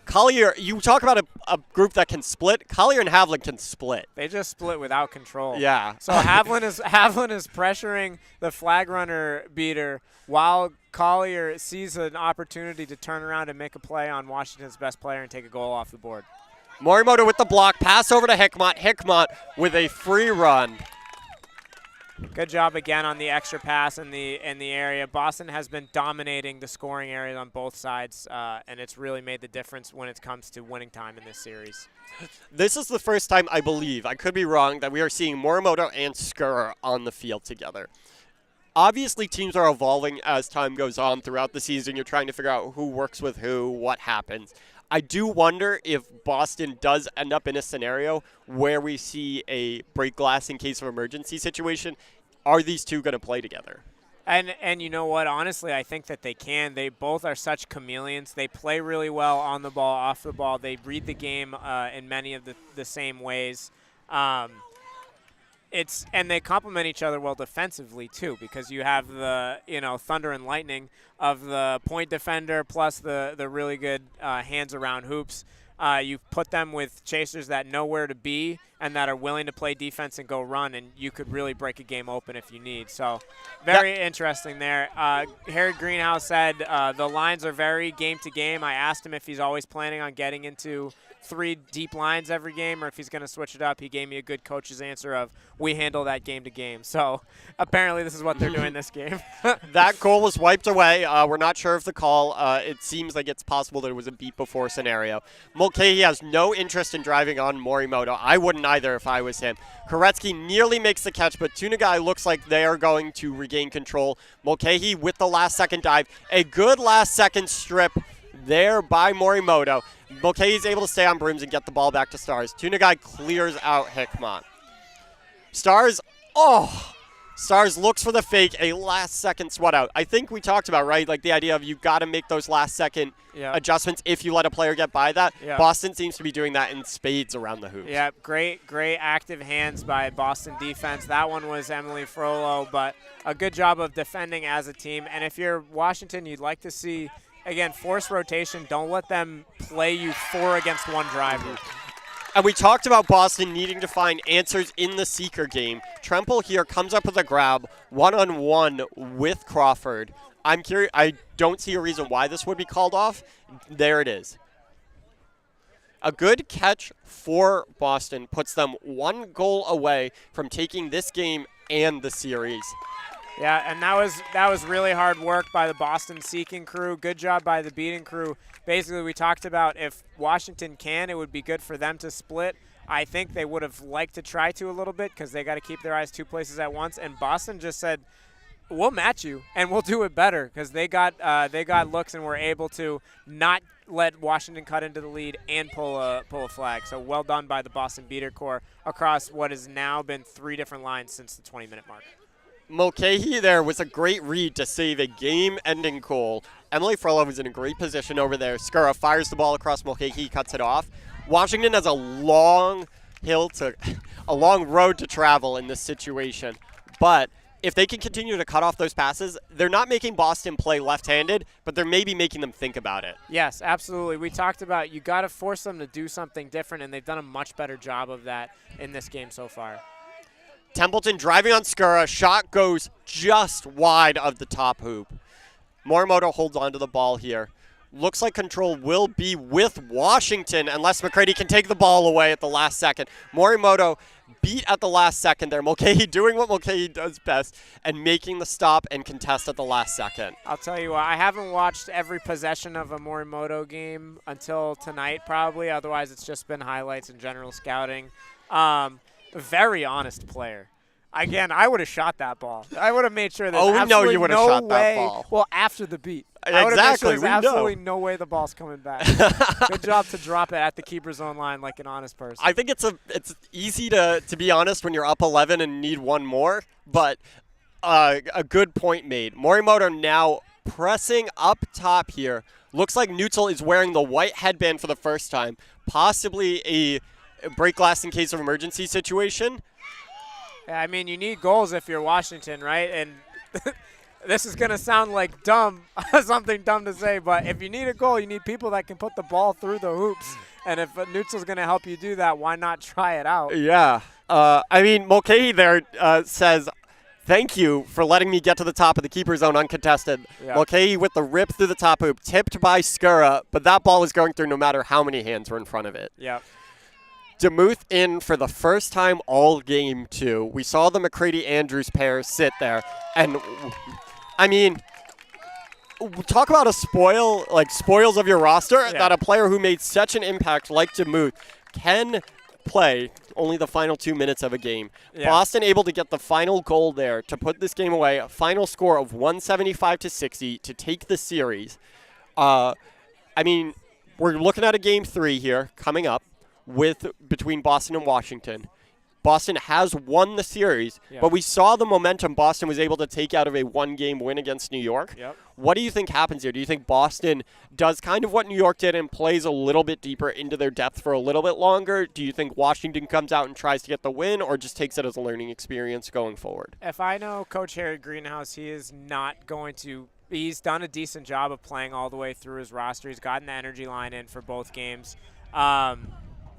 Collier, you talk about a group that can split. Collier and Havlin can split. They just split without control. Yeah. So Havlin is pressuring the flag runner beater while Collier sees an opportunity to turn around and make a play on Washington's best player and take a goal off the board. Morimoto with the block. Pass over to Hickmott. Hickmott with a free run. Good job again on the extra pass in the area. Boston has been dominating the scoring areas on both sides, and it's really made the difference when it comes to winning time in this series. This is the first time, I believe, I could be wrong, that we are seeing Morimoto and Skura on the field together. Obviously, teams are evolving as time goes on throughout the season. You're trying to figure out who works with who, what happens. I do wonder if Boston does end up in a scenario where we see a break glass in case of emergency situation. Are these two going to play together? And you know what? Honestly, I think that they can. They both are such chameleons. They play really well on the ball, off the ball. They read the game in many of the same ways. And they complement each other well defensively too, because you have the thunder and lightning of the point defender plus the really good hands around hoops. You put them with chasers that know where to be and that are willing to play defense and go run, and you could really break a game open if you need. So very interesting there. Harry Greenhouse said the lines are very game to game. I asked him if he's always planning on getting into 3 deep lines every game or if he's going to switch it up. He gave me a good coach's answer of we handle that game to game. So apparently this is what they're doing this game. That goal was wiped away. We're not sure of the call. It seems like it's possible that it was a beat before scenario. Mulcahy has no interest in driving on Morimoto. I wouldn't either if I was him. Koretsky nearly makes the catch, but Tunagai looks like they are going to regain control. Mulcahy with the last-second dive. A good last-second strip there by Morimoto. Mulcahy is able to stay on brooms and get the ball back to Stars. Tunagai clears out Hickmott. Stars looks for the fake, a last-second sweat out. I think we talked about, right, like the idea of you've got to make those last-second adjustments if you let a player get by that. Yeah. Boston seems to be doing that in spades around the hoops. Yeah, great active hands by Boston defense. That one was Emily Frollo, but a good job of defending as a team. And if you're Washington, you'd like to see, again, force rotation. Don't let them play you 4 against 1 driver. And we talked about Boston needing to find answers in the seeker game. Tremple here comes up with a grab, one-on-one with Crawford. I'm curious. I don't see a reason why this would be called off. There it is. A good catch for Boston puts them 1 goal away from taking this game and the series. Yeah, and that was really hard work by the Boston seeking crew. Good job by the beating crew. Basically, we talked about if Washington can, it would be good for them to split. I think they would have liked to try to a little bit because they got to keep their eyes 2 places at once. And Boston just said, we'll match you, and we'll do it better because they got looks and were able to not let Washington cut into the lead and pull a flag. So well done by the Boston beater corps across what has now been 3 different lines since the 20-minute mark. Mulcahy there was a great read to save a game-ending goal. Emily Frollo was in a great position over there. Skura fires the ball across Mulcahy, cuts it off. Washington has a long road to travel in this situation. But if they can continue to cut off those passes, they're not making Boston play left-handed, but they're maybe making them think about it. Yes, absolutely. We talked about you got to force them to do something different, and they've done a much better job of that in this game so far. Templeton driving on Skura. Shot goes just wide of the top hoop. Morimoto holds on to the ball here. Looks like control will be with Washington unless McCready can take the ball away at the last second. Morimoto beat at the last second there. Mulcahy doing what Mulcahy does best and making the stop and contest at the last second. I'll tell you what, I haven't watched every possession of a Morimoto game until tonight probably. Otherwise, it's just been highlights and general scouting. Very honest player. Again, I would have shot that ball. I would have made sure there's absolutely you would have no shot way. that ball. Well, after the beat. I would have made sure there's absolutely no way the ball's coming back. Good job to drop it at the keeper's own line like an honest person. I think it's easy to be honest when you're up 11 and need one more, but a good point made. Morimoto now pressing up top here. Looks like Neutral is wearing the white headband for the first time, possibly a break glass in case of emergency situation. Yeah, I mean, you need goals if you're Washington, right? And this is going to sound like dumb, something dumb to say, but if you need a goal, you need people that can put the ball through the hoops. And if Neutral's going to help you do that, why not try it out? Yeah. I mean, Mulcahy there says, thank you for letting me get to the top of the keeper zone uncontested. Yeah. Mulcahy with the rip through the top hoop, tipped by Skura, but that ball was going through no matter how many hands were in front of it. Yeah. DeMuth in for the first time all game 2. We saw the McCready-Andrews pair sit there. And, I mean, talk about spoils of your roster, that a player who made such an impact like DeMuth can play only the final 2 minutes of a game. Yeah. Boston able to get the final goal there to put this game away. A final score of 175-60 to take the series. I mean, we're looking at a game 3 here coming up between Boston and Washington. Boston has won the series, but we saw the momentum Boston was able to take out of a one-game win against New York. Yep. What do you think happens here? Do you think Boston does kind of what New York did and plays a little bit deeper into their depth for a little bit longer? Do you think Washington comes out and tries to get the win or just takes it as a learning experience going forward? If I know Coach Harry Greenhouse, he is not going to – he's done a decent job of playing all the way through his roster. He's gotten the energy line in for both games.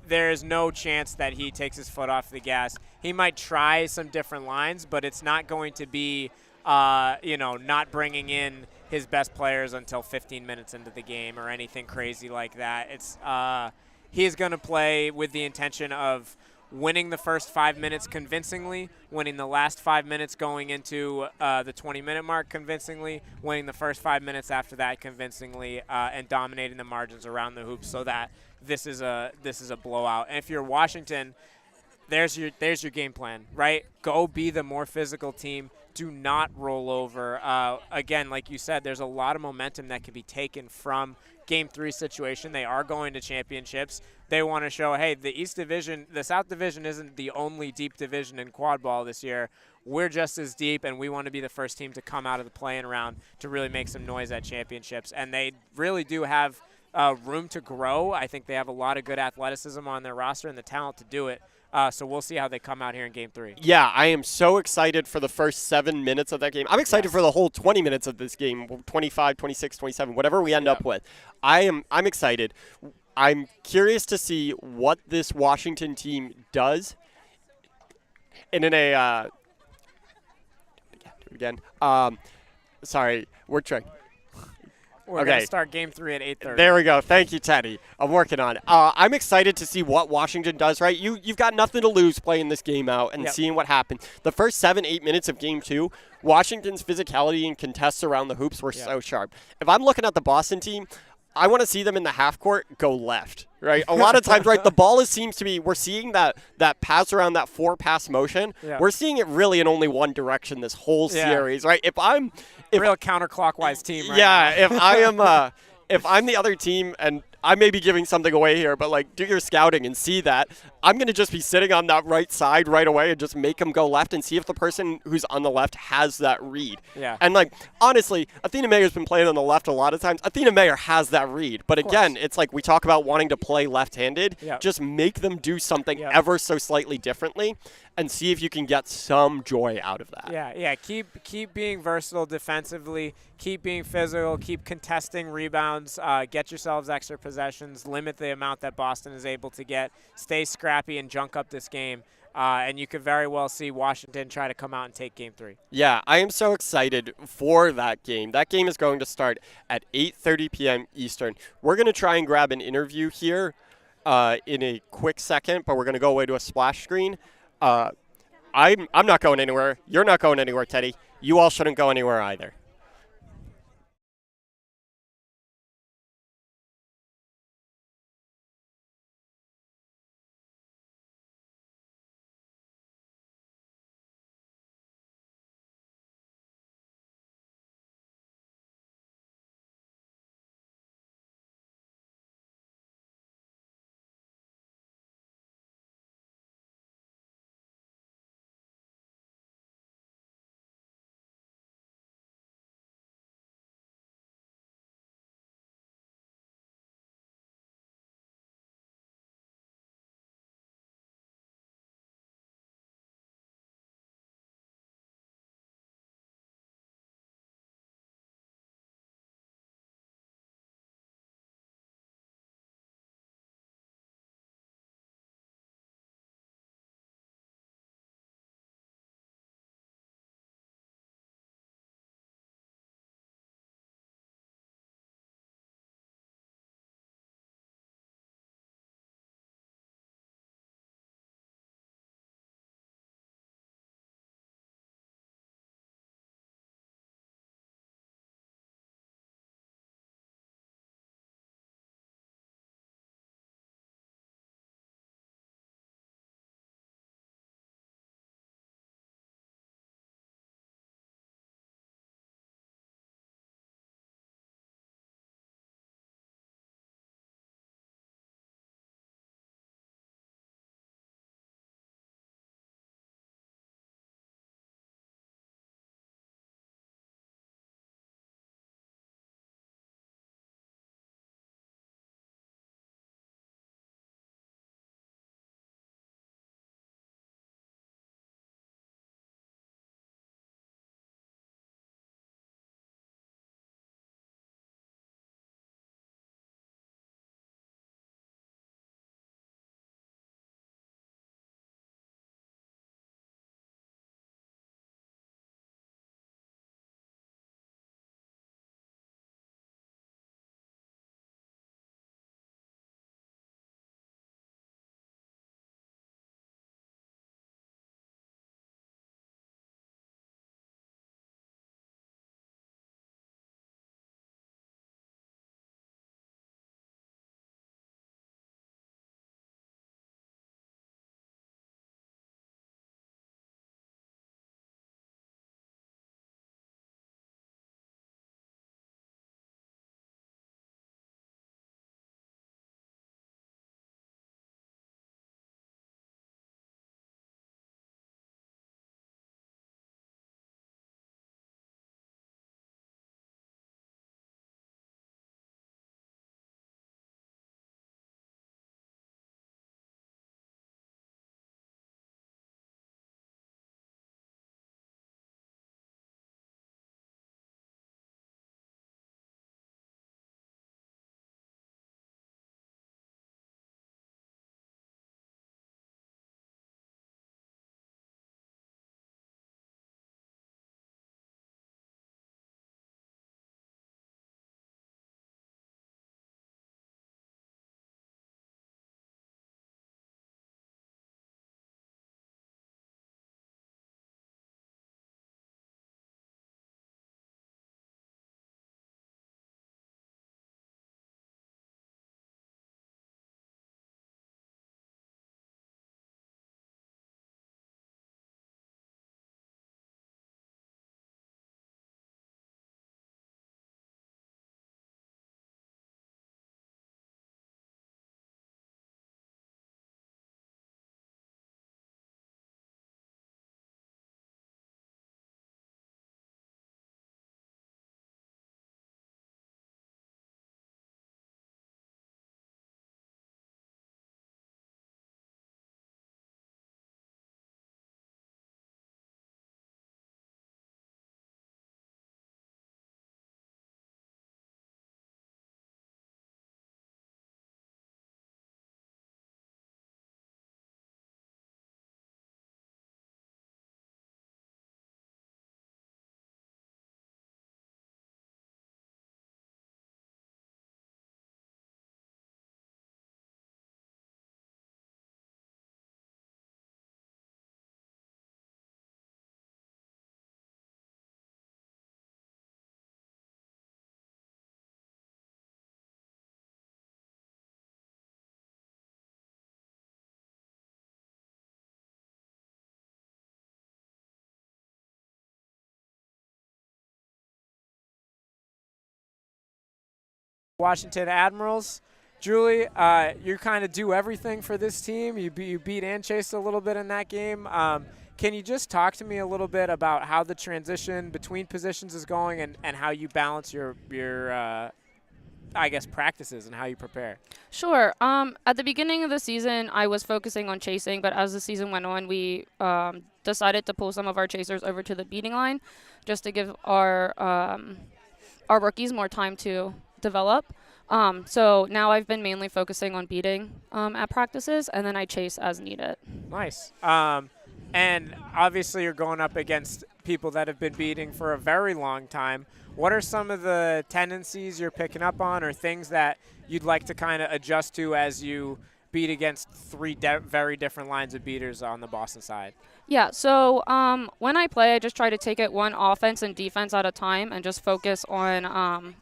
There is no chance that he takes his foot off the gas. He might try some different lines, but it's not going to be, not bringing in his best players until 15 minutes into the game or anything crazy like that. It's he is going to play with the intention of winning the first 5 minutes convincingly, winning the last 5 minutes going into the 20-minute mark convincingly, winning the first 5 minutes after that convincingly, and dominating the margins around the hoops so that this is a blowout. And if you're Washington, there's your game plan, right? Go be the more physical team. Do not roll over. Again, like you said, there's a lot of momentum that can be taken from Game 3 situation. They are going to championships. They want to show, hey, the South Division isn't the only deep division in quad ball this year. We're just as deep, and we want to be the first team to come out of the play-in round to really make some noise at championships. And they really do have room to grow. I think they have a lot of good athleticism on their roster and the talent to do it. So we'll see how they come out here in Game 3. Yeah, I am so excited for the first 7 minutes of that game. I'm excited for the whole 20 minutes of this game, 25, 26, 27, whatever we end up with. I'm excited. I'm curious to see what this Washington team does. And in a sorry, we're trying. We're going to start Game 3 at 8:30. There we go. Thank you, Teddy. I'm working on it. I'm excited to see what Washington does, right? You've got nothing to lose playing this game out and seeing what happens. The first 7-8 minutes of Game 2, Washington's physicality and contests around the hoops were so sharp. If I'm looking at the Boston team, I want to see them in the half court go left, right? A lot of times, right, the ball seems to be, we're seeing that pass around, that 4-pass motion. Yeah. We're seeing it really in only one direction this whole series, right? Real counterclockwise team right now. If I'm the other team, and I may be giving something away here, but do your scouting and see that, I'm going to just be sitting on that right side right away and just make them go left and see if the person who's on the left has that read. Yeah. And honestly, Athena Mayer's been playing on the left a lot of times. Athena Mayer has that read. But again, it's like we talk about wanting to play left-handed. Yep. Just make them do something ever so slightly differently and see if you can get some joy out of that. Yeah. Keep being versatile defensively. Keep being physical. Keep contesting rebounds. Get yourselves extra possessions. Limit the amount that Boston is able to get. Stay scrappy and junk up this game. and you could very well see Washington try to come out and take Game 3. Yeah, I am so excited for that game. That game is going to start at 8:30 p.m. Eastern. We're going to try and grab an interview here in a quick second, but we're going to go away to a splash screen. I'm not going anywhere. You're not going anywhere, Teddy. You all shouldn't go anywhere either. Washington Admirals. Julie, you kind of do everything for this team. You beat and chased a little bit in that game. Can you just talk to me a little bit about how the transition between positions is going and how you balance your I guess, practices and how you prepare? Sure. At the beginning of the season, I was focusing on chasing, but as the season went on, we decided to pull some of our chasers over to the beating line just to give our rookies more time to develop. So now I've been mainly focusing on beating at practices, and then I chase as needed. Nice. And obviously you're going up against people that have been beating for a very long time. What are some of the tendencies you're picking up on or things that you'd like to kind of adjust to as you beat against three very different lines of beaters on the Boston side? Yeah, so when I play, I just try to take it one offense and defense at a time and just focus on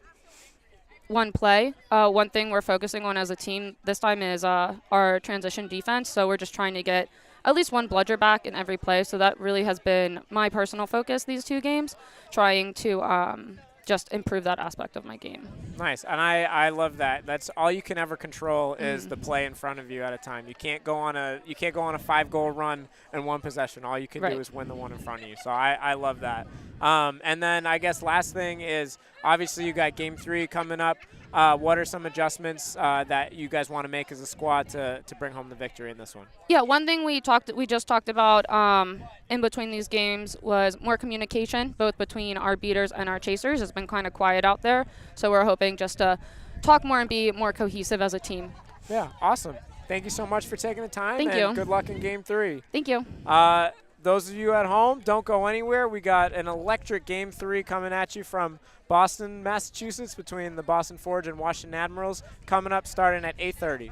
one play. One thing we're focusing on as a team this time is our transition defense, so we're just trying to get at least one bludger back in every play, so that really has been my personal focus these two games, trying to just improve that aspect of my game. Nice, and I love that. That's all you can ever control is the play in front of you at a time. You can't go on a 5-goal run in one possession. All you can do is win the one in front of you. So I love that. And then I guess last thing is obviously you got Game 3 coming up. What are some adjustments that you guys want to make as a squad to bring home the victory in this one? Yeah, one thing we just talked about in between these games was more communication, both between our beaters and our chasers. It's been kind of quiet out there, so we're hoping just to talk more and be more cohesive as a team. Yeah, awesome. Thank you so much for taking the time. Thank you. Good luck in Game 3. Thank you. Those of you at home, don't go anywhere. We got an electric Game 3 coming at you from Boston, Massachusetts, between the Boston Forge and Washington Admirals, coming up starting at 8:30.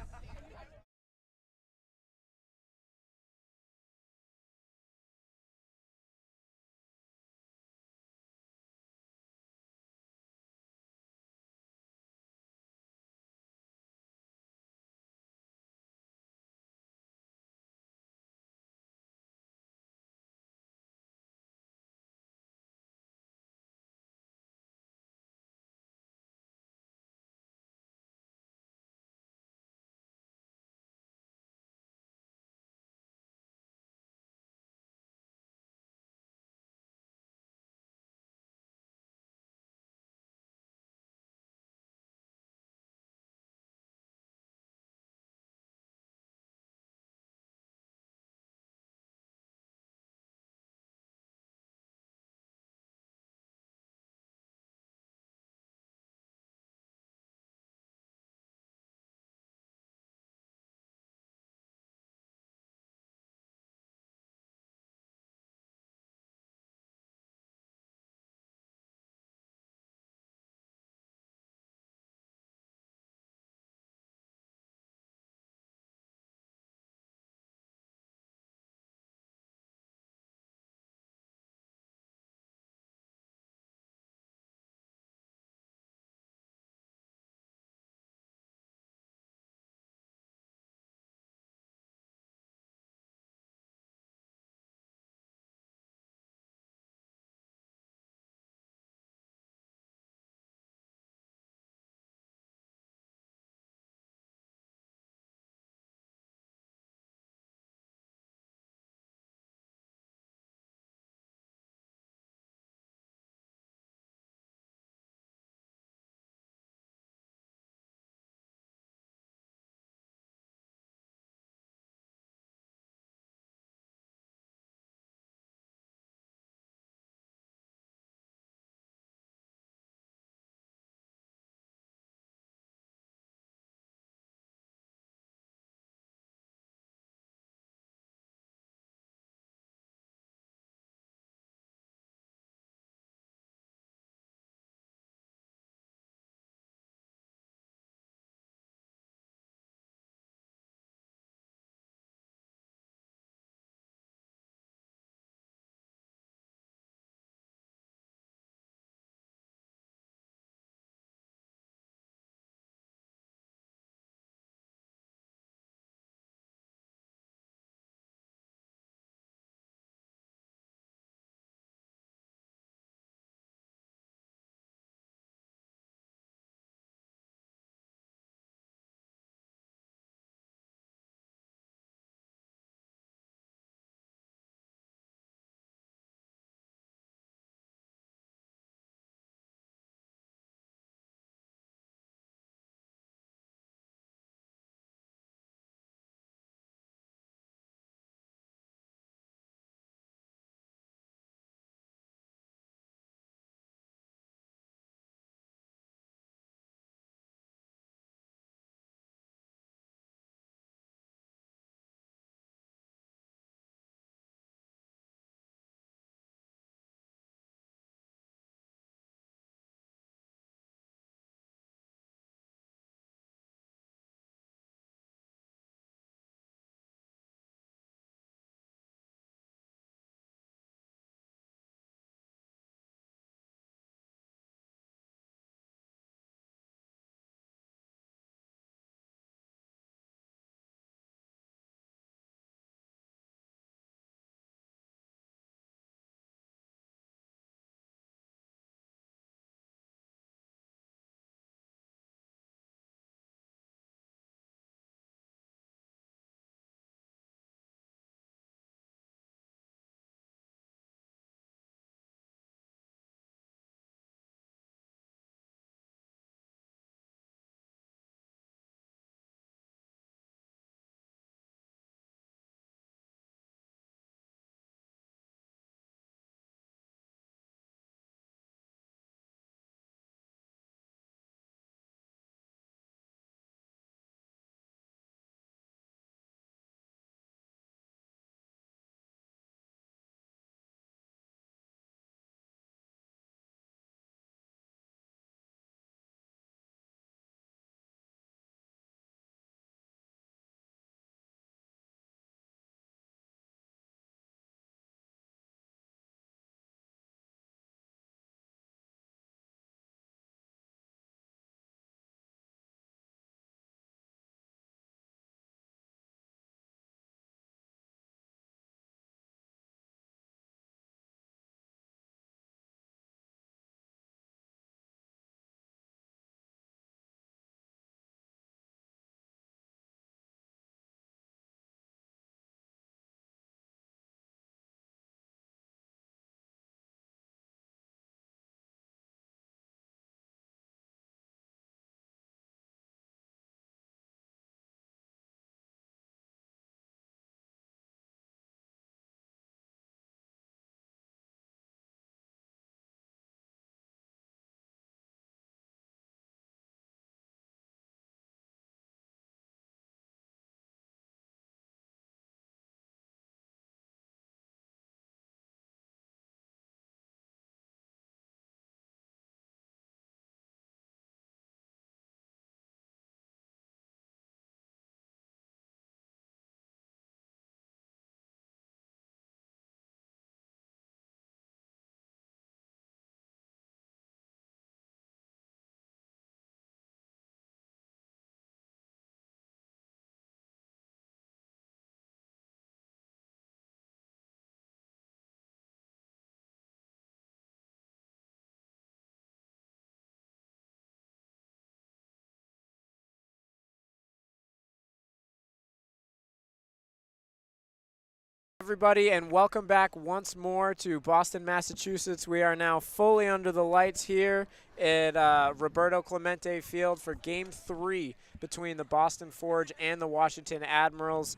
everybody, and welcome back once more to Boston, Massachusetts. We are now fully under the lights here at Roberto Clemente Field for Game 3 between the Boston Forge and the Washington Admirals.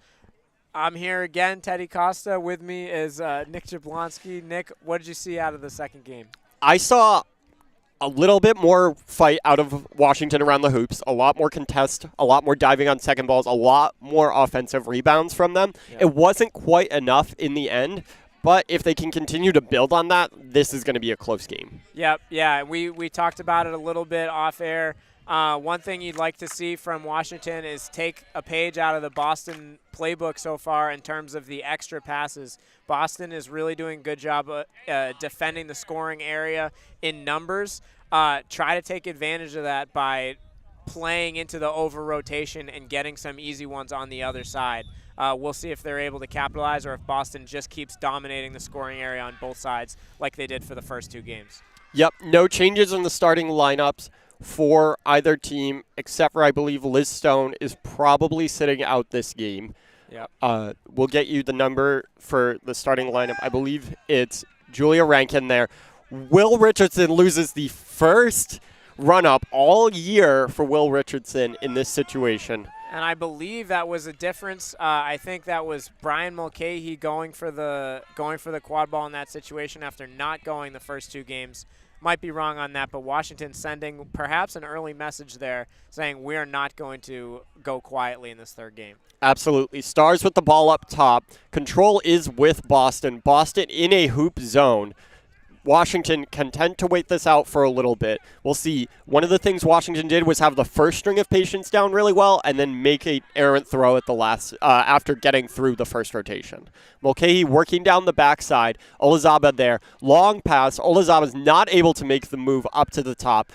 I'm here again, Teddy Costa. With me is Nick Jablonski. Nick, what did you see out of the second game? I saw a little bit more fight out of Washington around the hoops, a lot more contest, a lot more diving on second balls, a lot more offensive rebounds from them. Yeah. It wasn't quite enough in the end, but if they can continue to build on that, this is going to be a close game. Yep, yeah, we talked about it a little bit off air. One thing you'd like to see from Washington is take a page out of the Boston playbook so far in terms of the extra passes. Boston is really doing a good job defending the scoring area in numbers. Try to take advantage of that by playing into the over-rotation and getting some easy ones on the other side. We'll see if they're able to capitalize or if Boston just keeps dominating the scoring area on both sides like they did for the first two games. Yep, no changes in the starting lineups for either team, except for I believe Liz Stone is probably sitting out this game. Yep. We'll get you the number for the starting lineup. I believe it's Julia Rankin there. Will Richardson loses the first run-up all year for Will Richardson in this situation. And I believe that was a difference. I think that was Brian Mulcahy going for the quad ball in that situation after not going the first two games. Might be wrong on that, but Washington sending perhaps an early message there saying we are not going to go quietly in this third game. Absolutely. Stars with the ball up top. Control is with Boston. Boston in a hoop zone. Washington content to wait this out for a little bit. We'll see. One of the things Washington did was have the first string of patience down really well and then make an errant throw at the last after getting through the first rotation. Mulcahy working down the backside. Olazaba there. Long pass. Olazaba's not able to make the move up to the top.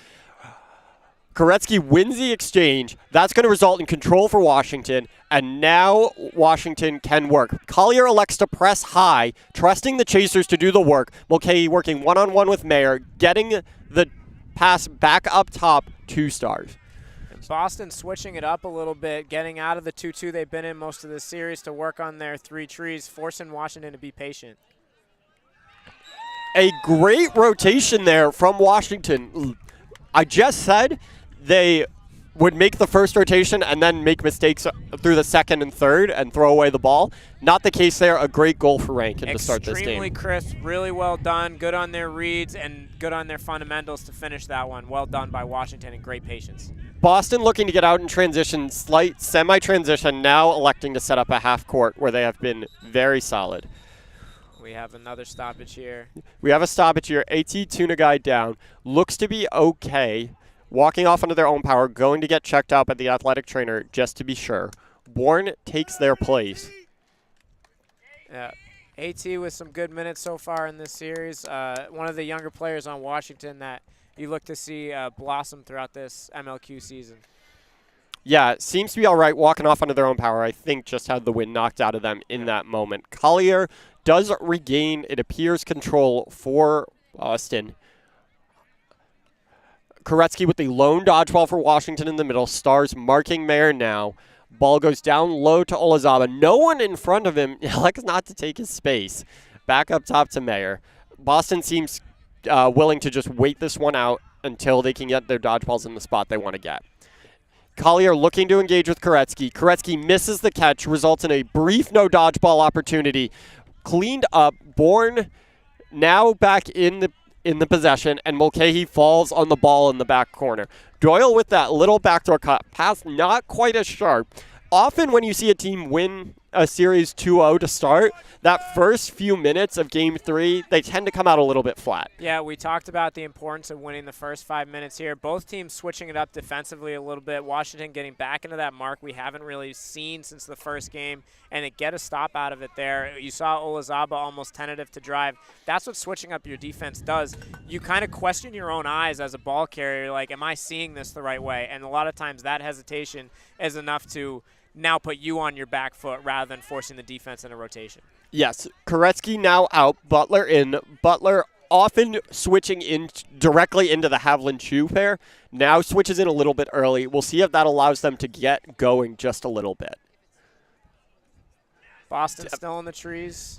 Koretsky wins the exchange. That's going to result in control for Washington, and now Washington can work. Collier elects to press high, trusting the chasers to do the work. Mulcahy working one-on-one with Mayer, getting the pass back up top, 2 stars. And Boston switching it up a little bit, getting out of the 2-2 they've been in most of the series to work on their 3 trees, forcing Washington to be patient. A great rotation there from Washington. I just said they would make the first rotation and then make mistakes through the second and third and throw away the ball. Not the case there. A great goal for Rankin to start this game. Extremely crisp, really well done. Good on their reads and good on their fundamentals to finish that one. Well done by Washington and great patience. Boston looking to get out in transition, slight semi-transition, now electing to set up a half court where they have been very solid. We have another stoppage here. We have a stoppage here. AT Tunagai down. Looks to be okay. Walking off under their own power, going to get checked out by the athletic trainer just to be sure. Bourne takes their place. Yeah, AT with some good minutes so far in this series. One of the younger players on Washington that you look to see blossom throughout this MLQ season. Yeah, seems to be all right walking off under their own power. I think just had the wind knocked out of them in that moment. Collier does regain, it appears, control for Boston. Koretsky with the lone dodgeball for Washington in the middle. Stars marking Mayer now. Ball goes down low to Olazaba. No one in front of him. Elects not to take his space. Back up top to Mayer. Boston seems willing to just wait this one out until they can get their dodgeballs in the spot they want to get. Collier looking to engage with Koretsky. Koretsky misses the catch, results in a brief no dodgeball opportunity. Cleaned up. Bourne now back in the possession, and Mulcahy falls on the ball in the back corner. Doyle with that little backdoor cut. Pass not quite as sharp. Often when you see a team win a series 2-0 to start, that first few minutes of Game 3, they tend to come out a little bit flat. Yeah, we talked about the importance of winning the first 5 minutes here. Both teams switching it up defensively a little bit. Washington getting back into that mark we haven't really seen since the first game, and it get a stop out of it there. You saw Olazaba almost tentative to drive. That's what switching up your defense does. You kind of question your own eyes as a ball carrier, like, am I seeing this the right way? And a lot of times that hesitation is enough to now put you on your back foot rather than forcing the defense in a rotation. Yes, Koretsky now out, Butler in. Butler often switching in directly into the Havlin-Chu pair. Now switches in a little bit early. We'll see if that allows them to get going just a little bit. Boston still in the trees.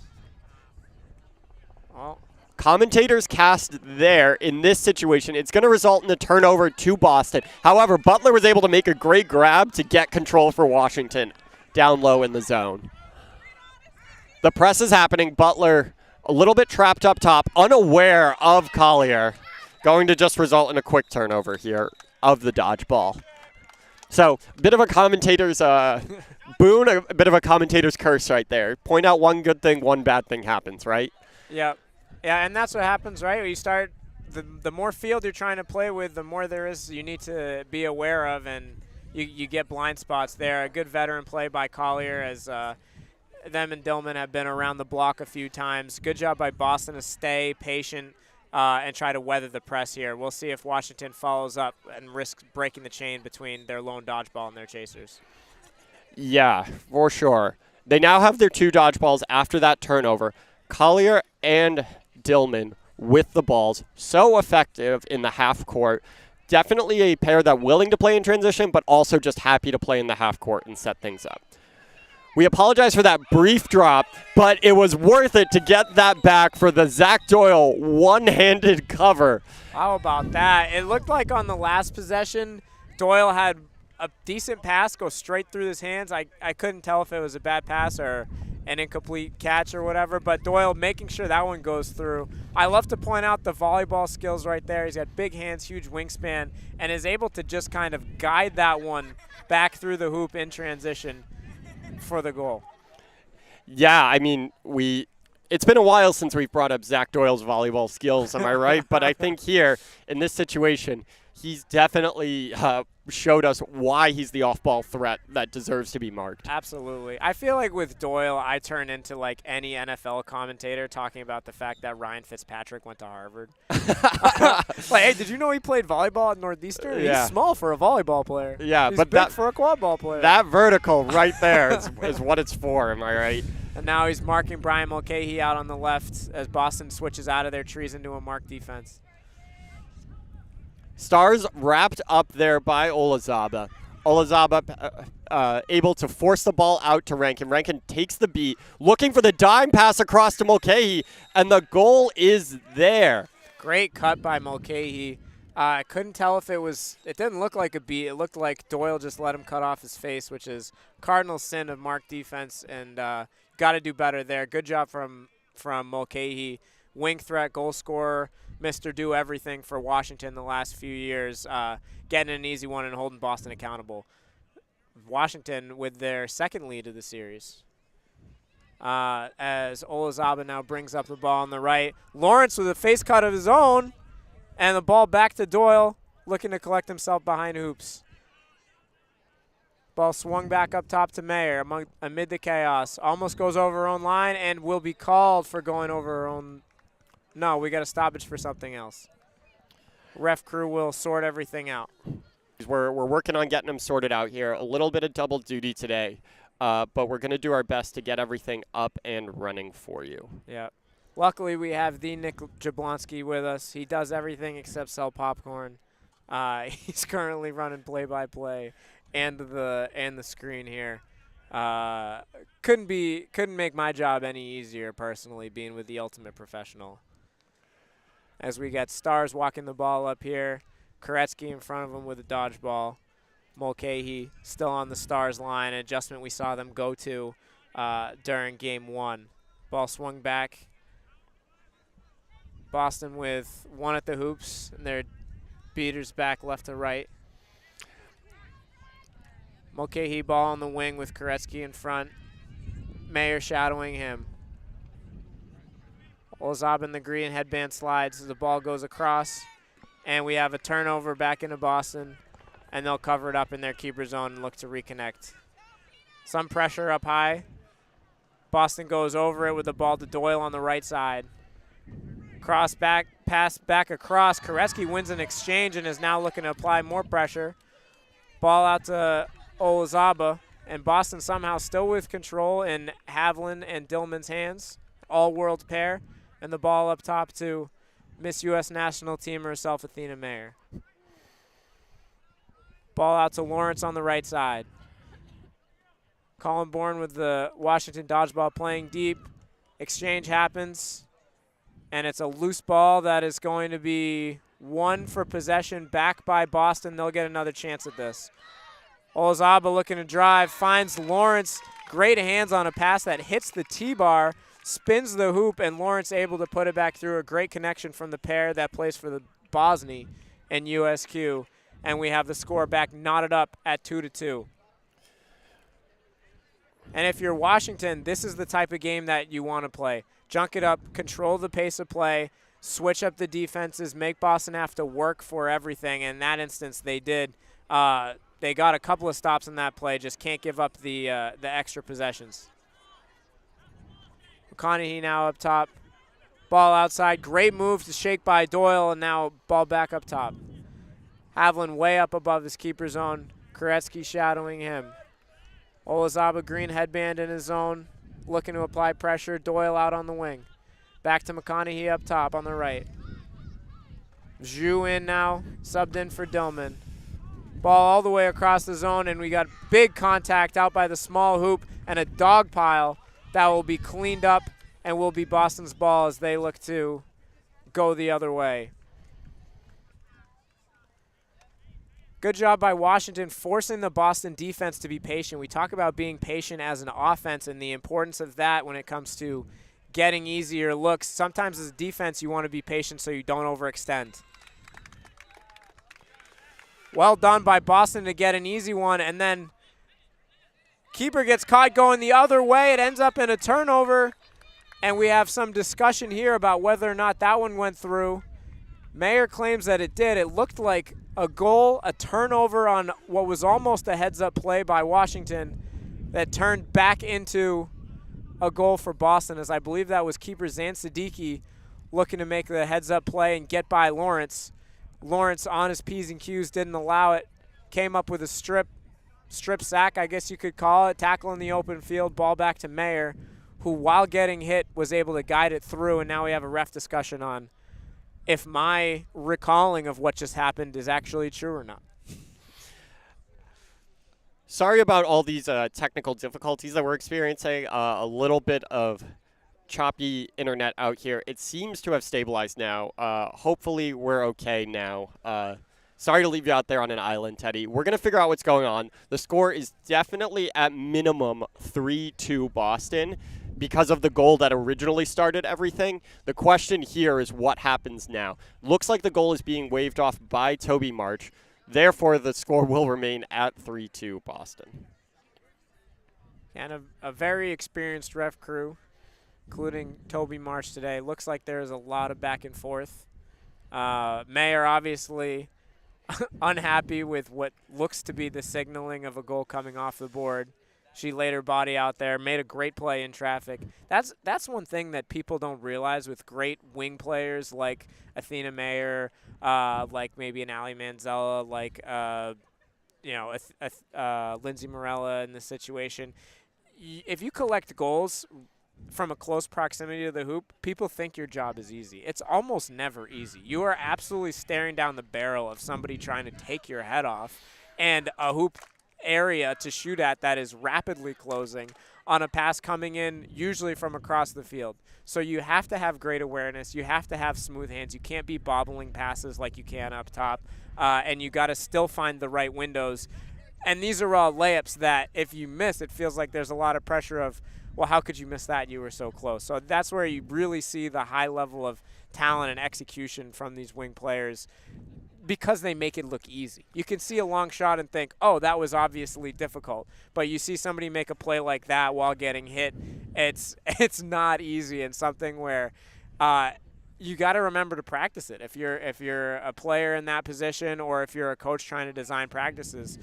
Oh. Commentators cast there in this situation. It's going to result in a turnover to Boston. However, Butler was able to make a great grab to get control for Washington down low in the zone. The press is happening. Butler a little bit trapped up top, unaware of Collier. Going to just result in a quick turnover here of the dodgeball. So, a bit of a commentator's boon, a bit of a commentator's curse right there. Point out one good thing, one bad thing happens, right? Yeah. Yeah, and that's what happens, right? You start, the more field you're trying to play with, the more there is you need to be aware of, and you get blind spots there. A good veteran play by Collier, as them and Dillman have been around the block a few times. Good job by Boston to stay patient and try to weather the press here. We'll see if Washington follows up and risks breaking the chain between their lone dodgeball and their chasers. Yeah, for sure. They now have their 2 dodgeballs after that turnover. Collier and Dillman with the balls, so effective in the half court. Definitely a pair that willing to play in transition, but also just happy to play in the half court and set things up. We apologize for that brief drop, but it was worth it to get that back for the Zach Doyle one-handed cover. How about that? It looked like on the last possession, Doyle had a decent pass go straight through his hands. I couldn't tell if it was a bad pass or an incomplete catch or whatever, but Doyle making sure that one goes through. I love to point out the volleyball skills right there. He's got big hands, huge wingspan, and is able to just kind of guide that one back through the hoop in transition for the goal. Yeah, I mean, it's been a while since we've brought up Zach Doyle's volleyball skills, am I right? But I think here, in this situation, he's definitely showed us why he's the off-ball threat that deserves to be marked. Absolutely. I feel like with Doyle, I turn into like any NFL commentator talking about the fact that Ryan Fitzpatrick went to Harvard. Like, hey, did you know he played volleyball at Northeastern? Yeah. He's small for a volleyball player. Yeah, He's but big for a quad ball player. That vertical right there is what it's for, am I right? And now he's marking Brian Mulcahy out on the left as Boston switches out of their trees into a mark defense. Stars wrapped up there by Olazaba. Olazaba able to force the ball out to Rankin. Rankin takes the beat, looking for the dime pass across to Mulcahy, and the goal is there. Great cut by Mulcahy. I couldn't tell if it didn't look like a beat. It looked like Doyle just let him cut off his face, which is cardinal sin of mark defense, and got to do better there. Good job from Mulcahy. Wing threat, goal scorer, Mr. Do Everything for Washington the last few years, getting an easy one and holding Boston accountable. Washington with their second lead of the series. As Olazaba now brings up the ball on the right. Lawrence with a face cut of his own, and the ball back to Doyle, looking to collect himself behind hoops. Ball swung back up top to Mayer amid the chaos. Almost goes over her own line and will be called for going over her own. No, we got a stoppage for something else. Ref crew will sort everything out. We're working on getting them sorted out here. A little bit of double duty today, but we're going to do our best to get everything up and running for you. Yeah. Luckily, we have the Nick Jablonski with us. He does everything except sell popcorn. He's currently running play-by-play and the screen here. Couldn't make my job any easier personally, being with the ultimate professional. As we got Stars walking the ball up here. Koretsky in front of him with a dodgeball. Mulcahy still on the Stars line, an adjustment we saw them go to during game 1. Ball swung back. Boston with one at the hoops, and their beaters back left to right. Mulcahy ball on the wing with Koretsky in front. Mayer shadowing him. Olazaba in the green headband slides as the ball goes across. And we have a turnover back into Boston. And they'll cover it up in their keeper zone and look to reconnect. Some pressure up high. Boston goes over it with the ball to Doyle on the right side. Cross back, pass back across. Koretsky wins an exchange and is now looking to apply more pressure. Ball out to Olazaba. And Boston somehow still with control in Havlin and Dillman's hands. All-world pair. And the ball up top to Miss U.S. National Team herself, Athena Mayer. Ball out to Lawrence on the right side. Colin Bourne with the Washington dodgeball playing deep. Exchange happens. And it's a loose ball that is going to be one for possession back by Boston. They'll get another chance at this. Olazaba looking to drive, finds Lawrence. Great hands on a pass that hits the T-bar, spins the hoop, and Lawrence able to put it back through. A great connection from the pair that plays for the Bosny and USQ. And we have the score back knotted up at 2-2. And if you're Washington, this is the type of game that you want to play. Junk it up, control the pace of play, switch up the defenses, make Boston have to work for everything. In that instance, they did. They got a couple of stops in that play, just can't give up the extra possessions. McConaughey now up top. Ball outside. Great move to shake by Doyle, and now ball back up top. Havlin way up above his keeper zone. Koretsky shadowing him. Olazaba green headband in his zone, looking to apply pressure. Doyle out on the wing. Back to McConaughey up top on the right. Zhu in now, subbed in for Dillman. Ball all the way across the zone, and we got big contact out by the small hoop and a dog pile that will be cleaned up and will be Boston's ball as they look to go the other way. Good job by Washington forcing the Boston defense to be patient. We talk about being patient as an offense and the importance of that when it comes to getting easier looks. Sometimes as a defense you want to be patient so you don't overextend. Well done by Boston to get an easy one, and then keeper gets caught going the other way. It ends up in a turnover, and we have some discussion here about whether or not that one went through. Mayer claims that it did. It looked like a goal, a turnover on what was almost a heads-up play by Washington that turned back into a goal for Boston, as I believe that was keeper Zan Siddiqui looking to make the heads-up play and get by Lawrence. Lawrence on his P's and Q's didn't allow it. Came up with a strip sack, I guess you could call it. Tackle in the open field, ball back to Mayer, who while getting hit was able to guide it through, and now we have a ref discussion on if my recalling of what just happened is actually true or not. Sorry about all these technical difficulties that we're experiencing. A little bit of choppy internet out here. It seems to have stabilized now. Hopefully we're okay now. Sorry to leave you out there on an island, Teddy. We're going to figure out what's going on. The score is definitely at minimum 3-2 Boston because of the goal that originally started everything. The question here is what happens now. Looks like the goal is being waved off by Toby March. Therefore, the score will remain at 3-2 Boston. And a very experienced ref crew, including Toby March today. Looks like there's a lot of back and forth. Mayer obviously unhappy with what looks to be the signaling of a goal coming off the board. She laid her body out there, made a great play in traffic. That's one thing that people don't realize with great wing players like Athena Mayer, like maybe an Ali Manzella, like Lindsay Morella in this situation. If you collect goals from a close proximity to the hoop, people think your job is easy. It's almost never easy. You are absolutely staring down the barrel of somebody trying to take your head off, and a hoop area to shoot at that is rapidly closing on a pass coming in usually from across the field. So you have to have great awareness. You have to have smooth hands. You can't be bobbling passes like you can up top, and you got to still find the right windows. And these are all layups that if you miss, it feels like there's a lot of pressure of, well, how could you miss that? You were so close. So that's where you really see the high level of talent and execution from these wing players, because they make it look easy. You can see a long shot and think, oh, that was obviously difficult. But you see somebody make a play like that while getting hit, it's not easy, and something where you got to remember to practice it. If you're a player in that position, or if you're a coach trying to design practices,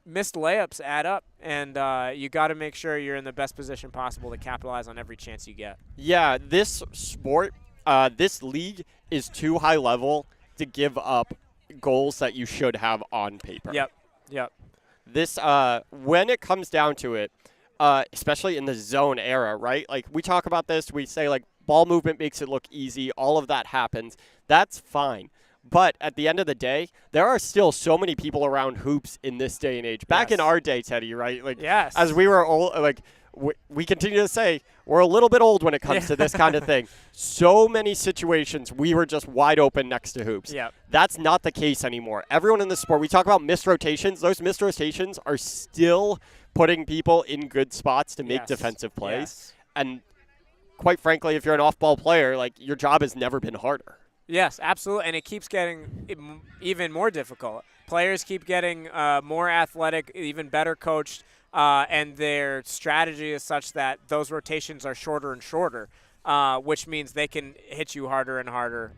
missed layups add up, and you got to make sure you're in the best position possible to capitalize on every chance you get. Yeah, this sport, this league is too high level to give up goals that you should have on paper. Yep. This, when it comes down to it, especially in the zone era, right? Like, we talk about this, we say, like, ball movement makes it look easy, all of that happens. That's fine. But at the end of the day, there are still so many people around hoops in this day and age. Back in our day, Teddy, right? Like, yes. As we were old, like, we continue to say we're a little bit old when it comes to this kind of thing. So many situations we were just wide open next to hoops. Yep. That's not the case anymore. Everyone in the sport, we talk about missed rotations. Those missed rotations are still putting people in good spots to make defensive plays. Yes. And quite frankly, if you're an off-ball player, like, your job has never been harder. Yes, absolutely, and it keeps getting even more difficult. Players keep getting more athletic, even better coached, and their strategy is such that those rotations are shorter and shorter, which means they can hit you harder and harder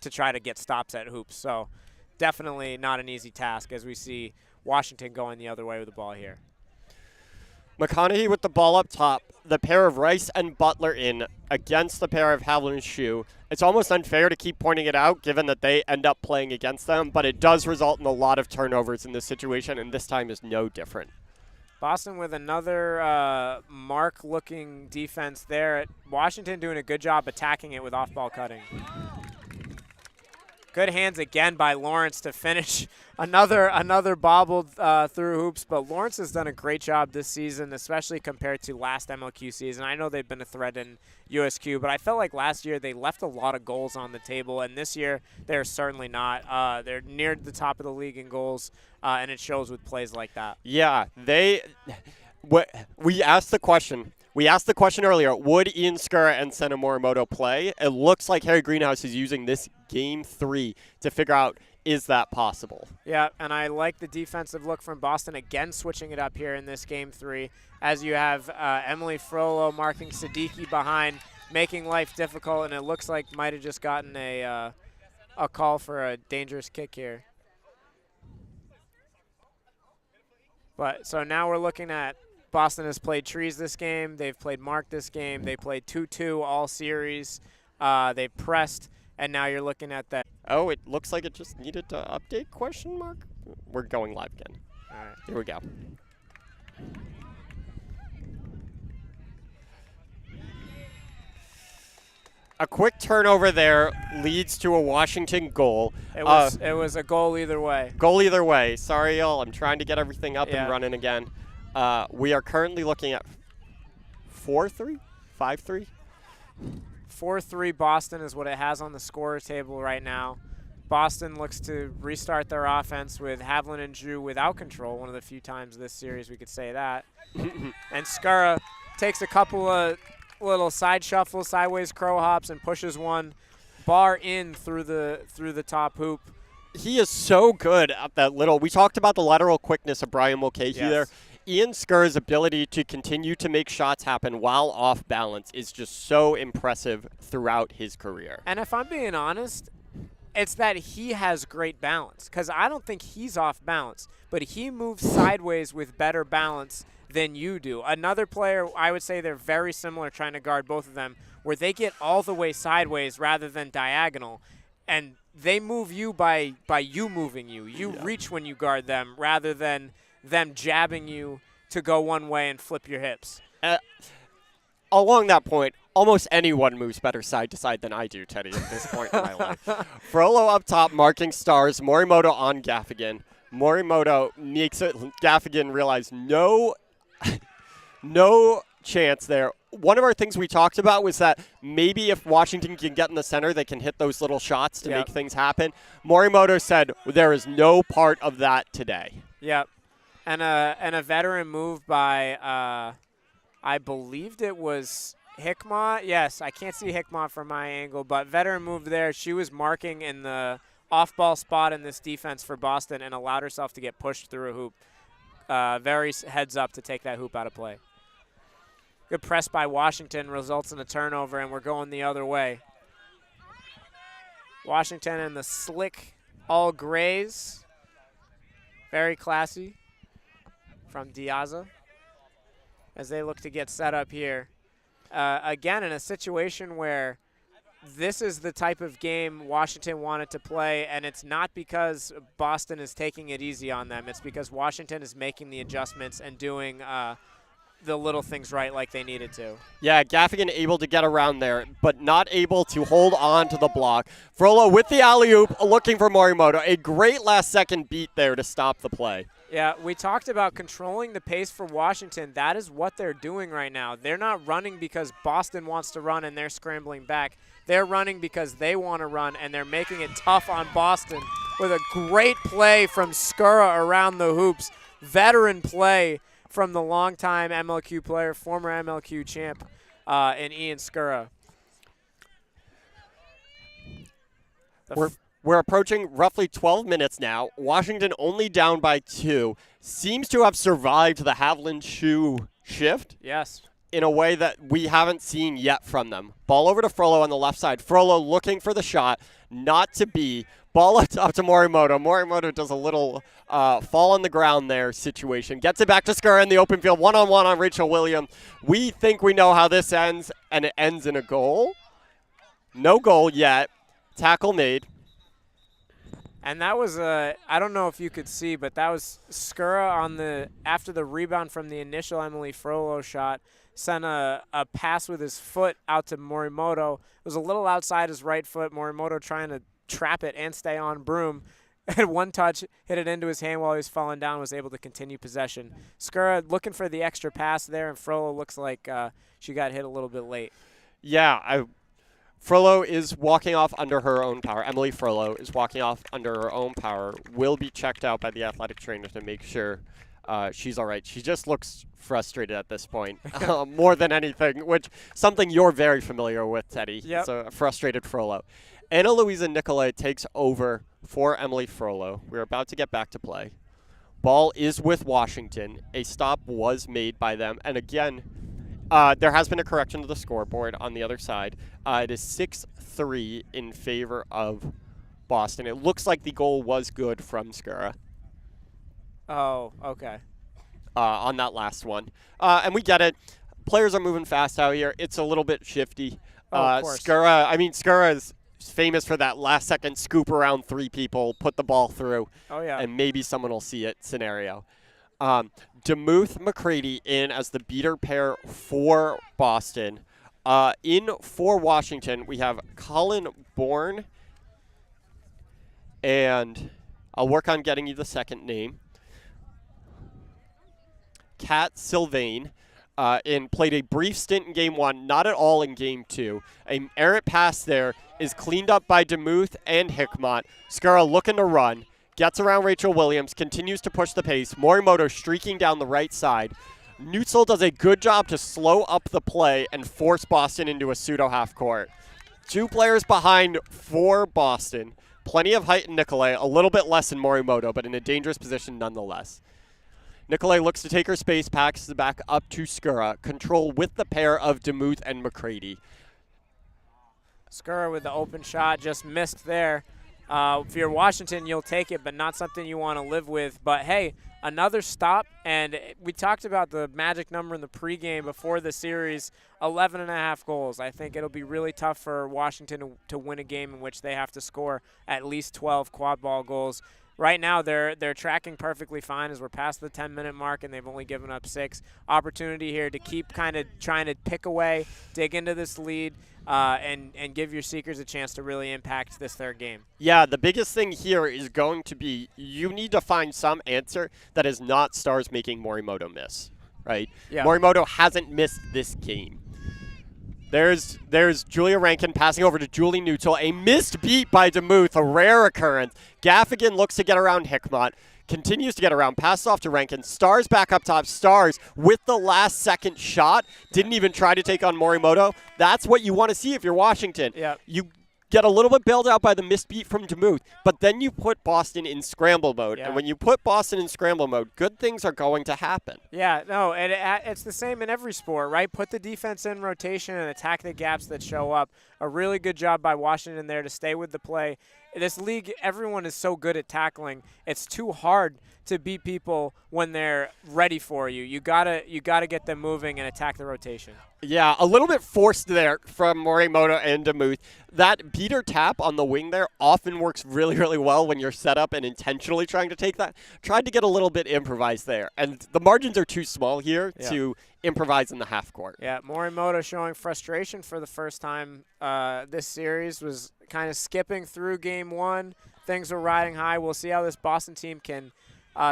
to try to get stops at hoops. So definitely not an easy task as we see Washington going the other way with the ball here. McConaughey with the ball up top, the pair of Rice and Butler in against the pair of Havlin and Shue. It's almost unfair to keep pointing it out given that they end up playing against them, but it does result in a lot of turnovers in this situation, and this time is no different. Boston with another mark-looking defense there. Washington doing a good job attacking it with off-ball cutting. Good hands again by Lawrence to finish another bobbled through hoops. But Lawrence has done a great job this season, especially compared to last MLQ season. I know they've been a threat in USQ, but I felt like last year they left a lot of goals on the table, and this year they're certainly not. They're near the top of the league in goals, and it shows with plays like that. Yeah, we asked the question. We asked the question earlier, would Ian Skura and Sena Morimoto play? It looks like Harry Greenhouse is using this Game 3 to figure out, is that possible? Yeah, and I like the defensive look from Boston, again switching it up here in this Game 3, as you have Emily Frollo marking Siddiqui behind, making life difficult, and it looks like might have just gotten a call for a dangerous kick here. But so now we're looking at Boston has played Trees this game. They've played Mark this game. They played 2-2 all series. They pressed, and now you're looking at that. Oh, it looks like it just needed to update, question mark? We're going live again. All right. Here we go. A quick turnover there leads to a Washington goal. It was a goal either way. Goal either way. Sorry, y'all. I'm trying to get everything up and running again. We are currently looking at 4-3? 5-3? 4-3 Boston is what it has on the scorer table right now. Boston looks to restart their offense with Havlin and Drew without control, one of the few times this series we could say that. And Skura takes a couple of little side shuffles, sideways crow hops, and pushes one bar in through the top hoop. He is so good at that little. We talked about the lateral quickness of Brian Mulcahy there. Ian Skura's ability to continue to make shots happen while off balance is just so impressive throughout his career. And if I'm being honest, it's that he has great balance, because I don't think he's off balance, but he moves sideways with better balance than you do. Another player, I would say they're very similar trying to guard both of them, where they get all the way sideways rather than diagonal, and they move you by you moving you. You reach when you guard them rather than them jabbing you to go one way and flip your hips. Along that point, almost anyone moves better side to side than I do, Teddy, at this point in my life. Frollo up top, marking stars. Morimoto on Gaffigan. Morimoto makes it. Gaffigan realize no chance there. One of our things we talked about was that maybe if Washington can get in the center, they can hit those little shots to make things happen. Morimoto said there is no part of that today. Yep. And a veteran move by, I believed it was Hickma. Yes, I can't see Hickma from my angle, but veteran move there. She was marking in the off-ball spot in this defense for Boston and allowed herself to get pushed through a hoop. Very heads up to take that hoop out of play. Good press by Washington results in a turnover, and we're going the other way. Washington in the slick all grays. Very classy from Diaza as they look to get set up here. Again, in a situation where this is the type of game Washington wanted to play, and it's not because Boston is taking it easy on them. It's because Washington is making the adjustments and doing the little things right like they needed to. Yeah, Gaffigan able to get around there, but not able to hold on to the block. Frollo with the alley-oop, looking for Morimoto. A great last-second beat there to stop the play. Yeah, we talked about controlling the pace for Washington. That is what they're doing right now. They're not running because Boston wants to run and they're scrambling back. They're running because they want to run, and they're making it tough on Boston with a great play from Skura around the hoops. Veteran play from the longtime MLQ player, former MLQ champ, in Ian Skura. We're approaching roughly 12 minutes now. Washington only down by 2. Seems to have survived the Haviland shoe shift. Yes. In a way that we haven't seen yet from them. Ball over to Frollo on the left side. Frollo looking for the shot, not to be. Ball up to Morimoto. Morimoto does a little fall on the ground there situation. Gets it back to Skura in the open field. One-on-one on Rachel Williams. We think we know how this ends, and it ends in a goal. No goal yet. Tackle made. And that was I don't know if you could see, but that was Skura after the rebound from the initial Emily Frollo shot, sent a pass with his foot out to Morimoto. It was a little outside his right foot. Morimoto trying to trap it and stay on Broom. Had one touch, hit it into his hand while he was falling down, was able to continue possession. Skura looking for the extra pass there, and Frollo looks like she got hit a little bit late. Yeah, Frollo is walking off under her own power. Emily Frollo is walking off under her own power. Will be checked out by the athletic trainer to make sure she's all right. She just looks frustrated at this point, more than anything, which something you're very familiar with, Teddy. Yep. So a frustrated Frollo. Anna Louisa Nicolai takes over for Emily Frollo. We're about to get back to play. Ball is with Washington. A stop was made by them. And again, there has been a correction to the scoreboard on the other side. It is 6-3 in favor of Boston. It looks like the goal was good from Skura. Oh, okay. On that last one. And we get it. Players are moving fast out here. It's a little bit shifty. Of course. Skura is famous for that last-second scoop around 3 people, put the ball through, and maybe someone will see it scenario. DeMuth McCready in as the beater pair for Boston. In for Washington, we have Colin Bourne, and I'll work on getting you the second name. Kat Sylvain played a brief stint in Game 1, not at all in Game 2. An errant pass there is cleaned up by DeMuth and Hickmott. Skura looking to run. Gets around Rachel Williams, continues to push the pace. Morimoto streaking down the right side. Neutzel does a good job to slow up the play and force Boston into a pseudo half court. 2 players behind for Boston. Plenty of height in Nicolai, a little bit less in Morimoto, but in a dangerous position nonetheless. Nicolai looks to take her space, packs back up to Skura. Control with the pair of DeMuth and McCready. Skura with the open shot, just missed there. If you're Washington, you'll take it, but not something you want to live with. But, hey, another stop, and we talked about the magic number in the pregame before the series, 11.5 goals. I think it'll be really tough for Washington to win a game in which they have to score at least 12 quad ball goals. Right now, they're tracking perfectly fine as we're past the 10-minute mark, and they've only given up 6. Opportunity here to keep kind of trying to pick away, dig into this lead, and give your Seekers a chance to really impact this third game. Yeah, the biggest thing here is going to be you need to find some answer that is not Stars making Morimoto miss, right? Yeah. Morimoto hasn't missed this game. There's Julia Rankin passing over to Julie Neutzel. A missed beat by DeMuth, a rare occurrence. Gaffigan looks to get around Hickmott. Continues to get around, passes off to Rankin. Stars back up top. Stars with the last second shot. Didn't even try to take on Morimoto. That's what you want to see if you're Washington. Yeah. You get a little bit bailed out by the missed beat from DeMuth, but then you put Boston in scramble mode. Yeah. And when you put Boston in scramble mode, good things are going to happen. Yeah, no, and it's the same in every sport, right? Put the defense in rotation and attack the gaps that show up. A really good job by Washington there to stay with the play. This league, everyone is so good at tackling. It's too hard to beat people when they're ready for you. You gotta get them moving and attack the rotation. Yeah, a little bit forced there from Morimoto and DeMuth. That beater tap on the wing there often works really, really well when you're set up and intentionally trying to take that. Tried to get a little bit improvised there. And the margins are too small here to improvise in the half court. Yeah, Morimoto showing frustration for the first time this series, was kind of skipping through Game 1. Things were riding high. We'll see how this Boston team can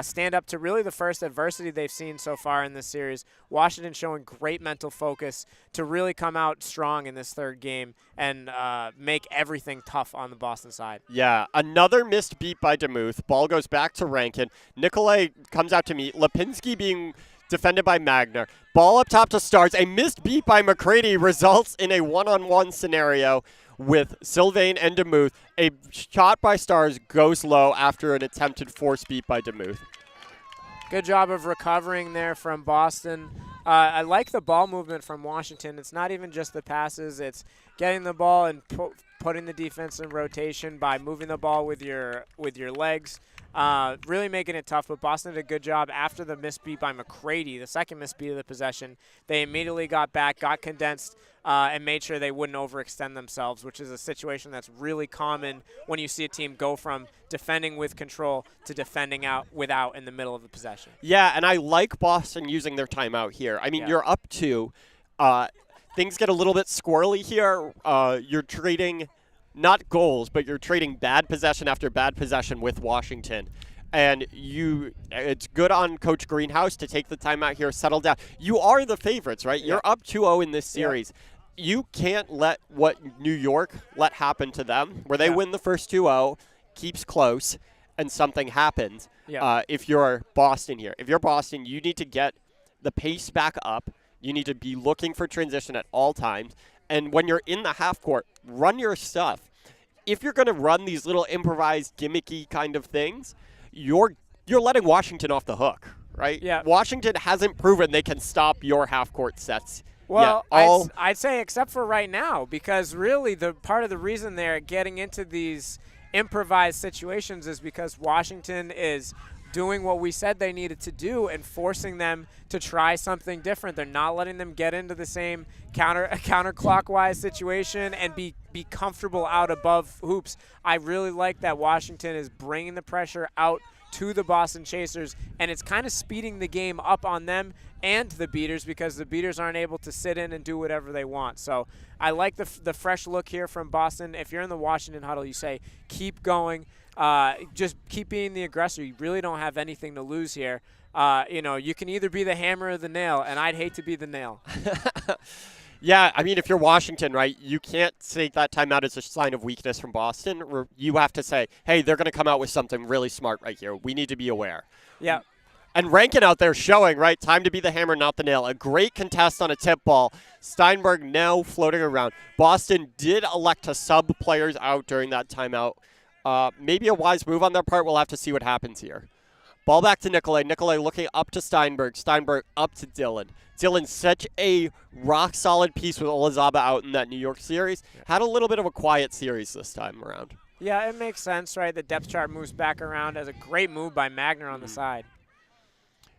stand up to really the first adversity they've seen so far in this series. Washington showing great mental focus to really come out strong in this third game and make everything tough on the Boston side. Yeah, another missed beat by DeMuth. Ball goes back to Rankin. Nikolay comes out to meet. Lipinski being defended by Magner. Ball up top to Stars. A missed beat by McCready results in a one-on-one scenario with Sylvain and DeMuth. A shot by Stars goes low after an attempted force beat by DeMuth. Good job of recovering there from Boston. I like the ball movement from Washington. It's not even just the passes. It's getting the ball and putting the defense in rotation by moving the ball with your legs. Really making it tough, but Boston did a good job after the misbeat by McCready, the second misbeat of the possession. They immediately got back, got condensed, and made sure they wouldn't overextend themselves, which is a situation that's really common when you see a team go from defending with control to defending out without in the middle of the possession. Yeah, and I like Boston using their timeout here. I mean, you're up 2. Things get a little bit squirrely here. You're trading not goals, but you're trading bad possession after bad possession with Washington. And it's good on Coach Greenhouse to take the timeout here, settle down. You are the favorites, right? You're up 2-0 in this series. You can't let what New York let happen to them, where they win the first 2-0, keeps close, and something happens. If you're Boston here. If you're Boston, you need to get the pace back up. You need to be looking for transition at all times. And when you're in the half court, run your stuff. If you're going to run these little improvised, gimmicky kind of things, you're letting Washington off the hook, right? Yeah. Washington hasn't proven they can stop your half court sets. Well, I'd say except for right now, because really the part of the reason they're getting into these improvised situations is because Washington is doing what we said they needed to do and forcing them to try something different. They're not letting them get into the same counterclockwise situation and be comfortable out above hoops. I really like that Washington is bringing the pressure out to the Boston Chasers, and it's kind of speeding the game up on them and the beaters because the beaters aren't able to sit in and do whatever they want. So I like the fresh look here from Boston. If you're in the Washington huddle, you say, keep going. Just keep being the aggressor. You really don't have anything to lose here. You can either be the hammer or the nail, and I'd hate to be the nail. Yeah, I mean, if you're Washington, right, you can't take that timeout as a sign of weakness from Boston. You have to say, hey, they're going to come out with something really smart right here. We need to be aware. Yeah. And Rankin out there showing, right, time to be the hammer, not the nail. A great contest on a tip ball. Steinberg now floating around. Boston did elect to sub players out during that timeout. Maybe a wise move on their part. We'll have to see what happens here. Ball back to Nikolay. Nikolay looking up to Steinberg. Steinberg up to Dylan. Dylan, such a rock-solid piece with Olazaba out in that New York series. Had a little bit of a quiet series this time around. Yeah, it makes sense, right? The depth chart moves back around as a great move by Magner on the side.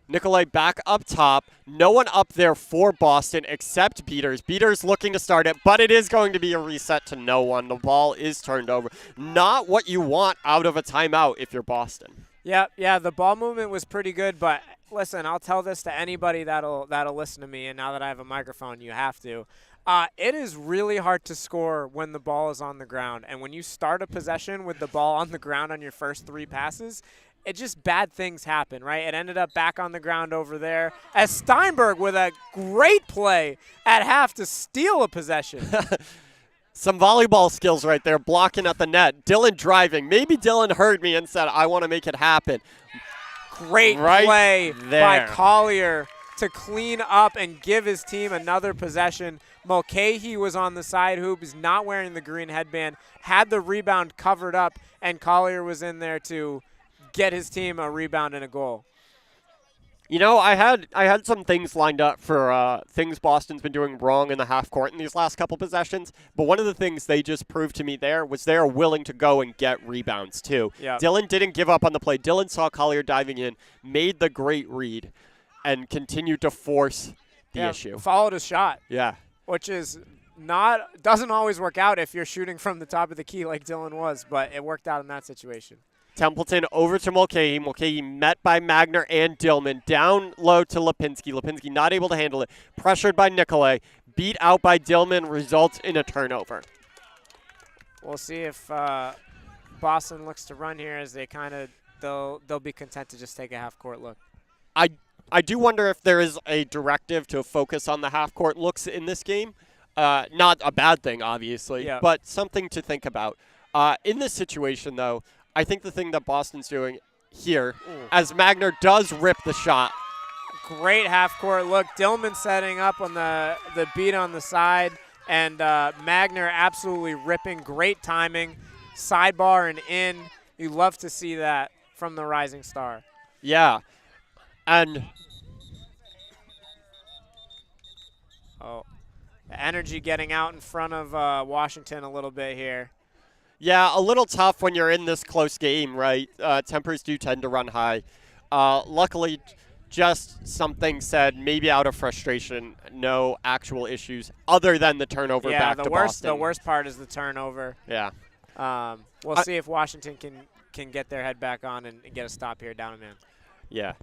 Nikolay back up top. No one up there for Boston except Beaters. Beaters looking to start it, but it is going to be a reset to no one. The ball is turned over. Not what you want out of a timeout if you're Boston. Yeah, the ball movement was pretty good, but listen, I'll tell this to anybody that'll listen to me, and now that I have a microphone, you have to. It is really hard to score when the ball is on the ground, and when you start a possession with the ball on the ground on your first 3 passes, it just bad things happen, right? It ended up back on the ground over there as Steinberg with a great play at half to steal a possession. Some volleyball skills right there, blocking at the net. Dylan driving. Maybe Dylan heard me and said, I want to make it happen. Great play by Collier to clean up and give his team another possession. Mulcahy was on the side hoop. He's not wearing the green headband. Had the rebound covered up, and Collier was in there to get his team a rebound and a goal. You know, I had some things lined up for things Boston's been doing wrong in the half court in these last couple possessions, but one of the things they just proved to me there was they're willing to go and get rebounds too. Yeah. Dylan didn't give up on the play. Dylan saw Collier diving in, made the great read, and continued to force the issue. Followed his shot. Yeah. Which is doesn't always work out if you're shooting from the top of the key like Dylan was, but it worked out in that situation. Templeton over to Mulcahy. Mulcahy met by Magner and Dillman. Down low to Lipinski. Lipinski not able to handle it. Pressured by Nikolay. Beat out by Dillman. Results in a turnover. We'll see if Boston looks to run here as they kind of they'll be content to just take a half-court look. I do wonder if there is a directive to focus on the half-court looks in this game. Not a bad thing, obviously, but something to think about. In this situation, though, I think the thing that Boston's doing here, as Magner does rip the shot. Great half-court look. Dillman setting up on the beat on the side, and Magner absolutely ripping. Great timing. Sidebar and in. You love to see that from the rising star. Yeah. And the energy getting out in front of Washington a little bit here. Yeah, a little tough when you're in this close game, right? Tempers do tend to run high. Luckily, just something said, maybe out of frustration, no actual issues other than the turnover back to Boston. The worst part is the turnover. Yeah. We'll see if Washington can get their head back on and get a stop here down a man. Yeah.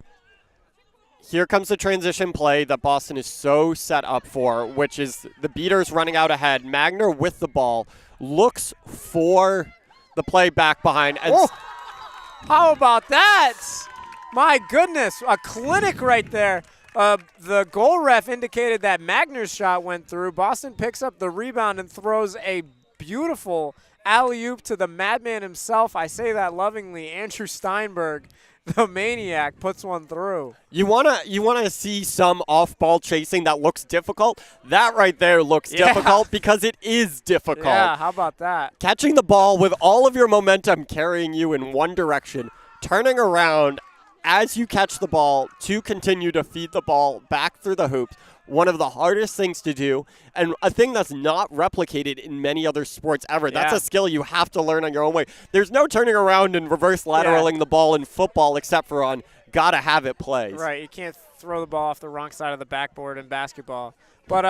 Here comes the transition play that Boston is so set up for, which is the beaters running out ahead. Magner with the ball looks for the play back behind. And how about that? My goodness, a clinic right there. The goal ref indicated that Magner's shot went through. Boston picks up the rebound and throws a beautiful alley-oop to the madman himself. I say that lovingly. Andrew Steinberg, the maniac, puts one through. You wanna see some off-ball chasing that looks difficult? That right there looks difficult because it is difficult. Yeah, how about that? Catching the ball with all of your momentum carrying you in one direction, turning around as you catch the ball to continue to feed the ball back through the hoops. One of the hardest things to do, and a thing that's not replicated in many other sports ever. That's a skill you have to learn on your own way. There's no turning around and reverse lateraling the ball in football except for on gotta have it plays. Right, you can't throw the ball off the wrong side of the backboard in basketball. But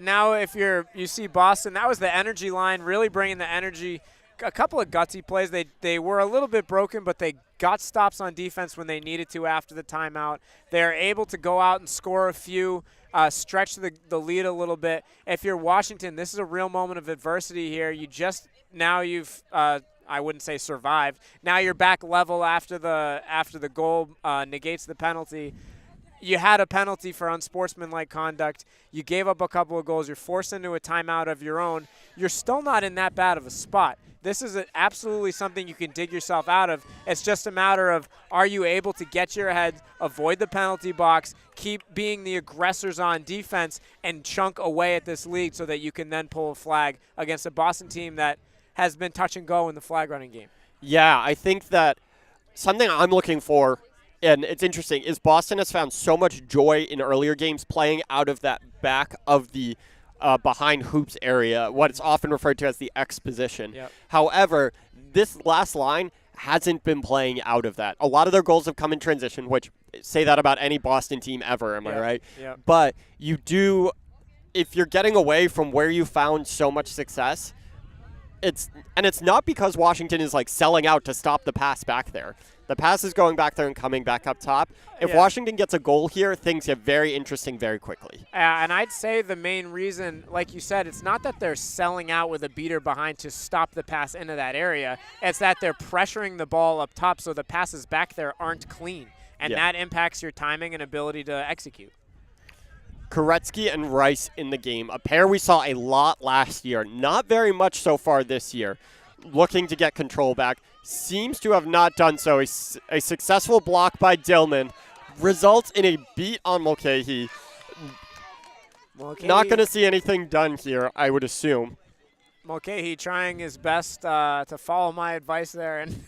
now if you see Boston, that was the energy line, really bringing the energy. A couple of gutsy plays. They were a little bit broken, but they got stops on defense when they needed to after the timeout. They're able to go out and score a few, stretch the lead a little bit. If you're Washington, this is a real moment of adversity here. You've I wouldn't say survived. Now you're back level after the goal negates the penalty. You had a penalty for unsportsmanlike conduct. You gave up a couple of goals. You're forced into a timeout of your own. You're still not in that bad of a spot. This is absolutely something you can dig yourself out of. It's just a matter of, are you able to get your head, avoid the penalty box, keep being the aggressors on defense, and chunk away at this lead so that you can then pull a flag against a Boston team that has been touch and go in the flag running game. Yeah, I think that something I'm looking for, and it's interesting, is Boston has found so much joy in earlier games playing out of that back of the behind hoops area, what is often referred to as the X position. Yep. However, this last line hasn't been playing out of that. A lot of their goals have come in transition, which say that about any Boston team ever, am I right? Yep. But you do, if you're getting away from where you found so much success, it's not because Washington is like selling out to stop the pass back there. The pass is going back there and coming back up top. If Washington gets a goal here, things get very interesting very quickly. And I'd say the main reason, like you said, it's not that they're selling out with a beater behind to stop the pass into that area. It's that they're pressuring the ball up top so the passes back there aren't clean. And that impacts your timing and ability to execute. Koretsky and Rice in the game, a pair we saw a lot last year, not very much so far this year, looking to get control back, seems to have not done so. A successful block by Dillman results in a beat on Mulcahy. Not going to see anything done here, I would assume. Mulcahy trying his best to follow my advice there and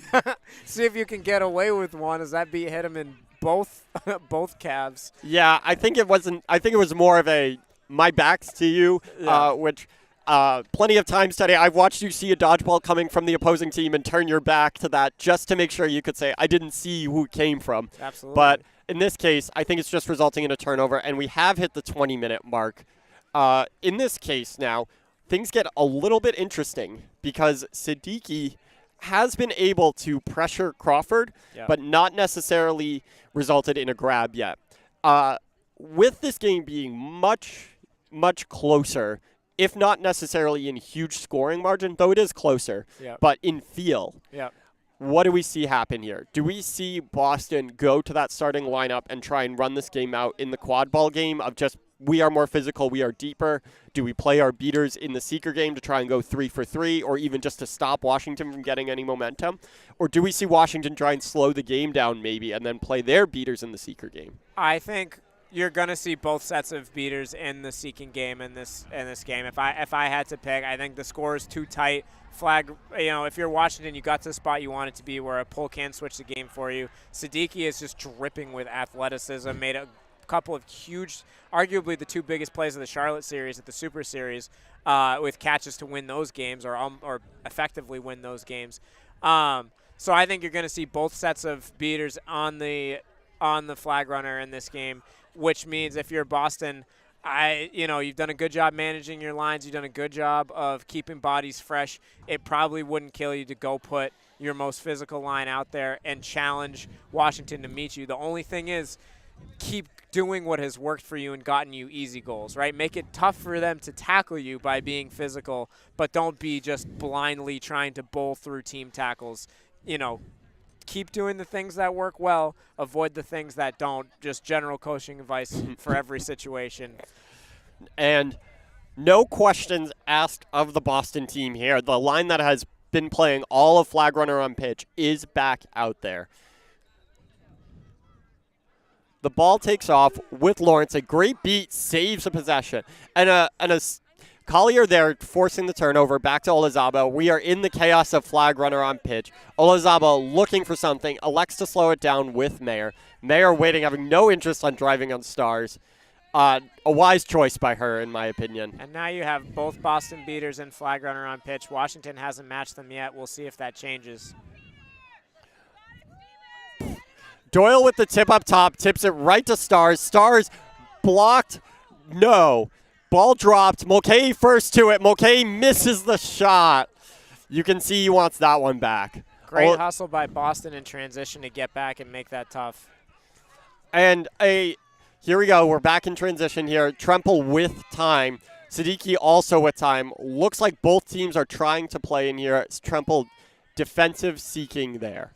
see if you can get away with one, as that beat hit him in both calves. Yeah, I think it was more of a my back's to you, which plenty of times today I've watched you see a dodgeball coming from the opposing team and turn your back to that just to make sure you could say, I didn't see who it came from. Absolutely. But in this case, I think it's just resulting in a turnover, and we have hit the 20-minute mark. In this case now, things get a little bit interesting because Siddiqui has been able to pressure Crawford, but not necessarily resulted in a grab yet. With this game being much, much closer, if not necessarily in huge scoring margin, though it is closer, but in feel. what do we see happen here? Do we see Boston go to that starting lineup and try and run this game out in the quad ball game of just we are more physical, we are deeper? Do we play our beaters in the seeker game to try and go 3 for 3 or even just to stop Washington from getting any momentum? Or do we see Washington try and slow the game down maybe and then play their beaters in the seeker game? I think you're going to see both sets of beaters in the seeking game in this game. If I had to pick, I think the score is too tight. Flag, if you're Washington, you got to the spot you want it to be where a pull can switch the game for you. Siddiqui is just dripping with athleticism, made a couple of huge, arguably the 2 biggest plays of the Charlotte series at the Super Series with catches to win those games or effectively win those games. So I think you're going to see both sets of beaters on the flag runner in this game, which means if you're Boston, you've done a good job managing your lines. You've done a good job of keeping bodies fresh. It probably wouldn't kill you to go put your most physical line out there and challenge Washington to meet you. The only thing is keep doing what has worked for you and gotten you easy goals, right? Make it tough for them to tackle you by being physical, but don't be just blindly trying to bowl through team tackles. Keep doing the things that work well, avoid the things that don't. Just general coaching advice for every situation. And no questions asked of the Boston team here. The line that has been playing all of flag runner on pitch is back out there. The ball takes off with Lawrence. A great beat saves a possession. And a Collier there forcing the turnover back to Olazaba. We are in the chaos of flag runner on pitch. Olazaba looking for something, elects to slow it down with Mayer. Mayer waiting, having no interest on driving on Stars. A wise choice by her, in my opinion. And now you have both Boston beaters and flag runner on pitch. Washington hasn't matched them yet. We'll see if that changes. Doyle with the tip up top, tips it right to Stars. Stars blocked. No. Ball dropped. Mulcahy first to it. Mulcahy misses the shot. You can see he wants that one back. Great hustle by Boston in transition to get back and make that tough. And here we go. We're back in transition here. Tremple with time. Siddiqui also with time. Looks like both teams are trying to play in here. It's Tremple defensive seeking there.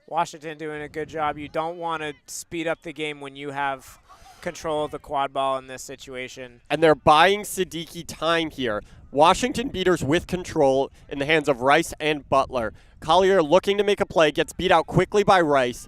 Washington doing a good job. You don't want to speed up the game when you have control of the quad ball in this situation. And they're buying Siddiqui time here. Washington beaters with control in the hands of Rice and Butler. Collier looking to make a play, gets beat out quickly by Rice.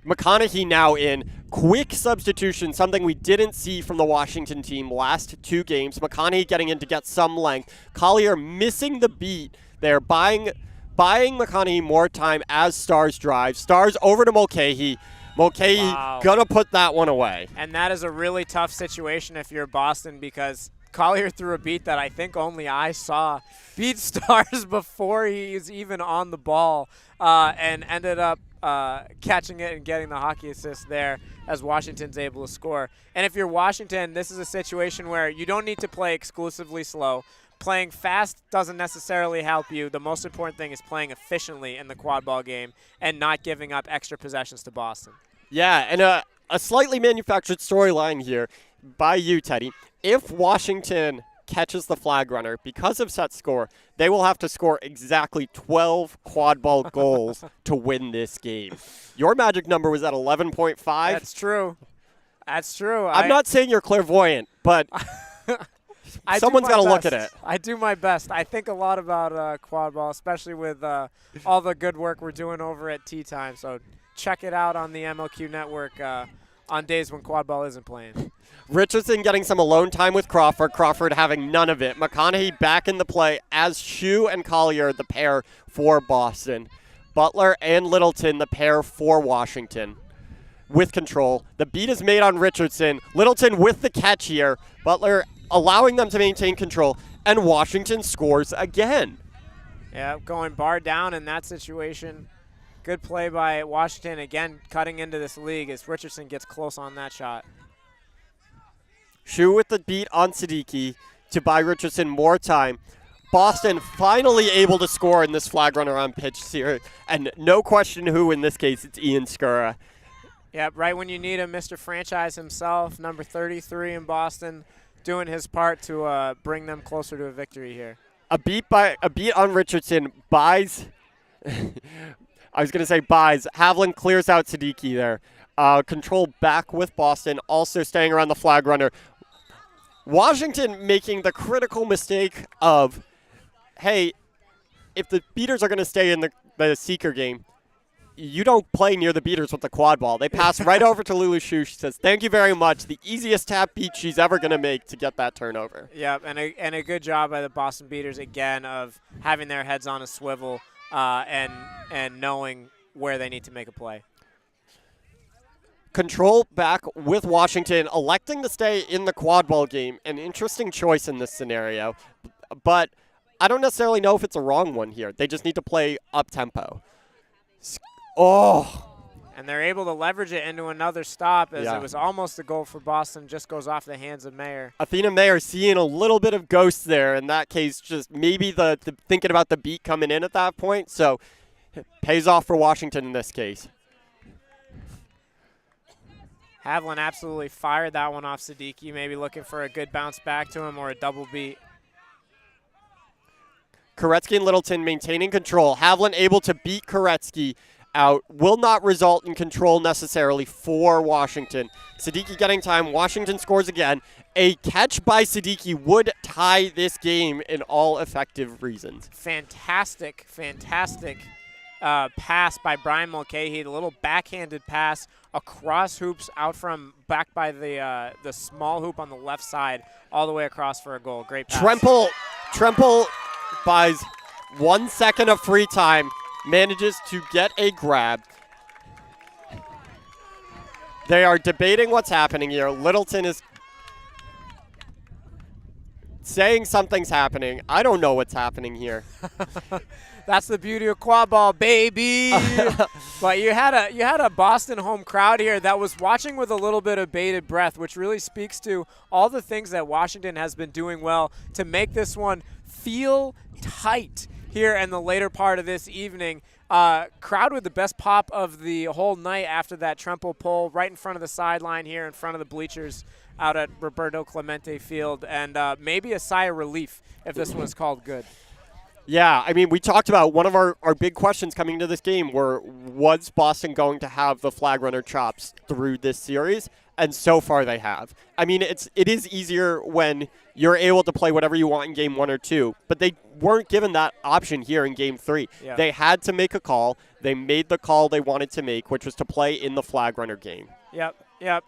McConaughey now in. Quick substitution, something we didn't see from the Washington team last 2 games. McConaughey getting in to get some length. Collier missing the beat. They're buying McConaughey more time as Stars drive. Stars over to Mulcahy. Mulcahy gonna put that one away. And that is a really tough situation if you're Boston because Collier threw a beat that I think only I saw. Beat Stars before he's even on the ball and ended up catching it and getting the hockey assist there as Washington's able to score. And if you're Washington, this is a situation where you don't need to play exclusively slow. Playing fast doesn't necessarily help you. The most important thing is playing efficiently in the quad ball game and not giving up extra possessions to Boston. Yeah, and a slightly manufactured storyline here by you, Teddy. If Washington catches the flag runner, because of set score, they will have to score exactly 12 quad ball goals to win this game. Your magic number was at 11.5. That's true. That's true. I'm not saying you're clairvoyant, but someone's got to look at it. I do my best. I think a lot about quad ball, especially with all the good work we're doing over at Tea Time. So check it out on the MLQ Network on days when quad ball isn't playing. Richardson getting some alone time with Crawford. Crawford having none of it. McConaughey back in the play as Shue and Collier, the pair for Boston. Butler and Littleton, the pair for Washington. With control. The beat is made on Richardson. Littleton with the catch here. Butler allowing them to maintain control. And Washington scores again. Yeah, going bar down in that situation. Good play by Washington. Again, cutting into this league as Richardson gets close on that shot. Shue with the beat on Siddiqui to buy Richardson more time. Boston finally able to score in this flag runner on pitch here. And no question who in this case, it's Ian Skura. Yeah, right when you need him, Mr. Franchise himself, number 33 in Boston, doing his part to bring them closer to a victory here. A beat on Richardson buys. I was going to say buys. Havlin clears out Siddiqui there. Control back with Boston, also staying around the flag runner. Washington making the critical mistake of, hey, if the beaters are going to stay in the seeker game, you don't play near the beaters with the quad ball. They pass right over to Lulu Shu. She says, thank you very much. The easiest tap beat she's ever going to make to get that turnover. Yeah, and a good job by the Boston Beaters, again, of having their heads on a swivel and knowing where they need to make a play. Control back with Washington, electing to stay in the quad ball game. An interesting choice in this scenario, but I don't necessarily know if it's a wrong one here. They just need to play up-tempo. Oh. And they're able to leverage it into another stop as it was almost a goal for Boston, just goes off the hands of Mayer. Athena Mayer seeing a little bit of ghost there. In that case, just maybe the thinking about the beat coming in at that point. So it pays off for Washington in this case. Havlin absolutely fired that one off Siddiqui, maybe looking for a good bounce back to him or a double beat. Koretsky and Littleton maintaining control. Havlin able to beat Koretsky out. Will not result in control necessarily for Washington. Siddiqui getting time. Washington scores again. A catch by Siddiqui would tie this game in all effective reasons. Fantastic pass by Brian Mulcahy. The little backhanded pass across hoops out from back by the small hoop on the left side all the way across for a goal. Great pass. Tremple buys 1 second of free time, manages to get a grab. They are debating what's happening here. Littleton is saying something's happening. I don't know what's happening here. That's the beauty of quad ball, baby. But you had a Boston home crowd here that was watching with a little bit of bated breath, which really speaks to all the things that Washington has been doing well to make this one feel tight here in the later part of this evening. Crowd with the best pop of the whole night after that Tremple pull right in front of the sideline here in front of the bleachers out at Roberto Clemente Field, and maybe a sigh of relief if this one is called good. Yeah, I mean, we talked about one of our big questions coming into this game was Boston going to have the flag runner chops through this series? And so far they have. I mean, it is easier when you're able to play whatever you want in game 1 or 2, but they weren't given that option here in game 3. Yeah. They had to make a call. They made the call they wanted to make, which was to play in the flag runner game. Yep.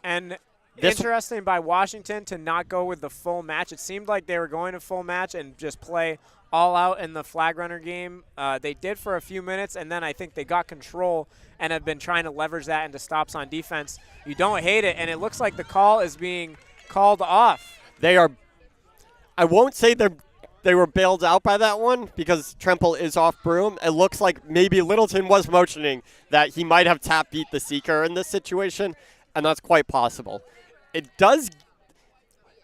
And interesting by Washington to not go with the full match. It seemed like they were going to full match and just play all out in the flag runner game. They did for a few minutes, and then I think they got control and have been trying to leverage that into stops on defense. You don't hate it, and it looks like the call is being called off. I won't say they were bailed out by that one because Tremple is off broom. It looks like maybe Littleton was motioning that he might have tap beat the seeker in this situation, and that's quite possible. It does.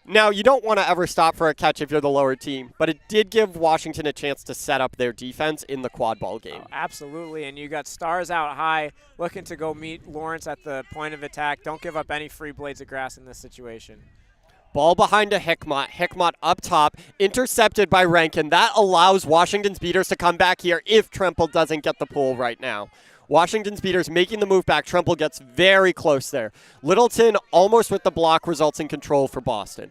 Now, you don't want to ever stop for a catch if you're the lower team, but it did give Washington a chance to set up their defense in the quad ball game. Oh, absolutely, and you got Stars out high looking to go meet Lawrence at the point of attack. Don't give up any free blades of grass in this situation. Ball behind to Hickmott. Hickmott up top, intercepted by Rankin. That allows Washington's beaters to come back here if Tremple doesn't get the pull right now. Washington's beaters making the move back. Tremple gets very close there. Littleton almost with the block results in control for Boston.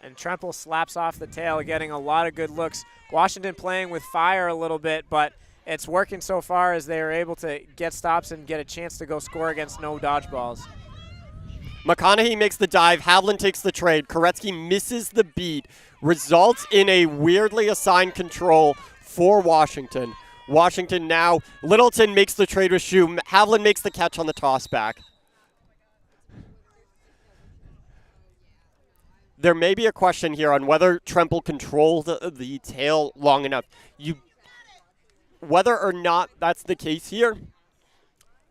And Tremple slaps off the tail, getting a lot of good looks. Washington playing with fire a little bit, but it's working so far as they are able to get stops and get a chance to go score against no dodgeballs. McConaughey makes the dive. Havlin takes the trade. Koretsky misses the beat. Results in a weirdly assigned control for Washington. Washington now. Littleton makes the trade with Shu. Havlin makes the catch on the toss back. There may be a question here on whether Tremple controlled the tail long enough. Whether or not that's the case here,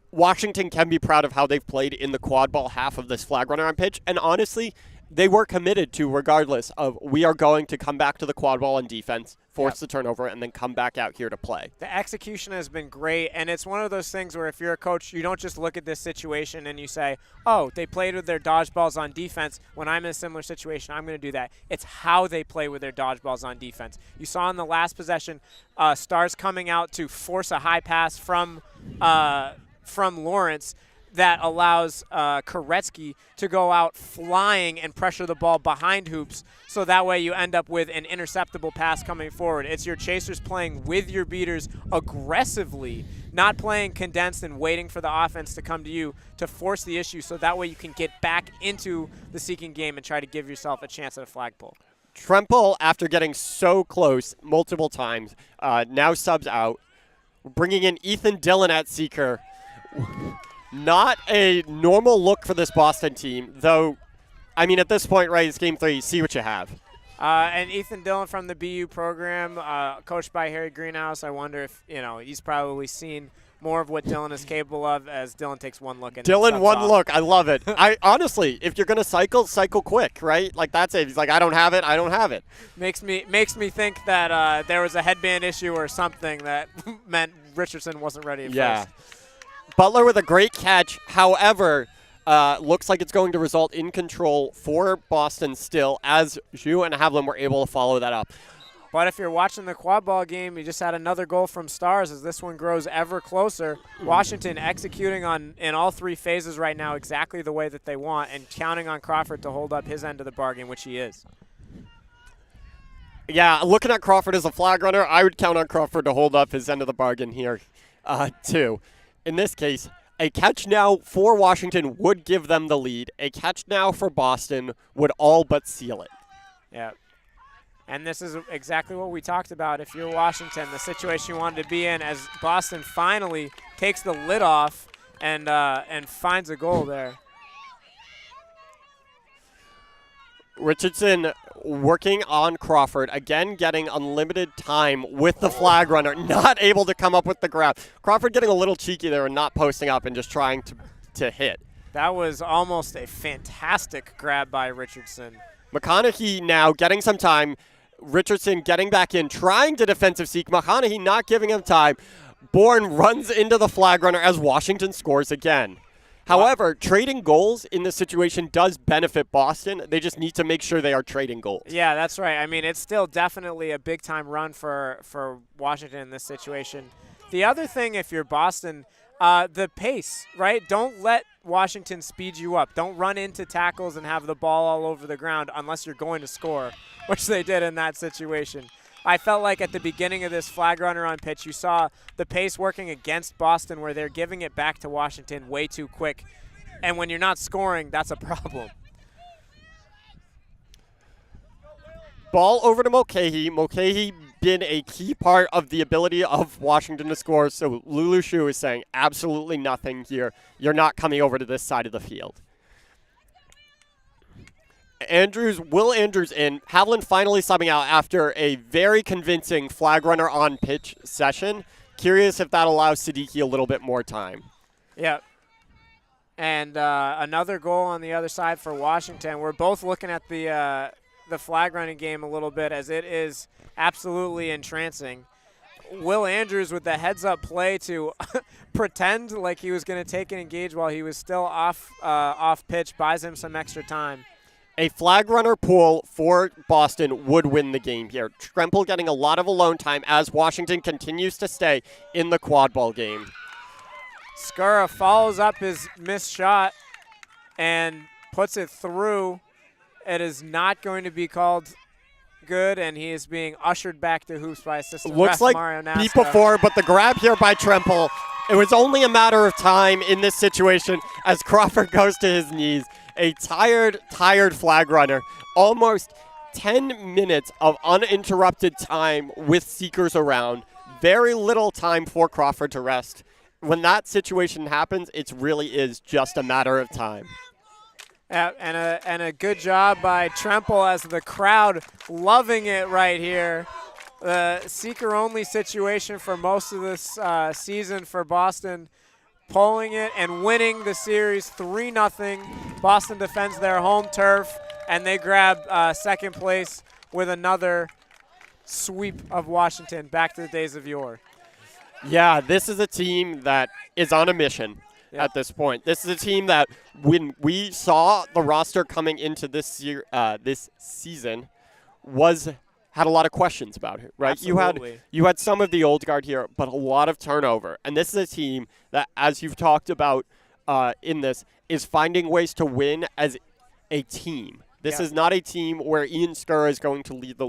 Washington can be proud of how they've played in the quad ball half of this flag runner on pitch. And honestly, they were committed to, regardless of, we are going to come back to the quad ball on defense, force the turnover, and then come back out here to play. The execution has been great, and it's one of those things where if you're a coach, you don't just look at this situation and you say, oh, they played with their dodgeballs on defense. When I'm in a similar situation, I'm going to do that. It's how they play with their dodgeballs on defense. You saw in the last possession, Stars coming out to force a high pass from Lawrence that allows Koretsky to go out flying and pressure the ball behind hoops, so that way you end up with an interceptable pass coming forward. It's your chasers playing with your beaters aggressively, not playing condensed and waiting for the offense to come to you to force the issue, so that way you can get back into the seeking game and try to give yourself a chance at a flagpole. Tremple, after getting so close multiple times, now subs out, bringing in Ethan Dillon at seeker. Not a normal look for this Boston team, though, I mean, at this point, right, it's Game 3, see what you have. And Ethan Dillon from the BU program, coached by Harry Greenhouse. I wonder if, he's probably seen more of what Dillon is capable of as Dillon takes one look. And Dillon, one look. I love it. Honestly, if you're going to cycle quick, right? Like, that's it. He's like, I don't have it. Makes me think that there was a headband issue or something that meant Richardson wasn't ready at first. Butler with a great catch. However, looks like it's going to result in control for Boston still, as Zhu and Havlin were able to follow that up. But if you're watching the quad ball game, you just had another goal from Stars as this one grows ever closer. Washington executing in all three phases right now exactly the way that they want, and counting on Crawford to hold up his end of the bargain, which he is. Yeah, looking at Crawford as a flag runner, I would count on Crawford to hold up his end of the bargain here, too. In this case, a catch now for Washington would give them the lead. A catch now for Boston would all but seal it. Yeah. And this is exactly what we talked about. If you're Washington, the situation you wanted to be in, as Boston finally takes the lid off and finds a goal there. Richardson working on Crawford, again getting unlimited time with the flag runner, not able to come up with the grab. Crawford getting a little cheeky there and not posting up and just trying to hit. That was almost a fantastic grab by Richardson. McConaughey now getting some time. Richardson getting back in, trying to defensive seek. McConaughey not giving him time. Bourne runs into the flag runner as Washington scores again. However, trading goals in this situation does benefit Boston. They just need to make sure they are trading goals. Yeah, that's right. I mean, it's still definitely a big-time run for Washington in this situation. The other thing, if you're Boston, the pace, right? Don't let Washington speed you up. Don't run into tackles and have the ball all over the ground unless you're going to score, which they did in that situation. I felt like at the beginning of this flag runner on pitch, you saw the pace working against Boston where they're giving it back to Washington way too quick. And when you're not scoring, that's a problem. Ball over to Mulcahy. Mulcahy been a key part of the ability of Washington to score, so Lulu Shu is saying absolutely nothing here. You're not coming over to this side of the field. Will Andrews in. Havlin finally subbing out after a very convincing flag runner on pitch session. Curious if that allows Siddiqui a little bit more time. Yeah. And another goal on the other side for Washington. We're both looking at the flag running game a little bit, as it is absolutely entrancing. Will Andrews with the heads-up play to pretend like he was going to take and engage while he was still off pitch, buys him some extra time. A flag runner pull for Boston would win the game here. Tremple getting a lot of alone time as Washington continues to stay in the quad ball game. Skura follows up his missed shot and puts it through. It is not going to be called good, and he is being ushered back to hoops by assistant Looks ref like Mario Nasca. beat before, but the grab here by Tremple. It was only a matter of time in this situation as Crawford goes to his knees. A tired flag runner. Almost 10 minutes of uninterrupted time with seekers around. Very little time for Crawford to rest. When that situation happens, it really is just a matter of time. And a good job by Tremple as the crowd loving it right here. The seeker-only situation for most of this season for Boston. Pulling it and winning the series 3-0. Boston defends their home turf and they grab second place with another sweep of Washington back to the days of yore. Yeah, this is a team that is on a mission at this point. This is a team that when we saw the roster coming into this season had a lot of questions about it, right? Absolutely. You had some of the old guard here, but a lot of turnover. And this is a team that, as you've talked about in this, is finding ways to win as a team. This is not a team where Ian Skur is going to lead the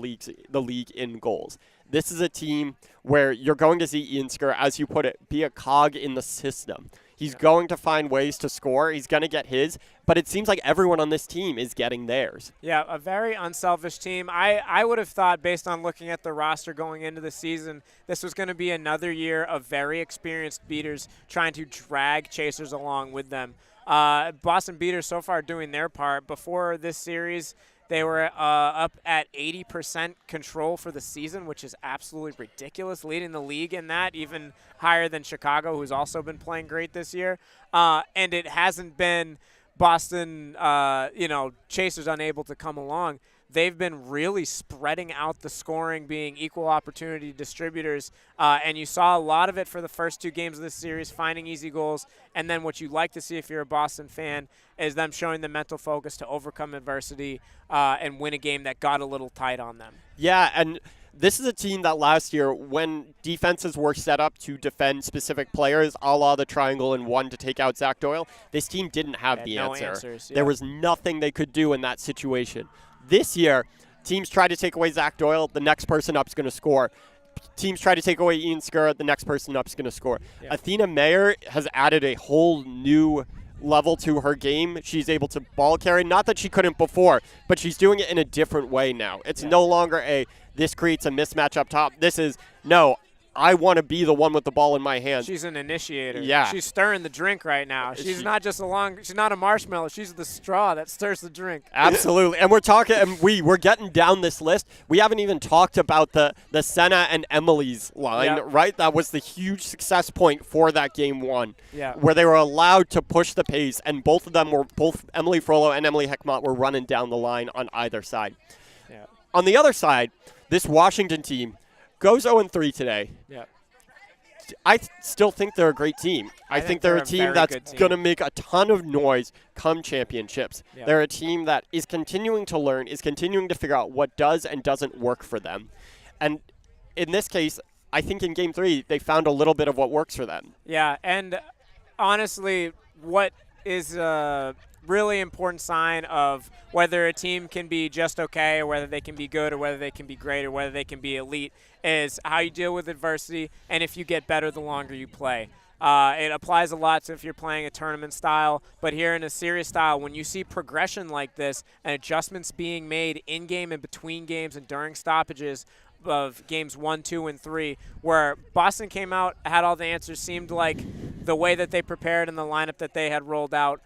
league in goals. This is a team where you're going to see Ian Skur, as you put it, be a cog in the system. He's going to find ways to score. He's going to get his, but it seems like everyone on this team is getting theirs. Yeah, a very unselfish team. I would have thought, based on looking at the roster going into the season, this was going to be another year of very experienced beaters trying to drag chasers along with them. Boston Beaters so far doing their part. Before this series, they were up at 80% control for the season, which is absolutely ridiculous, leading the league in that, even higher than Chicago, who's also been playing great this year. And it hasn't been Boston, chasers unable to come along. They've been really spreading out the scoring, being equal opportunity distributors, and you saw a lot of it for the first two games of this series, finding easy goals, and then what you like to see if you're a Boston fan is them showing the mental focus to overcome adversity and win a game that got a little tight on them. Yeah, and this is a team that last year, when defenses were set up to defend specific players, a la the triangle and one to take out Zach Doyle, this team didn't have the answer. Answers, There was nothing they could do in that situation. This year, teams try to take away Zach Doyle, the next person up is going to score. Teams try to take away Ian Skur, the next person up is going to score. Yeah. Athena Mayer has added a whole new level to her game. She's able to ball carry. Not that she couldn't before, but she's doing it in a different way now. It's no longer this creates a mismatch up top. This is, no, I want to be the one with the ball in my hand. She's an initiator. Yeah. She's stirring the drink right now. She's not just she's not a marshmallow. She's the straw that stirs the drink. Absolutely. And we're talking, and we're getting down this list. We haven't even talked about the Senna and Emily's line, right? That was the huge success point for that game one, where they were allowed to push the pace, and both Emily Frollo and Emily Heckmont were running down the line on either side. Yeah. On the other side, this Washington team goes 0-3 today. Yeah. I still think they're a great team. I think they're a team that's going to make a ton of noise come championships. Yeah. They're a team that is continuing to learn, is continuing to figure out what does and doesn't work for them. And in this case, I think in Game 3, they found a little bit of what works for them. Yeah, and honestly, what is really important sign of whether a team can be just okay or whether they can be good or whether they can be great or whether they can be elite is how you deal with adversity and if you get better the longer you play. It applies a lot to if you're playing a tournament style, but here in a series style, when you see progression like this and adjustments being made in-game and between games and during stoppages of games 1, 2, and 3, where Boston came out, had all the answers, seemed like the way that they prepared and the lineup that they had rolled out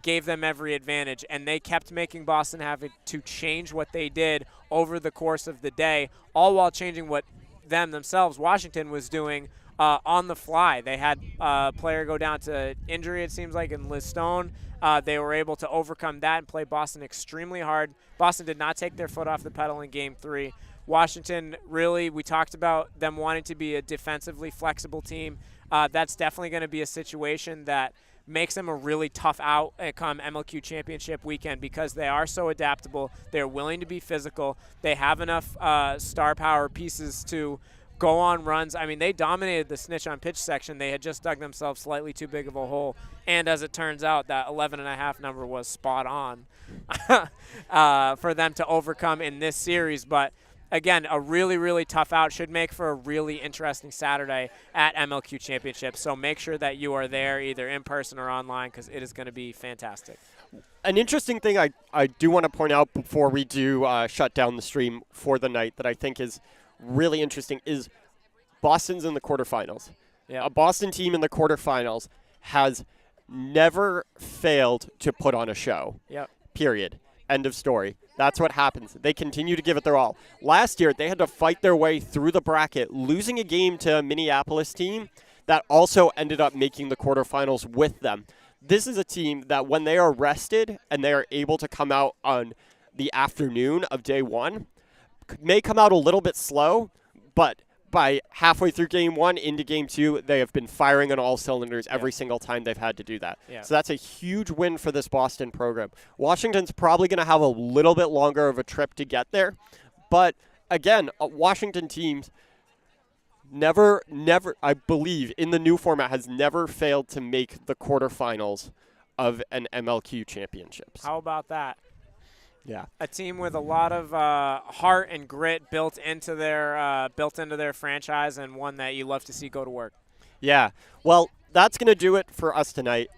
gave them every advantage, and they kept making Boston have to change what they did over the course of the day, all while changing what themselves, Washington, was doing on the fly. They had a player go down to injury, it seems like, in Liz Stone. They were able to overcome that and play Boston extremely hard. Boston did not take their foot off the pedal in Game 3. Washington, really, we talked about them wanting to be a defensively flexible team. That's definitely going to be a situation that makes them a really tough out come MLQ Championship weekend because they are so adaptable. They're willing to be physical. They have enough star power pieces to go on runs. I mean, they dominated the snitch on pitch section. They had just dug themselves slightly too big of a hole. And as it turns out, that 11.5 number was spot on for them to overcome in this series. But again, a really, really tough out. Should make for a really interesting Saturday at MLQ Championship. So make sure that you are there either in person or online because it is going to be fantastic. An interesting thing I do want to point out before we do shut down the stream for the night that I think is really interesting is Boston's in the quarterfinals. Yeah. A Boston team in the quarterfinals has never failed to put on a show. Yep. Period. End of story. That's what happens. They continue to give it their all. Last year, they had to fight their way through the bracket, losing a game to a Minneapolis team that also ended up making the quarterfinals with them. This is a team that when they are rested and they are able to come out on the afternoon of day one may come out a little bit slow, but by halfway through game one into game two, they have been firing on all cylinders every single time they've had to do that. Yeah. So that's a huge win for this Boston program. Washington's probably going to have a little bit longer of a trip to get there. But again, Washington teams never, I believe, in the new format has never failed to make the quarterfinals of an MLQ championships. How about that? Yeah. A team with a lot of heart and grit built into their franchise, and one that you love to see go to work. Yeah. Well, that's going to do it for us tonight.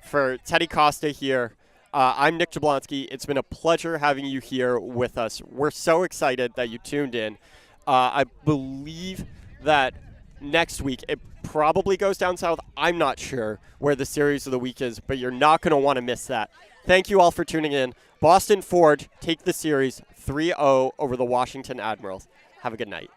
For Teddy Costa here, I'm Nick Jablonski. It's been a pleasure having you here with us. We're so excited that you tuned in. I believe that next week it probably goes down south. I'm not sure where the series of the week is, but you're not going to want to miss that. Thank you all for tuning in. Boston Forge take the series 3-0 over the Washington Admirals. Have a good night.